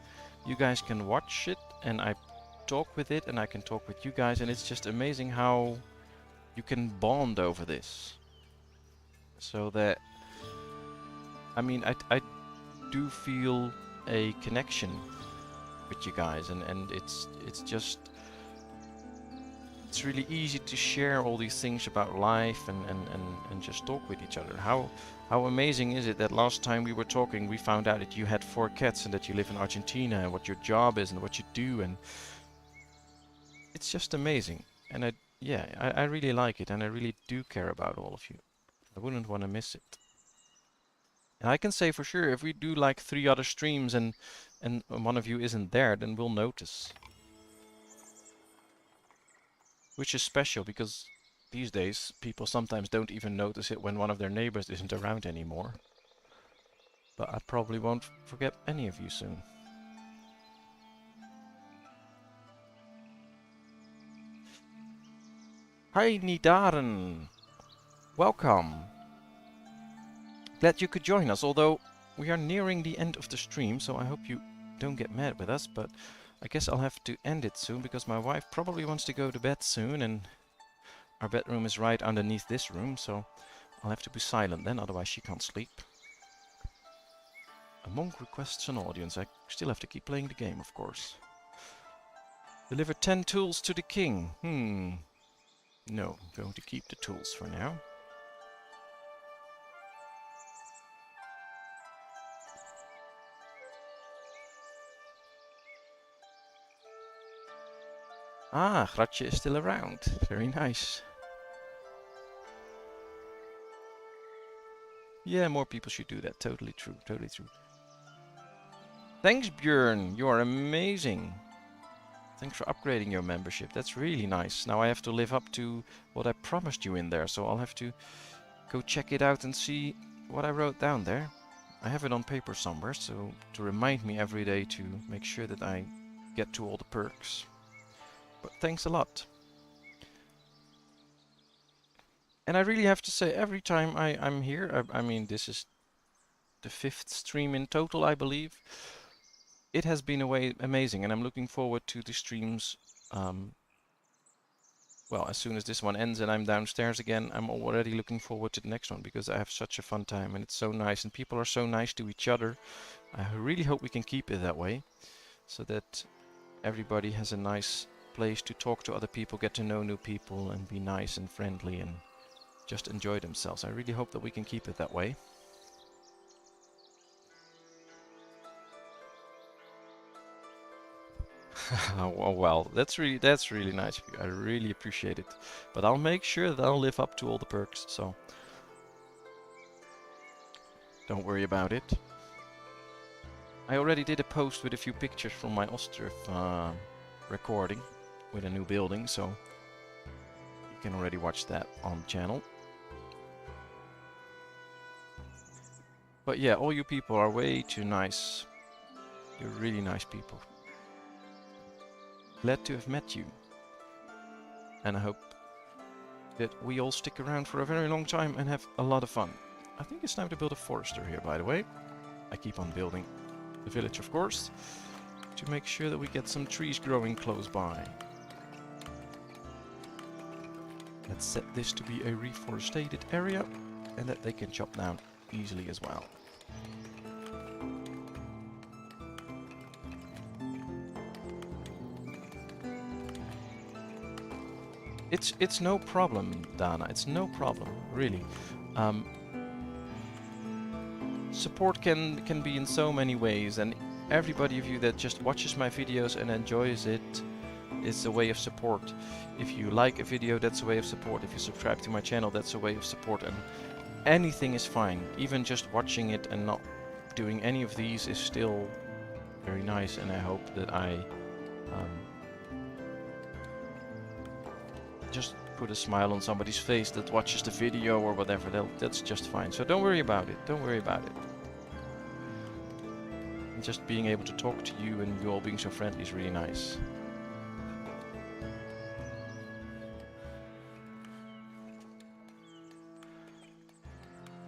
A: you guys can watch it, and I talk with it, and I can talk with you guys, and it's just amazing how you can bond over this. So that, I mean, I do feel a connection with you guys, and it's just, it's really easy to share all these things about life and just talk with each other. How amazing is it that last time we were talking we found out that you had 4 cats and that you live in Argentina and what your job is and what you do, and it's just amazing. And I really like it, and I really do care about all of you. I wouldn't want to miss it. And I can say for sure, if we do like 3 other streams and one of you isn't there, then we'll notice. Which is special, because these days people sometimes don't even notice it when one of their neighbors isn't around anymore. But I probably won't forget any of you soon. Hi Nidaren! Welcome! Glad you could join us, although we are nearing the end of the stream, so I hope you don't get mad with us, but I guess I'll have to end it soon, because my wife probably wants to go to bed soon, and Our bedroom is right underneath this room, so I'll have to be silent then, otherwise she can't sleep. A monk requests an audience. I still have to keep playing the game, of course. Deliver 10 tools to the king. No, I'm going to keep the tools for now. Ah, Gratje is still around. Very nice. Yeah, more people should do that. Totally true, totally true. Thanks, Björn. You are amazing. Thanks for upgrading your membership. That's really nice. Now I have to live up to what I promised you in there, so I'll have to go check it out and see what I wrote down there. I have it on paper somewhere, so to remind me every day to make sure that I get to all the perks. But thanks a lot. And I really have to say, every time I'm here, I mean, this is the 5th stream in total, I believe. It has been amazing, and I'm looking forward to the streams. Well, as soon as this one ends and I'm downstairs again, I'm already looking forward to the next one, because I have such a fun time and it's so nice and people are so nice to each other. I really hope we can keep it that way, so that everybody has a nice place to talk to other people, get to know new people and be nice and friendly and just enjoy themselves. I really hope that we can keep it that way. Oh, well, that's really nice of you. I really appreciate it. But I'll make sure that I'll live up to all the perks, so don't worry about it. I already did a post with a few pictures from my Ostriv recording with a new building, so you can already watch that on the channel. But yeah, all you people are way too nice. You're really nice people. Glad to have met you. And I hope that we all stick around for a very long time and have a lot of fun. I think it's time to build a forester here, by the way. I keep on building the village, of course, to make sure that we get some trees growing close by. Let's set this to be a reforested area, and that they can chop down easily as well. It's no problem, Dana. It's no problem, really. Support can be in so many ways, and everybody of you that just watches my videos and enjoys it is a way of support. If you like a video, that's a way of support. If you subscribe to my channel, that's a way of support. And anything is fine. Even just watching it and not doing any of these is still very nice, and I hope that I just put a smile on somebody's face that watches the video or whatever. That's just fine. So don't worry about it. Don't worry about it. And just being able to talk to you and you all being so friendly is really nice.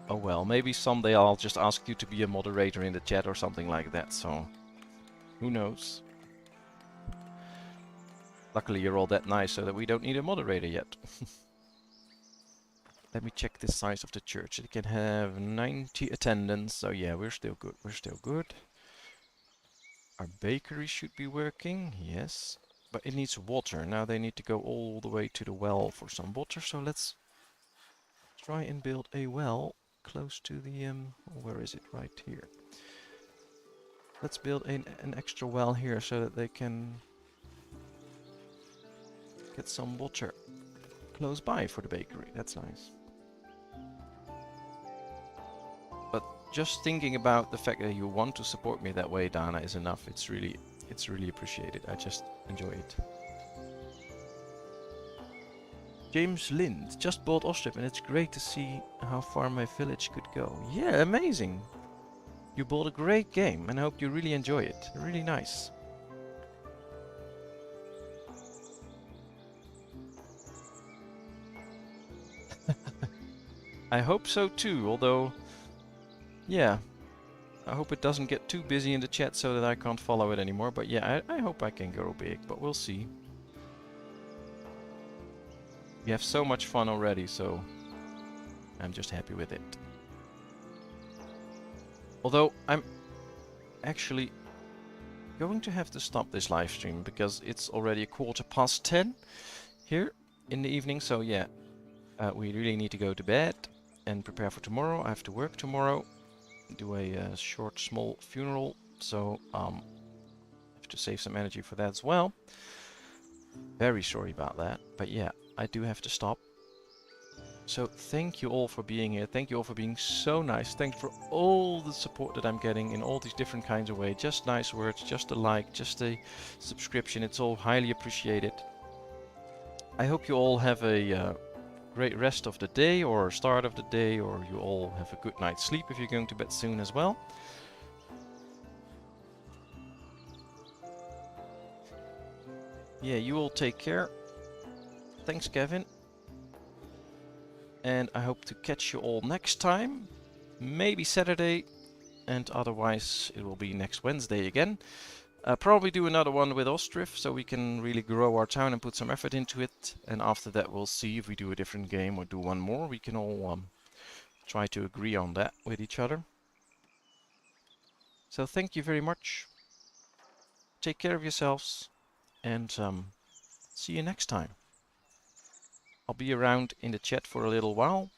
A: Oh well, maybe someday I'll just ask you to be a moderator in the chat or something like that, so who knows. Luckily you're all that nice so that we don't need a moderator yet. Let me check the size of the church. It can have 90 attendants, so yeah, we're still good. We're still good. Our bakery should be working, yes. But it needs water. Now they need to go all the way to the well for some water, so let's try and build a well close to the, where is it? Right here. Let's build an extra well here so that they can get some water close by for the bakery. That's nice. But just thinking about the fact that you want to support me that way, Dana, is enough. It's really appreciated. I just enjoy it. James Lind just bought Ostriv, and it's great to see how far my village could go. Yeah, amazing. You bought a great game, and I hope you really enjoy it. Really nice. I hope so too, although, yeah, I hope it doesn't get too busy in the chat so that I can't follow it anymore. But yeah, I hope I can go big, but we'll see. We have so much fun already, so I'm just happy with it. Although I'm actually going to have to stop this live stream because it's already 10:15 here in the evening. So yeah, we really need to go to bed and prepare for tomorrow. I have to work tomorrow, do a short, small funeral. So I have to save some energy for that as well. Very sorry about that, but yeah, I do have to stop. So thank you all for being here. Thank you all for being so nice. Thank you for all the support that I'm getting in all these different kinds of ways. Just nice words, just a like, just a subscription. It's all highly appreciated. I hope you all have a great rest of the day or start of the day, or you all have a good night's sleep if you're going to bed soon as well. Yeah, you all take care. Thanks, Kevin. And I hope to catch you all next time. Maybe Saturday, and otherwise it will be next Wednesday again. Probably do another one with Ostriv, so we can really grow our town and put some effort into it. And after that we'll see if we do a different game or do one more. We can all try to agree on that with each other. So thank you very much. Take care of yourselves, and see you next time. I'll be around in the chat for a little while,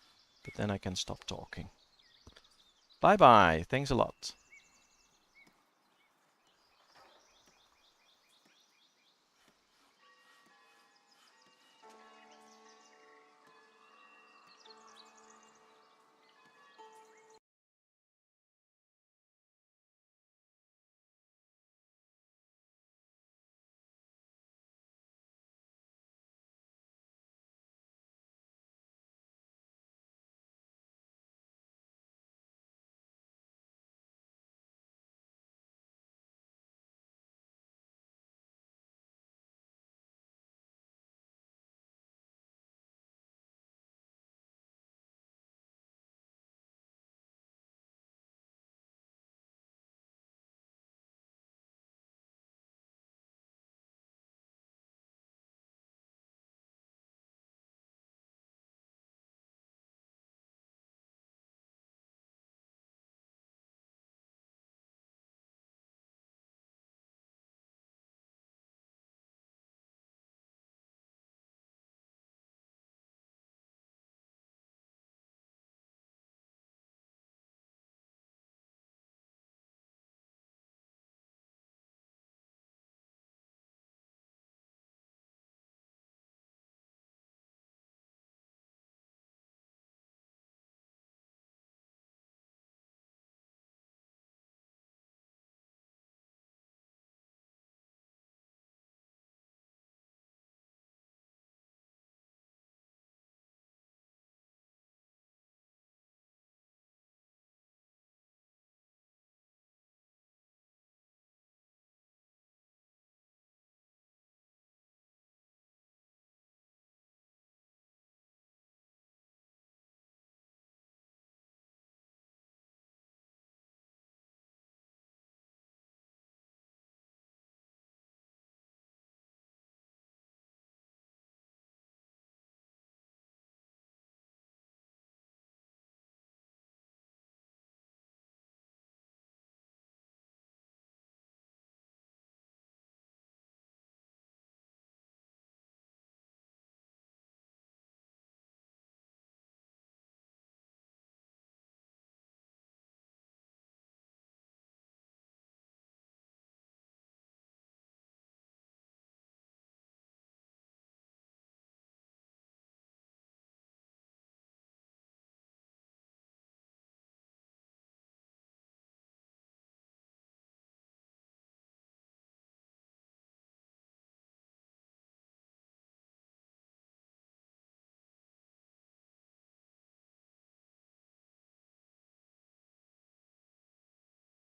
A: but then I can stop talking. Bye bye. Thanks a lot.